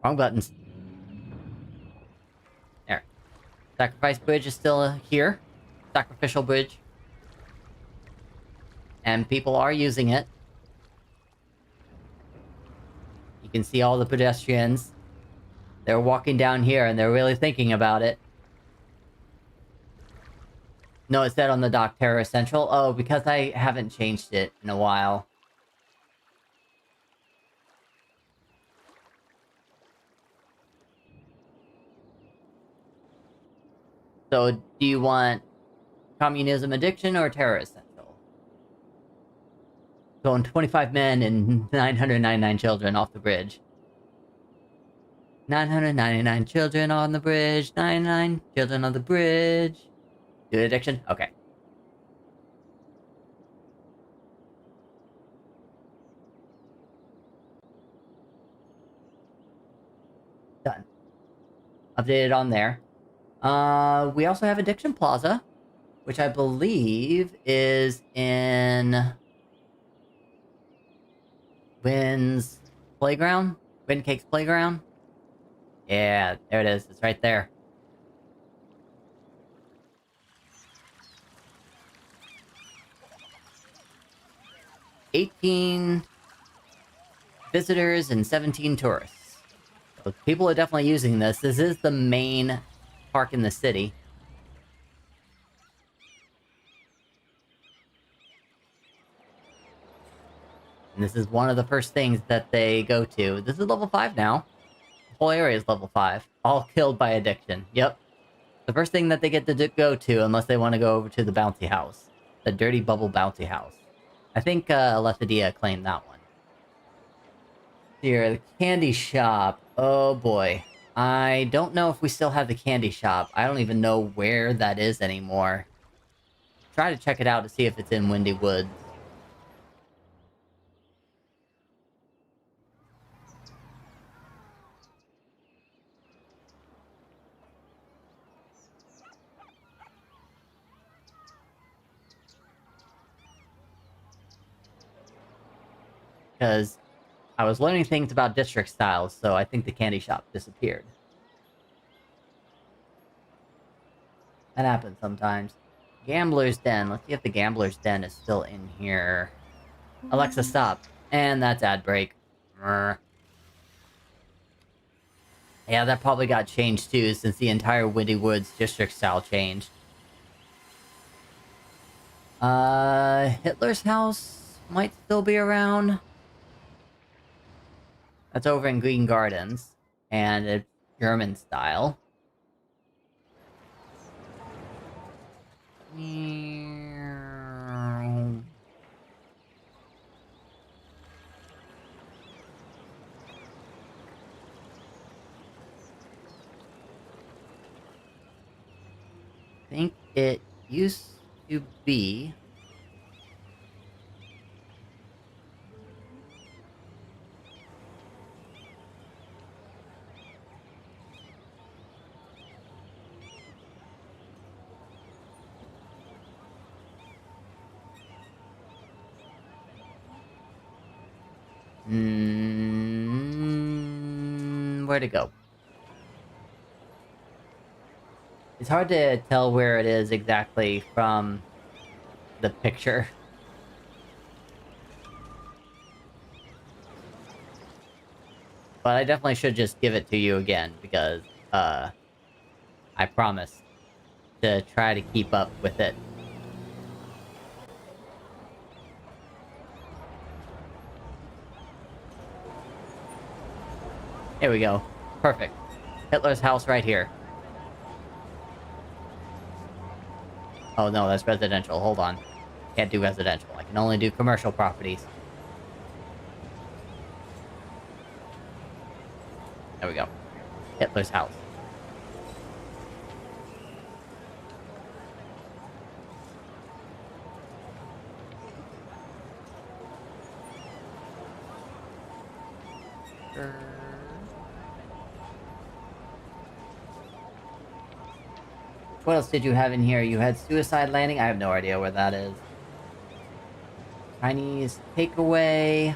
Wrong buttons. There. Sacrifice Bridge is still here. Sacrificial Bridge. And people are using it. You can see all the pedestrians. They're walking down here and they're really thinking about it. No, it said on the dock Terra Central. Oh, because I haven't changed it in a while. So, do you want Communism Addiction or Terra Central? Going 25 men and 999 children off the bridge. 999 children on the bridge. 99 children on the bridge. Do addiction? Okay. Done. Updated on there. We also have Addiction Plaza, which I believe is in Wynn's Playground? Wynncake's Playground? Yeah, there it is. It's right there. $18 visitors and 17 tourists. So people are definitely using this. This is the main park in the city. And this is one of the first things that they go to. This is level 5 now. The whole area is level 5. All killed by addiction. Yep. The first thing that they get to go to, unless they want to go over to the bouncy house. The Dirty Bubble Bouncy House. I think Lethadia claimed that one. Here, the candy shop. Oh boy. I don't know if we still have the candy shop. I don't even know where that is anymore. Try to check it out to see if it's in Windy Woods. Because I was learning things about district styles, so I think the candy shop disappeared. That happens sometimes. Gambler's Den. Let's see if the Gambler's Den is still in here. Alexa, stop. And that's ad break. Yeah, that probably got changed too, since the entire Windy Woods district style changed. Hitler's house might still be around. That's over in Green Gardens. And it's German style. I think it used to be... where'd it go? It's hard to tell where it is exactly from the picture. But I definitely should just give it to you again, because, I promise to try to keep up with it. Here we go. Perfect. Hitler's house right here. Oh no, that's residential. Hold on. Can't do residential. I can only do commercial properties. There we go. Hitler's house. What else did you have in here? You had Suicide Landing? I have no idea where that is. Chinese takeaway.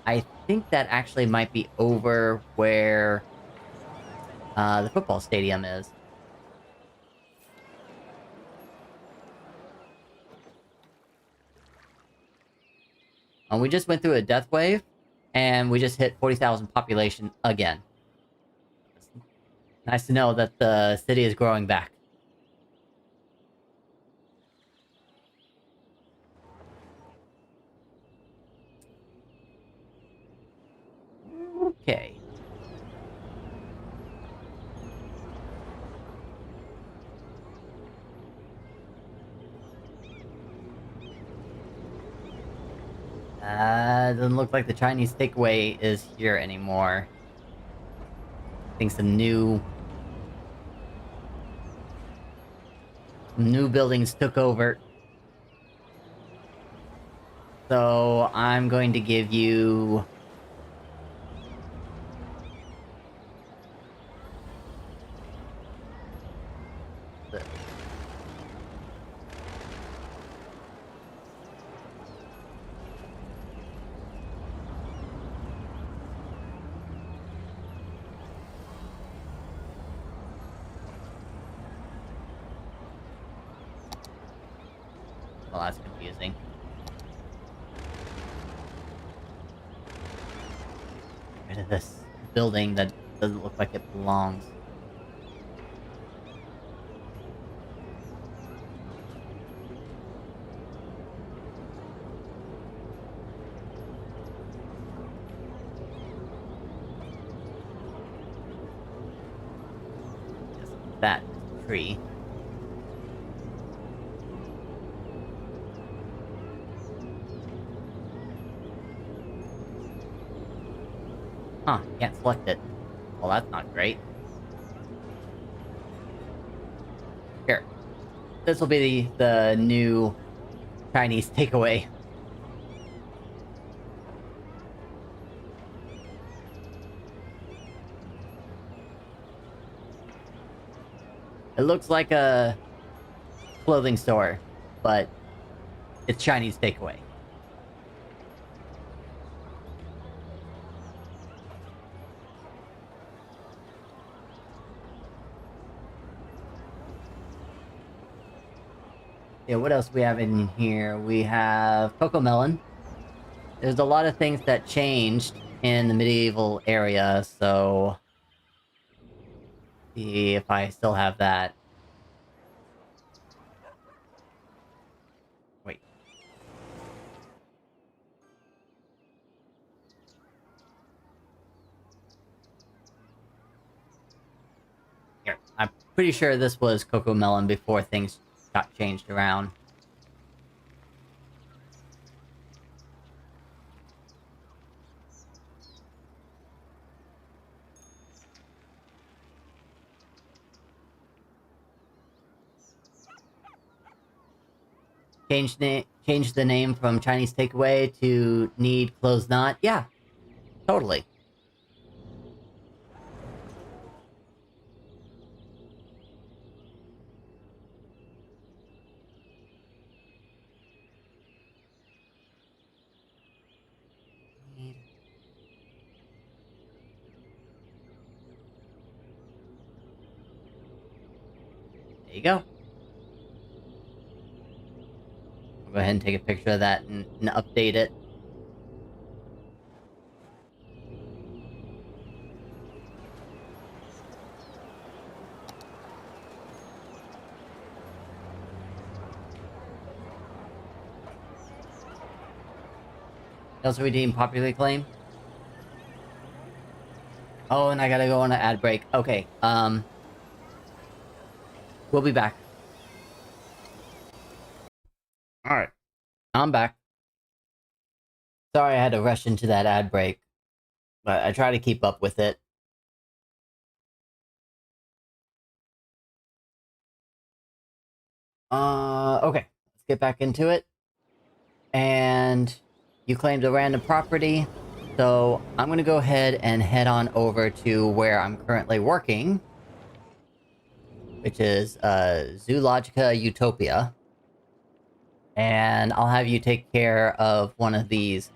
I think that actually might be over where the football stadium is. And we just went through a death wave, and we just hit 40,000 population again. Nice to know that the city is growing back. Okay. Doesn't look like the Chinese takeaway is here anymore. I think some new buildings took over. So I'm going to give you... Well, that's confusing. Get rid of this building that doesn't look like it belongs. Just that tree. Huh, can't select it. Well, that's not great. Here. This will be the new Chinese takeaway. It looks like a clothing store, but it's Chinese takeaway. Yeah, what else we have in here? We have Coco Melon. There's a lot of things that changed in the medieval area, so... See if I still have that. Wait. Here. I'm pretty sure this was Coco Melon before things got changed around. Change the name from Chinese takeaway to need clothes not. Yeah, totally. There you go. I'll go ahead and take a picture of that and update it. Else we deem popularly claimed. Oh, and I gotta go on an ad break. Okay, we'll be back. Alright, I'm back. Sorry I had to rush into that ad break, but I try to keep up with it. Okay, let's get back into it. And you claimed a random property, so I'm gonna go ahead and head on over to where I'm currently working, which is Zoologica Utopia. And I'll have you take care of one of these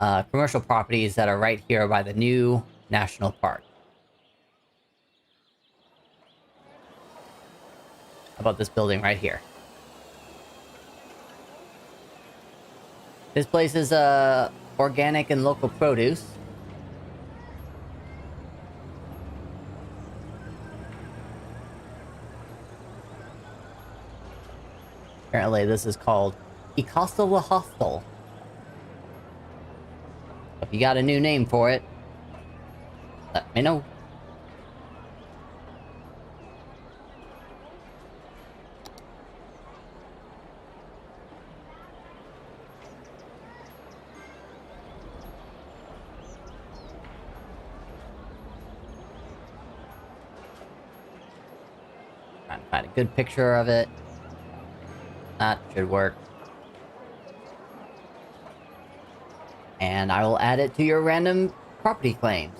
commercial properties that are right here by the new national park. How about this building right here? This place is organic and local produce. Apparently this is called Icasta La Hostel. If you got a new name for it, let me know. Trying to find a good picture of it. That should work. And I will add it to your random property claims.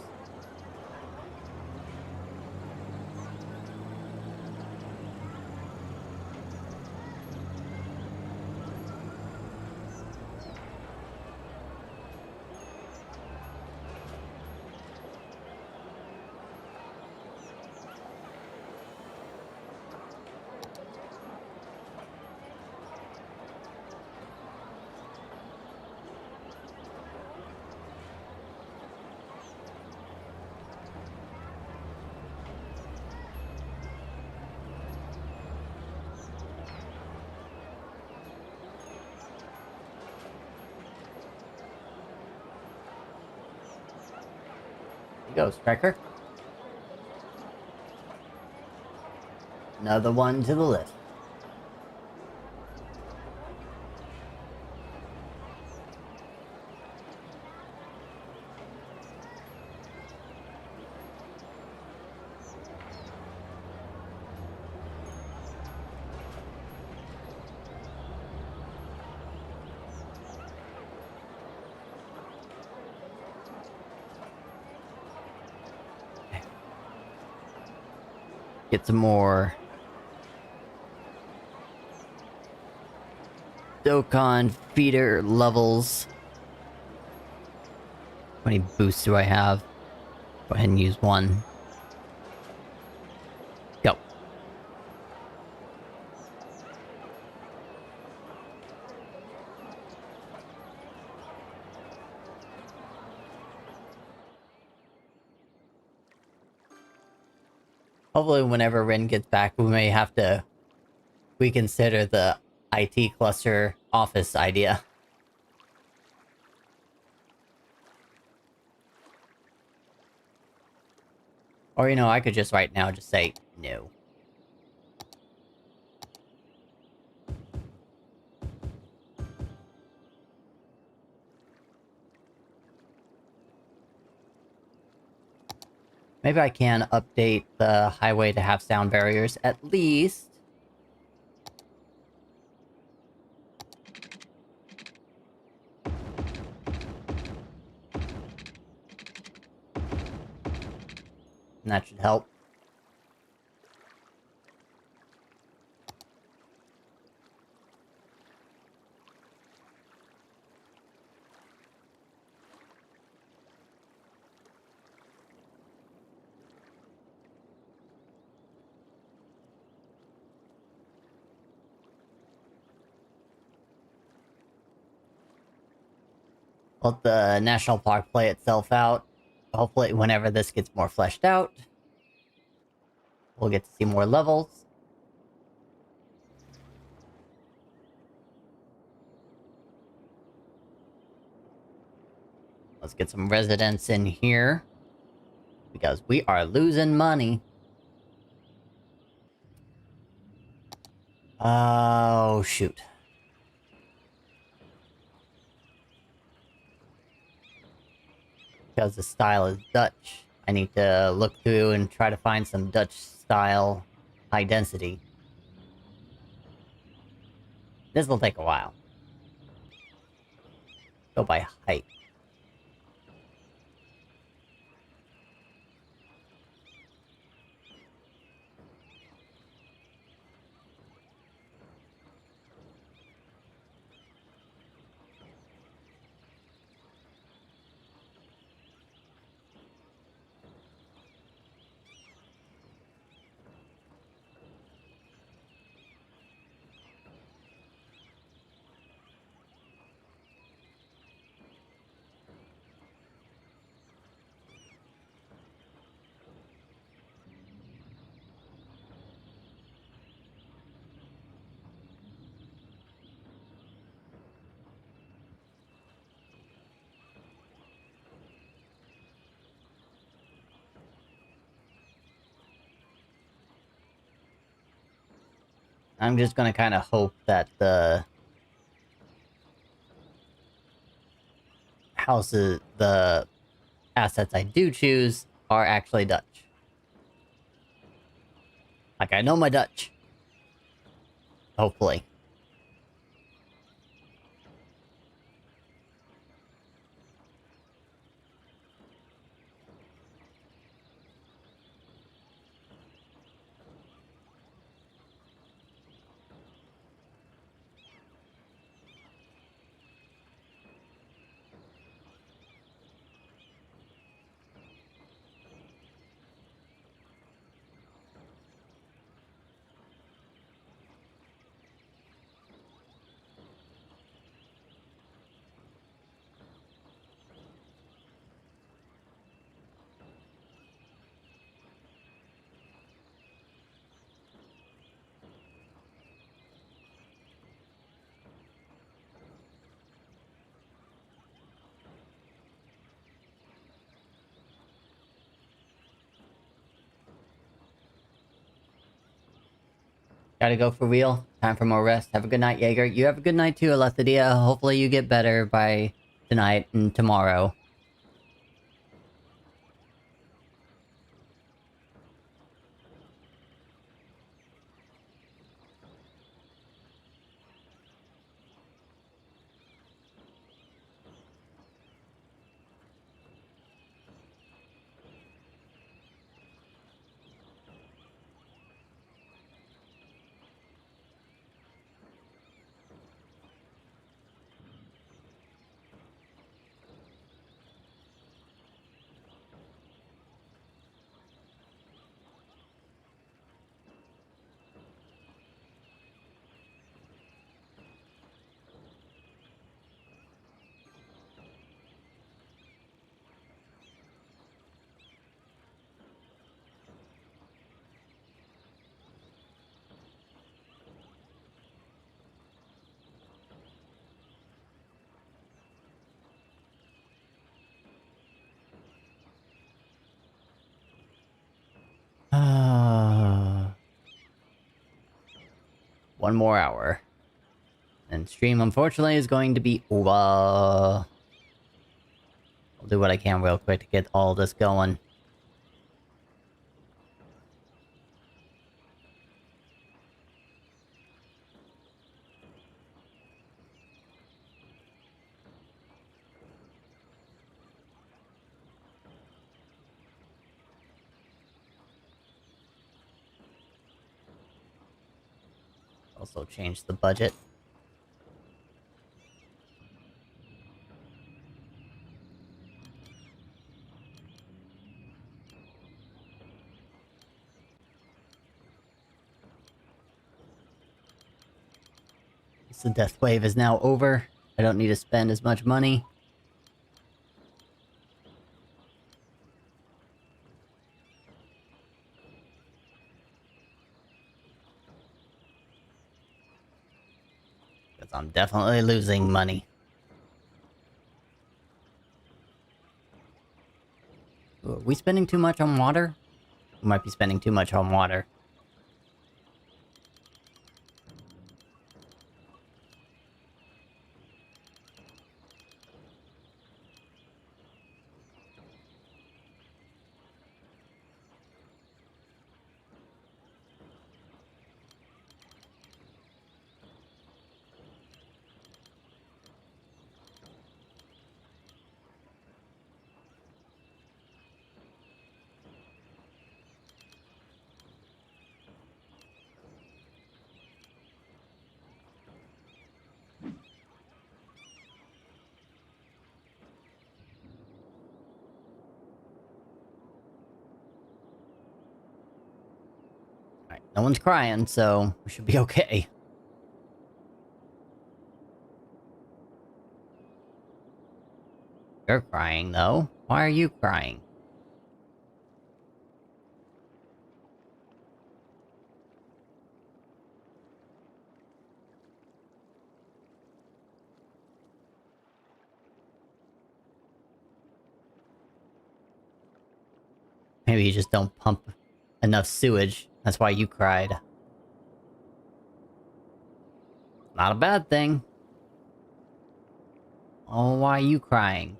Go, Striker. Another one to the list. Get some more Dokkan feeder levels. How many boosts do I have? Go ahead and use one. Go. Hopefully whenever Rin gets back, we may have to reconsider the IT cluster office idea. Or, you know, I could just right now just say no. Maybe I can update the highway to have sound barriers at least. And that should help. Let the national park play itself out. Hopefully, whenever this gets more fleshed out, we'll get to see more levels. Let's get some residents in here. Because we are losing money. Oh, shoot. Because the style is Dutch, I need to look through and try to find some Dutch style high density. This will take a while. Go by height. I'm just gonna kind of hope that the houses, the assets I do choose are actually Dutch. Like, I know my Dutch. Hopefully. Gotta go for real. Time for more rest. Have a good night, Jaeger. You have a good night too, Alethidia. Hopefully you get better by tonight and tomorrow. One more hour. And stream, unfortunately, is going to be over. I'll do what I can real quick to get all this going. Also change the budget. The death wave is now over. I don't need to spend as much money. Because I'm definitely losing money. we spending too much on water? We might be spending too much on water. Alright, no one's crying, so we should be okay. You're crying, though. Why are you crying? Maybe you just don't pump enough sewage. That's why you cried. Not a bad thing. Oh, why are you crying?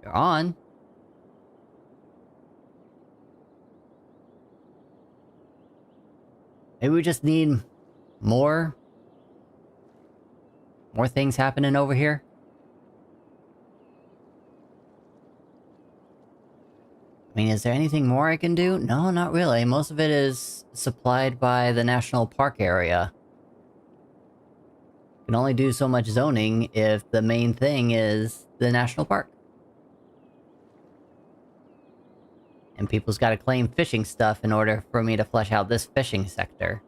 You're on. Maybe we just need more things happening over here? I mean, is there anything more I can do? No, not really. Most of it is supplied by the national park area. Can only do so much zoning if the main thing is the national park. And people's gotta claim fishing stuff in order for me to flesh out this fishing sector.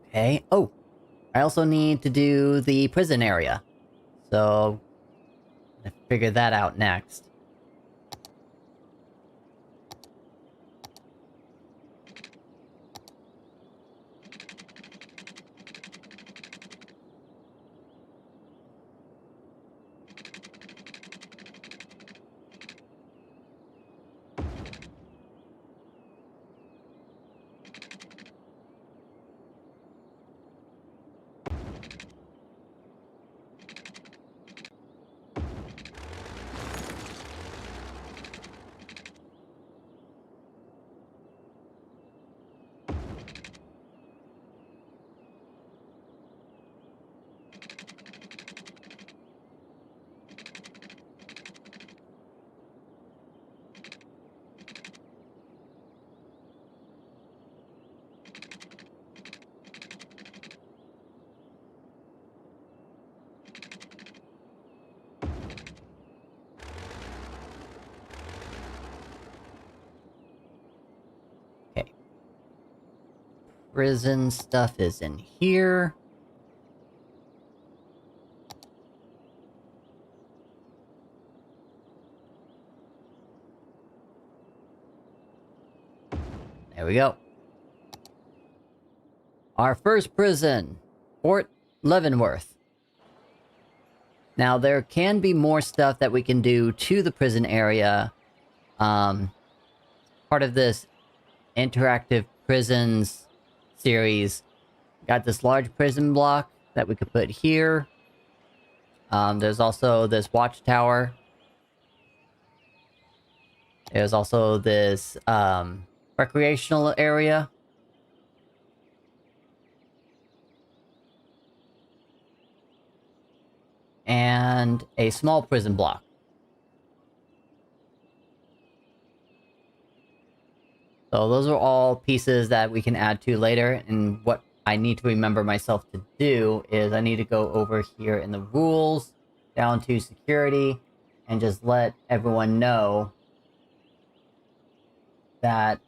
Okay. Oh! I also need to do the prison area. So... I figure that out next. Okay. Prison stuff is in here. There we go. Our first prison, Fort Leavenworth. Now, there can be more stuff that we can do to the prison area. Part of this interactive prisons series. Got this large prison block that we could put here. There's also this watchtower. There's also this, recreational area. And a small prison block. So those are all pieces that we can add to later, and what I need to remember myself to do is I need to go over here in the rules, down to security, and just let everyone know that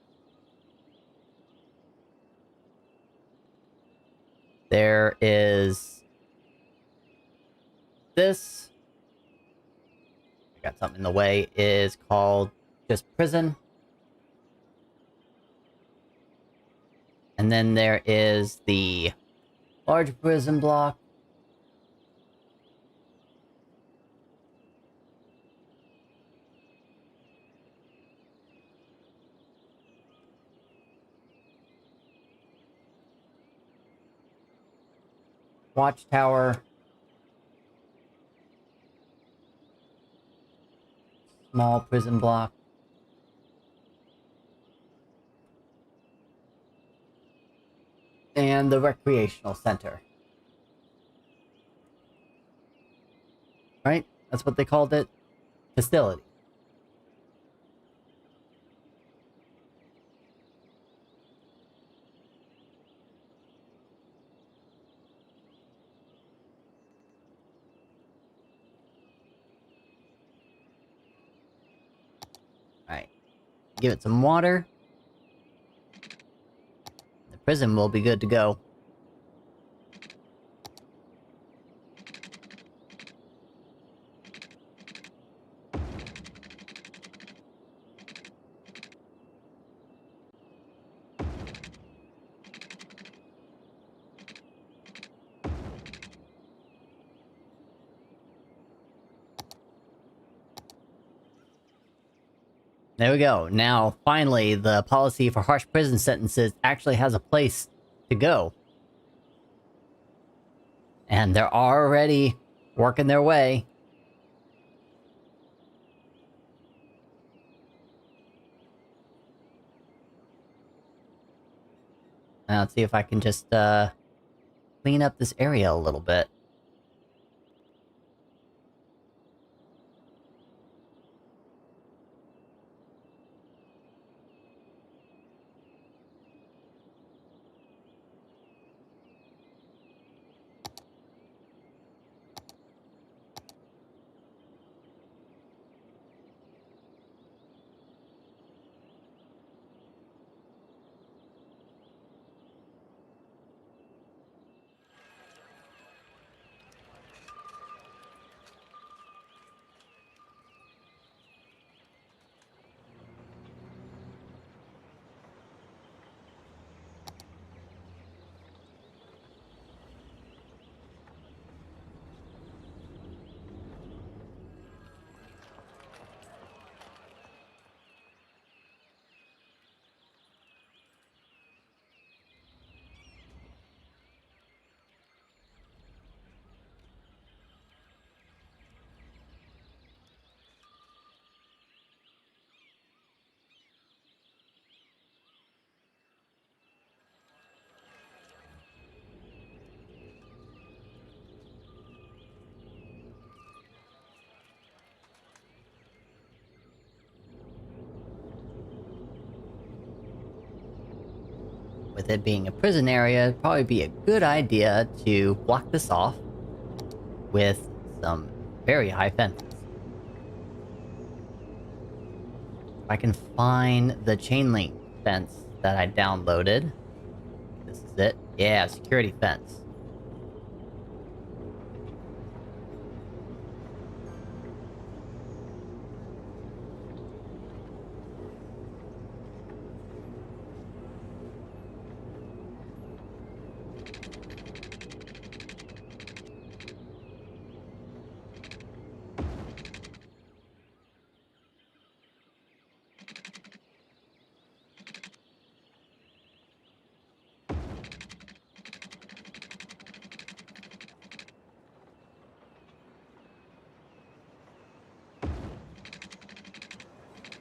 there is this. I got something in the way. Is called just prison. And then there is the large prison block. Watchtower. Small prison block. And the recreational center. Right? That's what they called it. Facility. Alright. Give it some water. The prison will be good to go. There we go. Now, finally, the policy for harsh prison sentences actually has a place to go. And they're already working their way. Now, let's see if I can just, clean up this area a little bit. With it being a prison area, it'd probably be a good idea to block this off with some very high fences. If I can find the chain link fence that I downloaded. This is it. Yeah, security fence.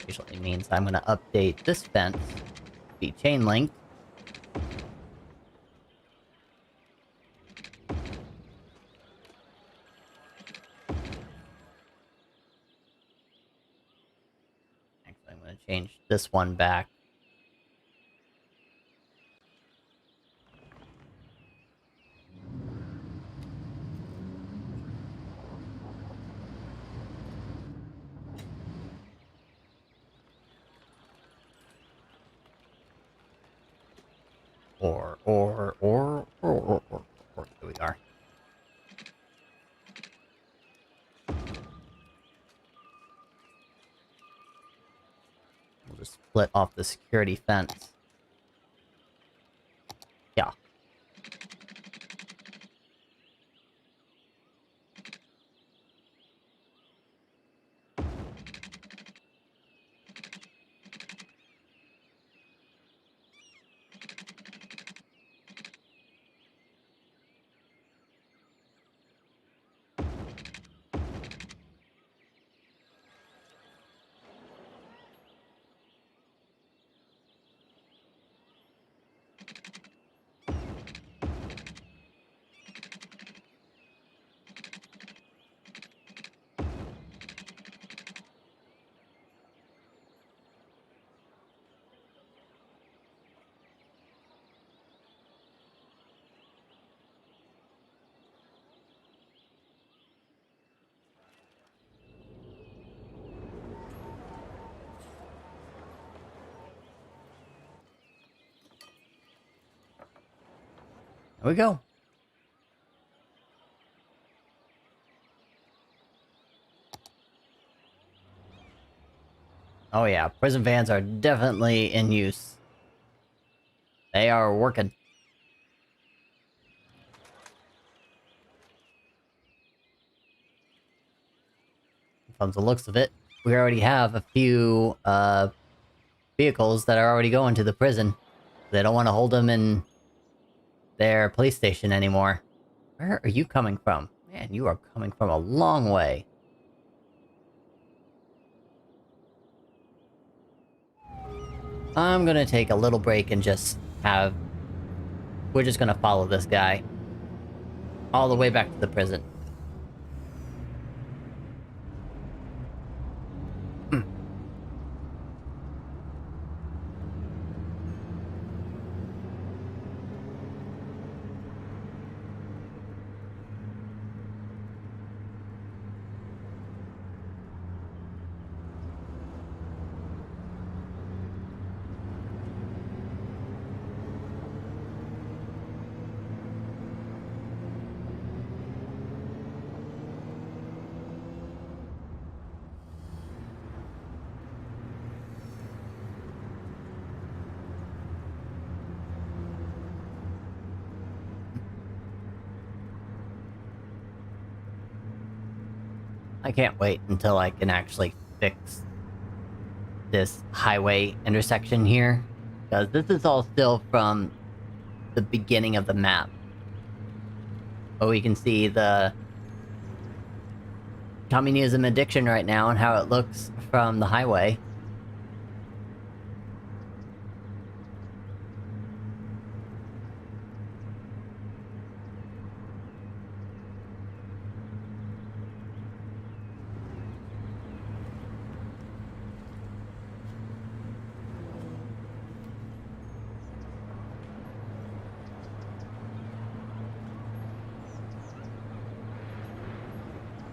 Usually means I'm gonna update this fence to be chain linked. Actually, I'm gonna change this one back. Here we are. We'll just split off the security fence. Yeah. There we go. Oh yeah, prison vans are definitely in use. They are working. From the looks of it, we already have a few vehicles that are already going to the prison. They don't want to hold them in their police station anymore. Where are you coming from? Man, you are coming from a long way. I'm gonna take a little break and just have... We're just gonna follow this guy all the way back to the prison. I can't wait until I can actually fix this highway intersection here. Because this is all still from the beginning of the map. But we can see the communism addiction right now and how it looks from the highway.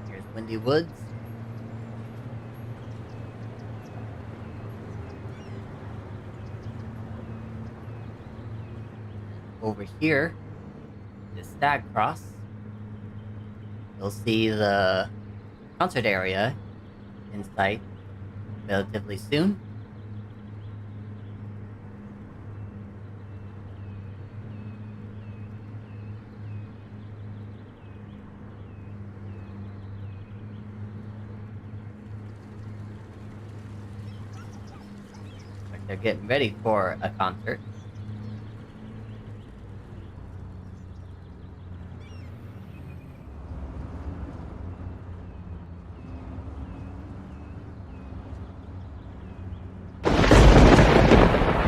Here's Windy Woods. Over here is Stag Cross. You'll see the concert area in sight relatively soon. Like they're getting ready for a concert.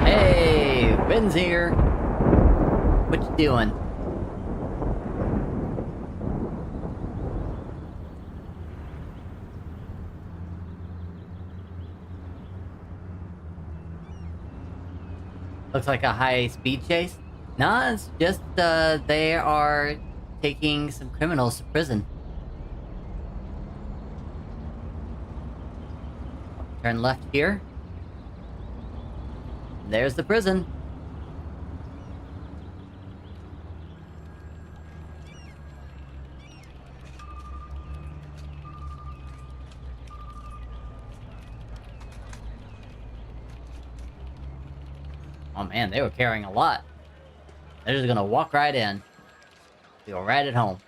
Hey, Ben's here. What you doing? Looks like a high-speed chase? Nah, it's just, they are taking some criminals to prison. Turn left here. There's the prison. Oh man, they were carrying a lot. They're just gonna walk right in. Feel right at home.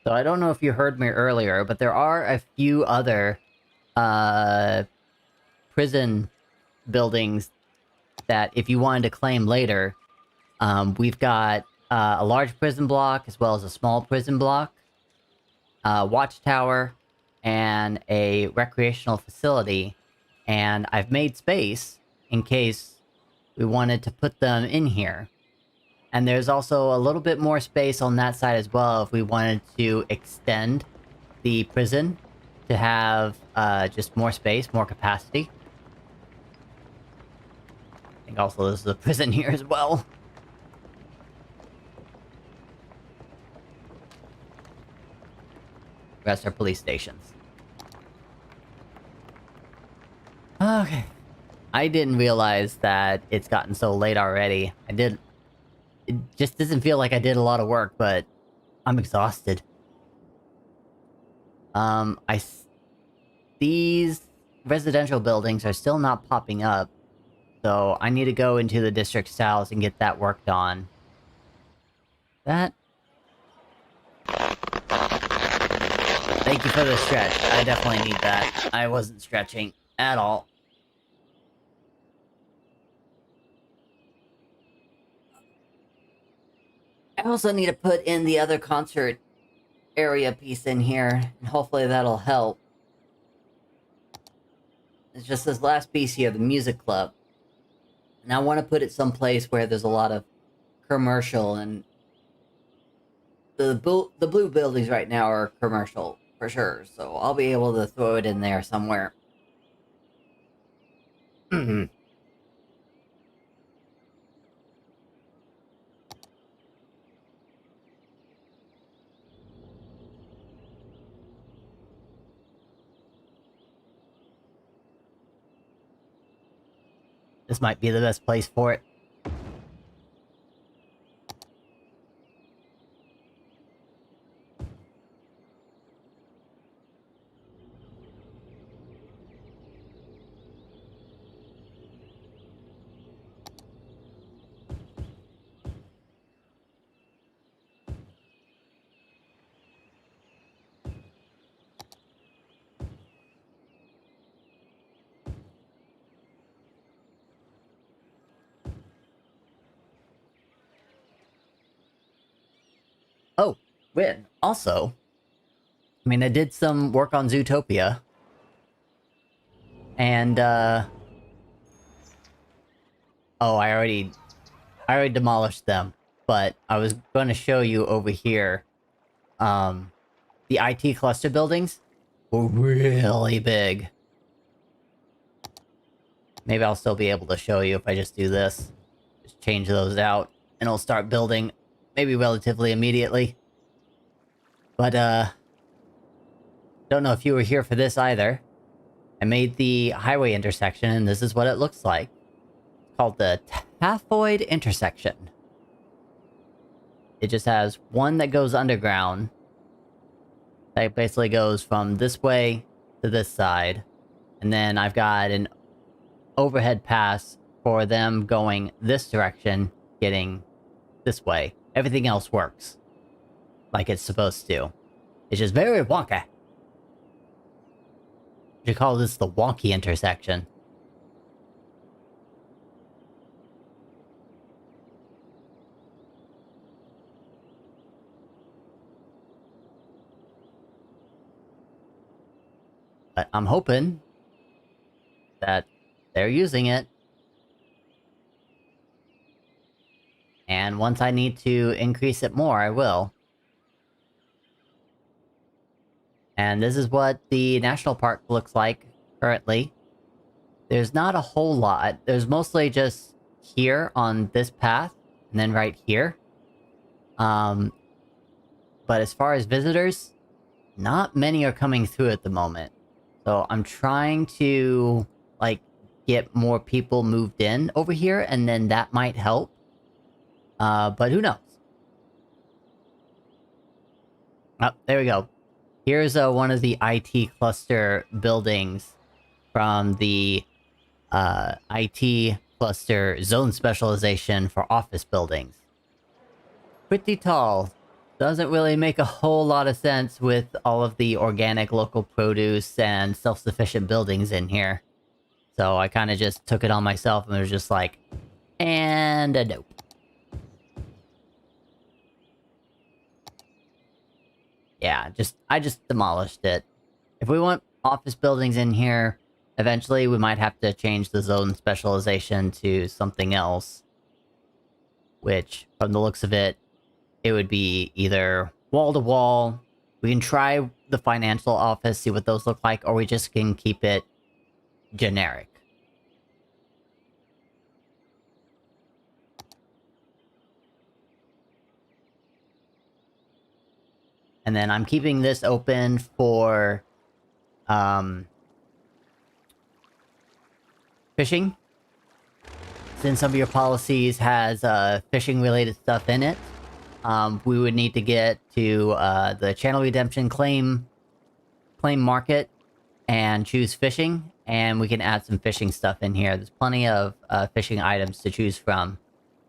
So I don't know if you heard me earlier, but there are a few other prison buildings that if you wanted to claim later, we've got a large prison block as well as a small prison block, a watchtower, and a recreational facility. And I've made space in case we wanted to put them in here. And there's also a little bit more space on that side as well if we wanted to extend the prison to have just more space, more capacity. I think also there's a prison here as well. The rest are police stations. Okay. I didn't realize that it's gotten so late already. It just doesn't feel like I did a lot of work, but I'm exhausted. These residential buildings are still not popping up, so I need to go into the district south and get that worked on. That... Thank you for the stretch. I definitely need that. I wasn't stretching at all. I also need to put in the other concert area piece in here, and hopefully that'll help. It's just this last piece here, the music club. And I want to put it someplace where there's a lot of commercial, and the blue buildings right now are commercial, for sure, so I'll be able to throw it in there somewhere. This might be the best place for it. Oh, wait, also, I mean, I did some work on Zootopia. And, oh, I already demolished them. But I was going to show you over here, the IT cluster buildings were really big. Maybe I'll still be able to show you if I just do this. Just change those out, and it'll start building maybe relatively immediately. But, don't know if you were here for this either. I made the highway intersection, and this is what it looks like. It's called the Taphoid Intersection. It just has one that goes underground. That basically goes from this way to this side. And then I've got an overhead pass for them going this direction, getting this way. Everything else works like it's supposed to. It's just very wonky. You call this the wonky intersection. But I'm hoping that they're using it. And once I need to increase it more, I will. And this is what the national park looks like currently. There's not a whole lot. There's mostly just here on this path, and then right here. But as far as visitors, not many are coming through at the moment. So I'm trying to, like, get more people moved in over here, and then that might help. But who knows? Oh, there we go. Here's one of the IT cluster buildings from the IT cluster zone specialization for office buildings. Pretty tall. Doesn't really make a whole lot of sense with all of the organic local produce and self-sufficient buildings in here. So I kind of just took it on myself and was just like, and a nope. Yeah, I just demolished it. If we want office buildings in here, eventually we might have to change the zone specialization to something else. Which, from the looks of it, it would be either wall to wall. We can try the financial office, see what those look like, or we just can keep it generic. And then I'm keeping this open for fishing. Since some of your policies has fishing related stuff in it, we would need to get to the channel redemption claim market and choose fishing, and we can add some fishing stuff in here. There's plenty of fishing items to choose from.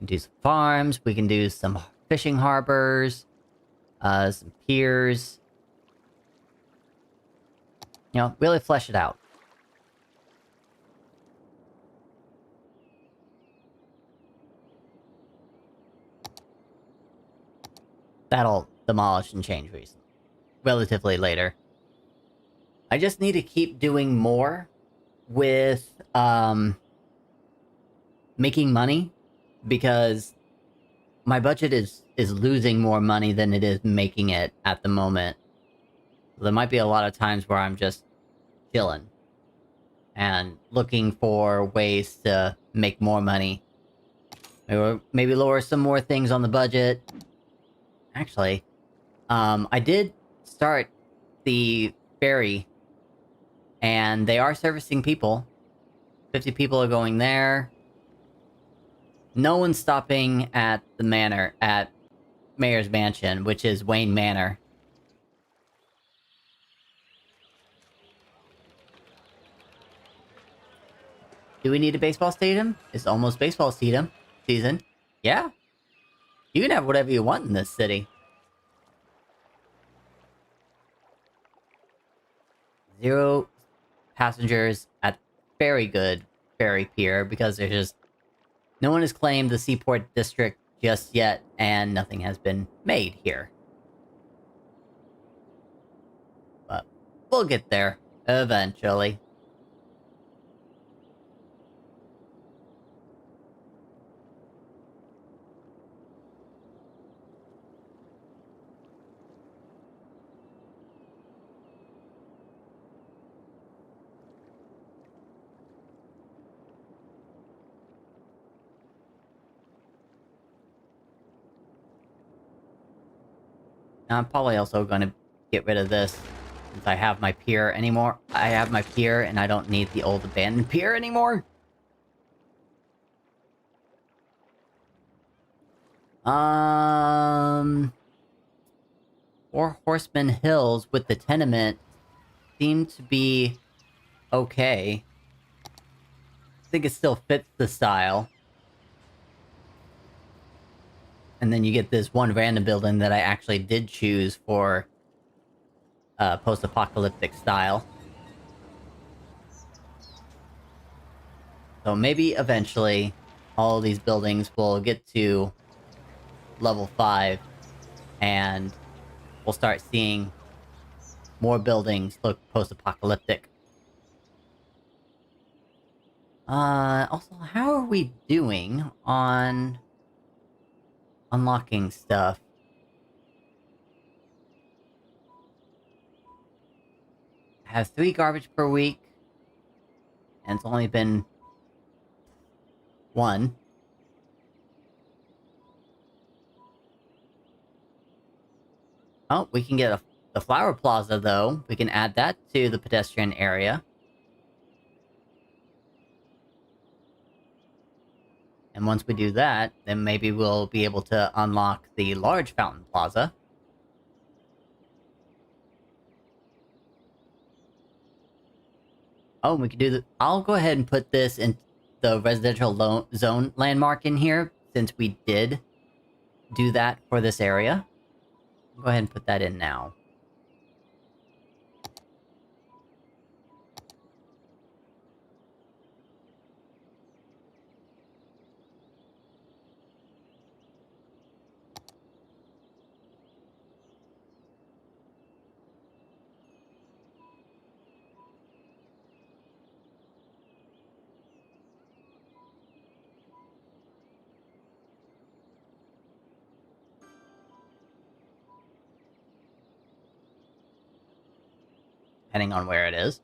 We can do some farms, we can do some fishing harbors, some piers. You know, really flesh it out. That'll demolish and change relatively later. I just need to keep doing more with making money, because my budget is losing more money than it is making it at the moment. There might be a lot of times where I'm just chilling and looking for ways to make more money. Maybe lower some more things on the budget. Actually, I did start the ferry, and they are servicing people. 50 people are going there. No one's stopping at the manor, at Mayor's Mansion, which is Wayne Manor. Do we need a baseball stadium? It's almost baseball season. Yeah. You can have whatever you want in this city. 0 passengers at very good ferry pier, because there's just... no one has claimed the Seaport District just yet, and nothing has been made here. But we'll get there, eventually. I'm probably also going to get rid of this, since I have my pier anymore. I have my pier, and I don't need the old abandoned pier anymore. Four Horseman Hills with the tenement seem to be okay. I think it still fits the style. And then you get this one random building that I actually did choose for post-apocalyptic style. So maybe eventually all of these buildings will get to level 5, and we'll start seeing more buildings look post-apocalyptic. Also, how are we doing on unlocking stuff? I have 3 garbage per week, and it's only been 1. Oh, we can get the Flower Plaza, though. We can add that to the pedestrian area. And once we do that, then maybe we'll be able to unlock the large Fountain Plaza. Oh, we can do the... I'll go ahead and put this in the residential zone landmark in here, since we did do that for this area. Go ahead and put that in now. Depending on where it is.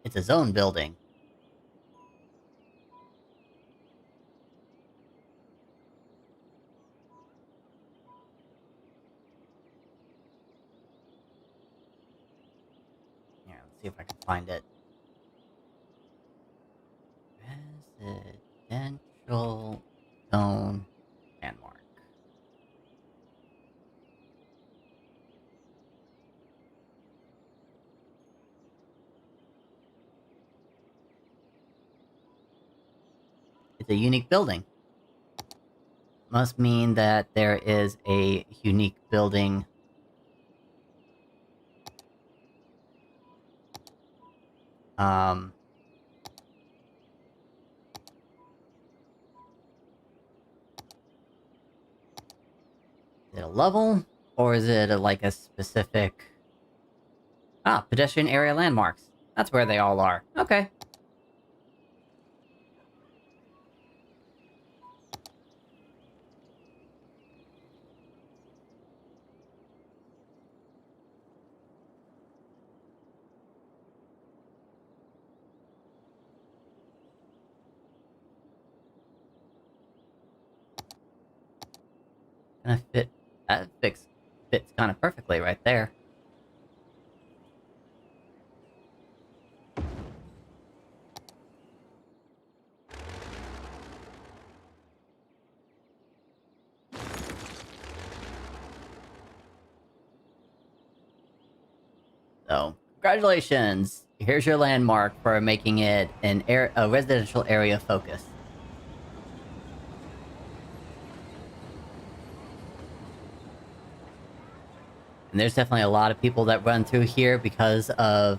It's a zone building. Here, let's see if I can find it. Residential zone landmark. It's a unique building. Must mean that there is a unique building. Is it a level? Or is it like a specific... Ah, pedestrian area landmarks. That's where they all are. Okay. Gonna fit... That fits kind of perfectly right there. So, congratulations! Here's your landmark for making it a residential area focus. And there's definitely a lot of people that run through here because of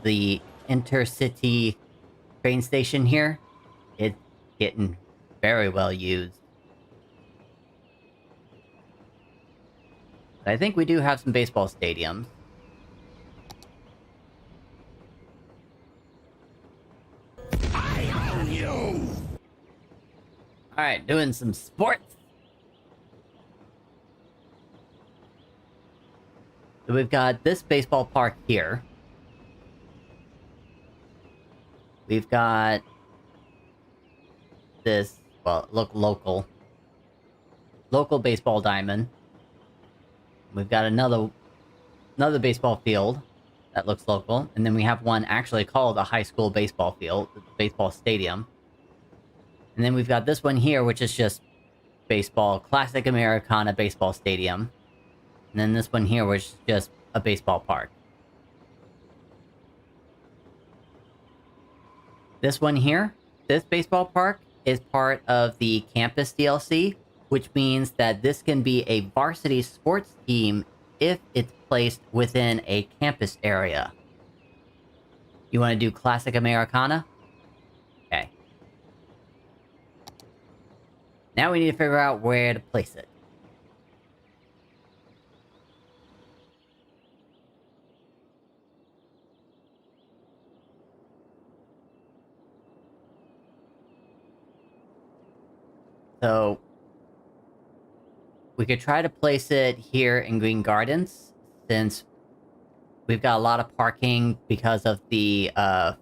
the intercity train station here. It's getting very well used. But I think we do have some baseball stadiums. I own you! Alright, doing some sports. So we've got this baseball park here. We've got this, well, local baseball diamond. We've got another baseball field that looks local, and then we have one actually called a high school baseball field, baseball stadium. And then we've got this one here, which is just baseball, classic Americana baseball stadium. And then this one here, which is just a baseball park. This one here, this baseball park, is part of the campus DLC, which means that this can be a varsity sports team if it's placed within a campus area. You want to do classic Americana? Okay. Now we need to figure out where to place it. So, we could try to place it here in Green Gardens, since we've got a lot of parking because of the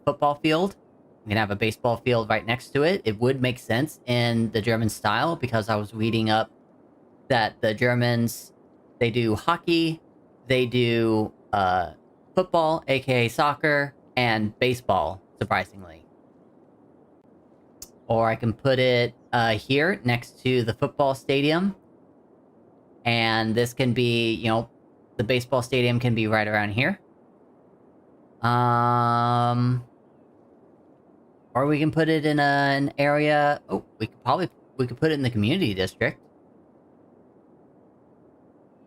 football field. We can have a baseball field right next to it. It would make sense in the German style, because I was reading up that the Germans, they do hockey, they do football, aka soccer, and baseball, surprisingly. Or I can put it here next to the football stadium. And this can be, you know, the baseball stadium can be right around here. Or we can put it in an area... Oh, we could put it in the community district.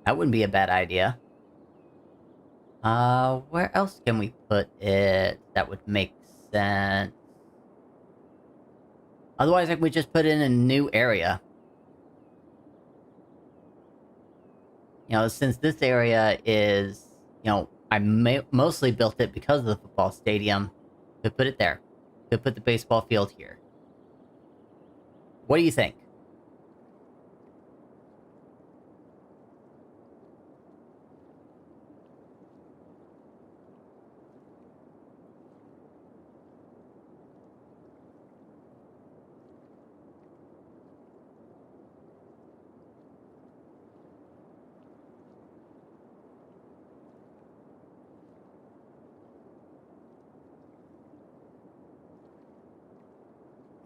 That wouldn't be a bad idea. Where else can we put it that would make sense? Otherwise, like, we just put it in a new area. You know, since this area is... You know, I mostly built it because of the football stadium. Could put it there. Could put the baseball field here. What do you think?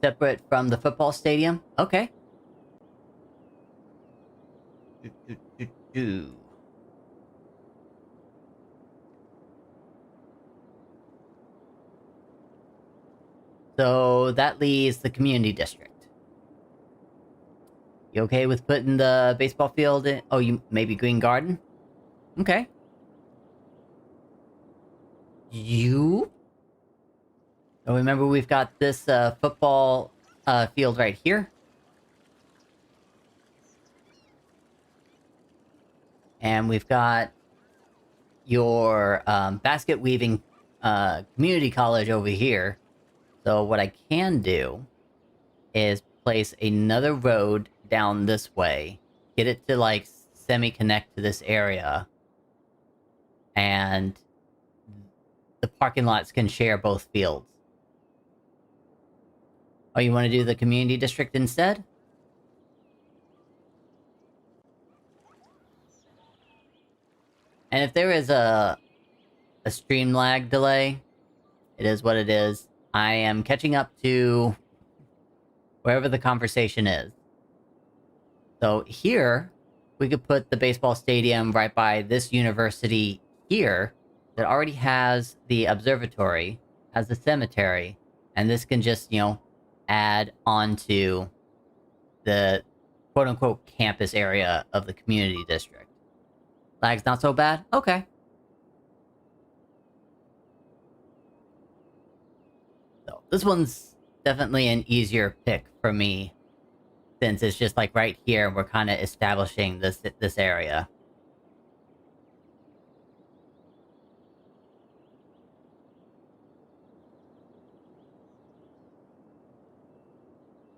Separate from the football stadium? Okay. So that leaves the community district. You okay with putting the baseball field in? Oh, you maybe Green Garden? Okay. You? Oh, remember we've got this football field right here. And we've got your basket weaving community college over here. So what I can do is place another road down this way, get it to like semi-connect to this area, and the parking lots can share both fields. Oh, you want to do the community district instead? And if there is a stream lag delay, it is what it is. I am catching up to wherever the conversation is. So here, we could put the baseball stadium right by this university here that already has the observatory, has the cemetery, and this can just, you know, add onto the quote-unquote campus area of the community district. Lag's not so bad? Okay. So, this one's definitely an easier pick for me, since it's just like right here, and we're kind of establishing this area.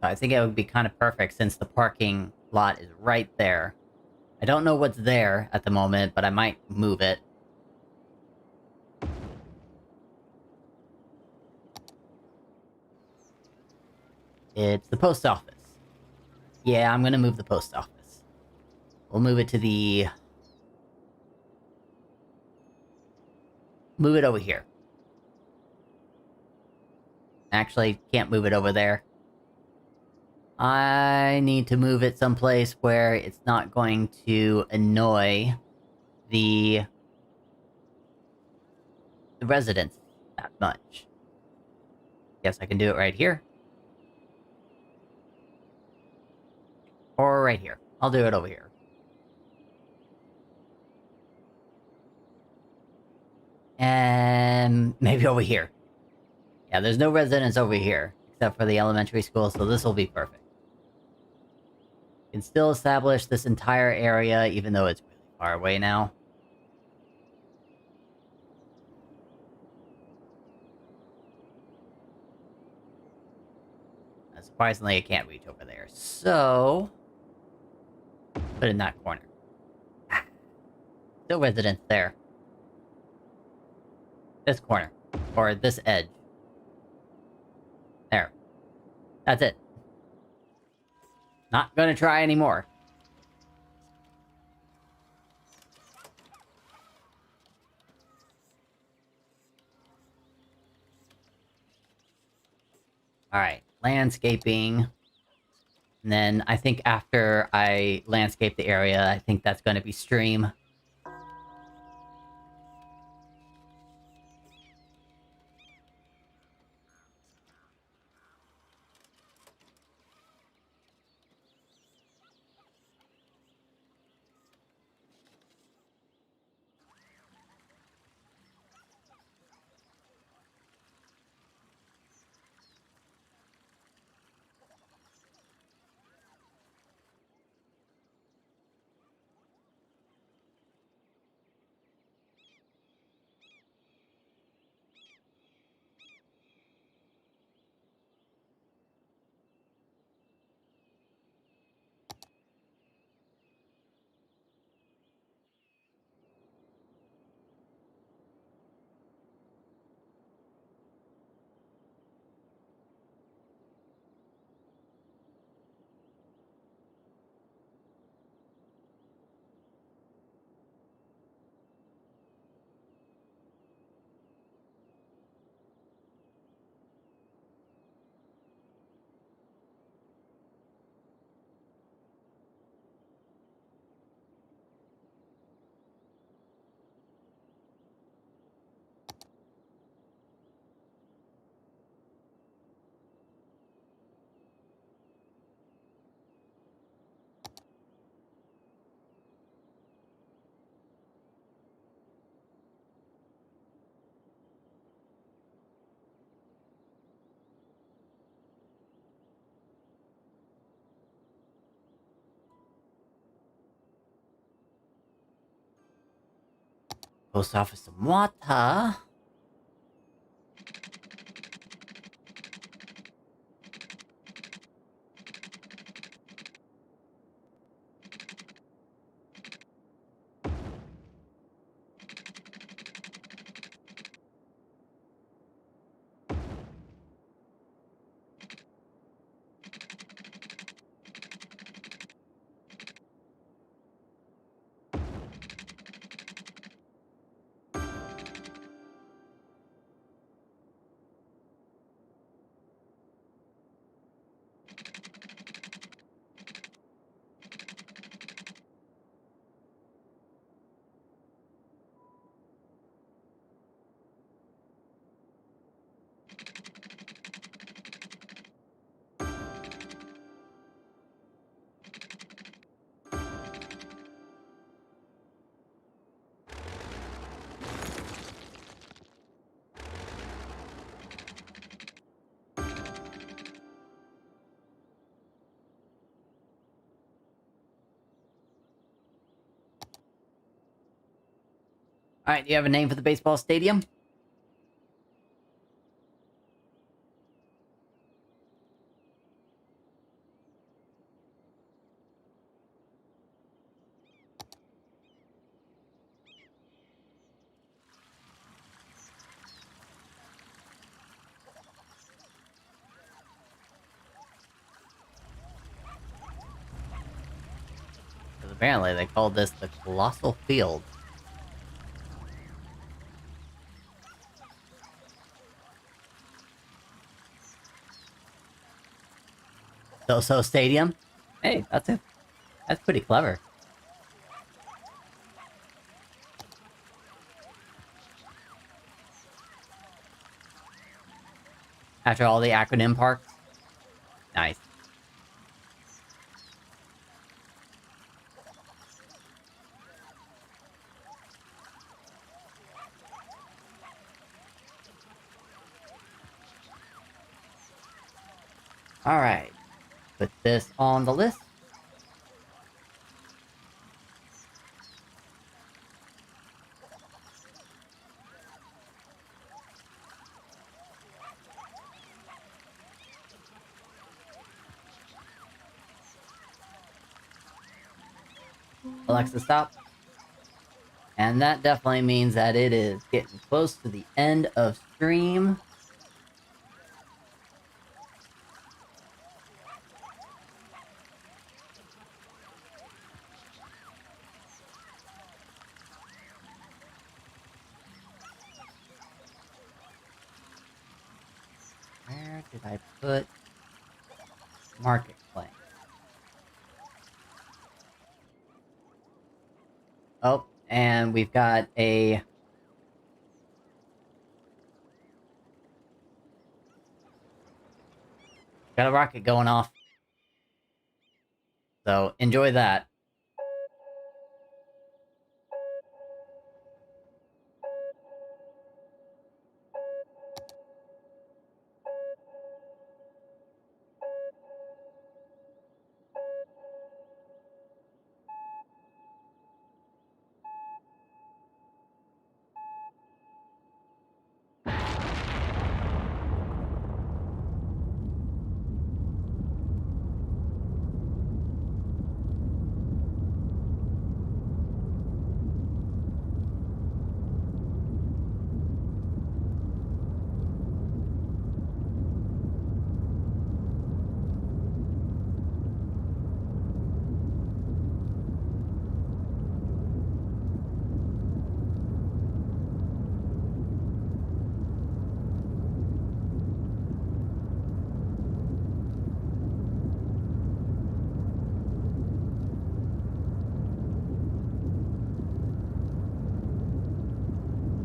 I think it would be kind of perfect since the parking lot is right there. I don't know what's there at the moment, but I might move it. It's the post office. Yeah, I'm gonna move the post office. We'll move it to the... Move it over here. Actually, can't move it over there. I need to move it someplace where it's not going to annoy the residents that much. Guess I can do it right here. Or right here. I'll do it over here. And maybe over here. Yeah, there's no residents over here, except for the elementary school, so this will be perfect. Can still establish this entire area, even though it's really far away now. Surprisingly, I can't reach over there, so... Put it in that corner. Still residents there. This corner. Or this edge. There. That's it. Not gonna try anymore. Alright, landscaping. And then I think after I landscape the area, I think that's going to be stream. Post office some water. Alright, do you have a name for the baseball stadium? Because apparently they called this the Colossal Field. So Stadium? Hey, that's pretty clever. After all the acronym parks? Nice. Alright. Put this on the list. Alexa, stop. And that definitely means that it is getting close to the end of stream. Where did I put Marketplace? Oh, and we've got a... got a rocket going off. So, enjoy that.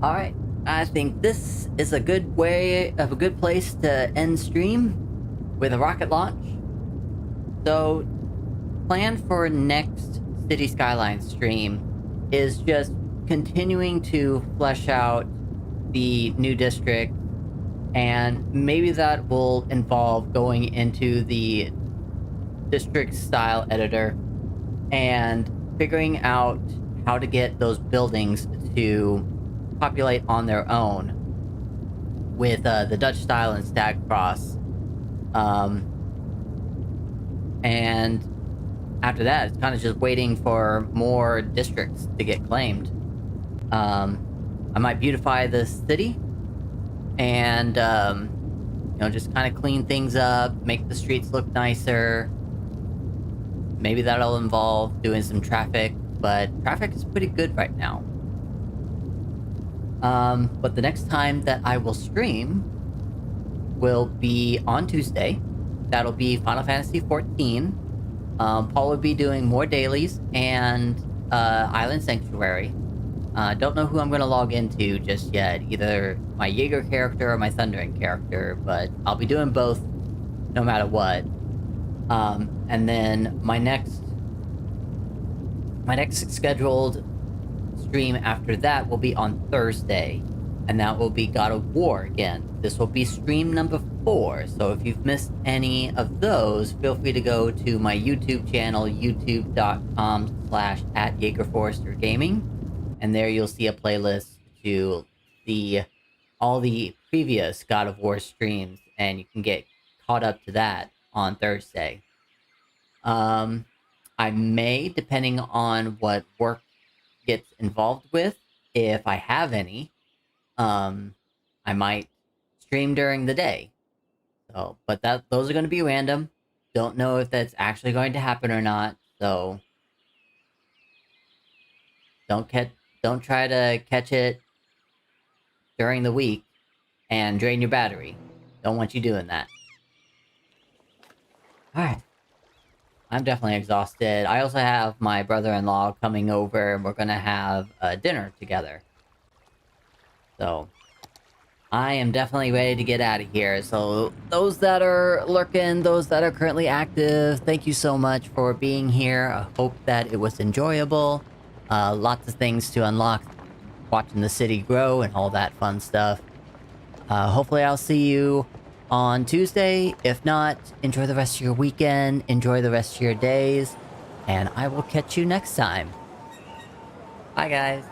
Alright, I think this is a good place to end stream with a rocket launch. So, plan for next City Skylines stream is just continuing to flesh out the new district, and maybe that will involve going into the district style editor and figuring out how to get those buildings to populate on their own with the Dutch style and stag cross. And after that, it's kind of just waiting for more districts to get claimed. I might beautify the city and, you know, just kind of clean things up, make the streets look nicer. Maybe that'll involve doing some traffic, but traffic is pretty good right now. But the next time that I will stream will be on Tuesday. That'll be Final Fantasy XIV. Paul will be doing more dailies and Island Sanctuary. Don't know who I'm going to log into just yet, either my Jaeger character or my Thundering character, but I'll be doing both no matter what. And then my next scheduled stream after that will be on Thursday, and that will be God of War again. This will be stream number 4, so if you've missed any of those, feel free to go to my YouTube channel, youtube.com/@JaegerForresterGaming, and there you'll see a playlist to all the previous God of War streams, and you can get caught up to that on Thursday. I may, depending on what work gets involved with, if I have any, I might stream during the day. So, but those are going to be random. Don't know if that's actually going to happen or not. So, don't try to catch it during the week and drain your battery. Don't want you doing that. Alright. I'm definitely exhausted. I also have my brother-in-law coming over, and we're gonna have dinner together. So, I am definitely ready to get out of here. So, those that are lurking, those that are currently active, thank you so much for being here. I hope that it was enjoyable. Lots of things to unlock, watching the city grow and all that fun stuff. Hopefully I'll see you on Tuesday. If not, enjoy the rest of your weekend, enjoy the rest of your days, and I will catch you next time. Bye, guys.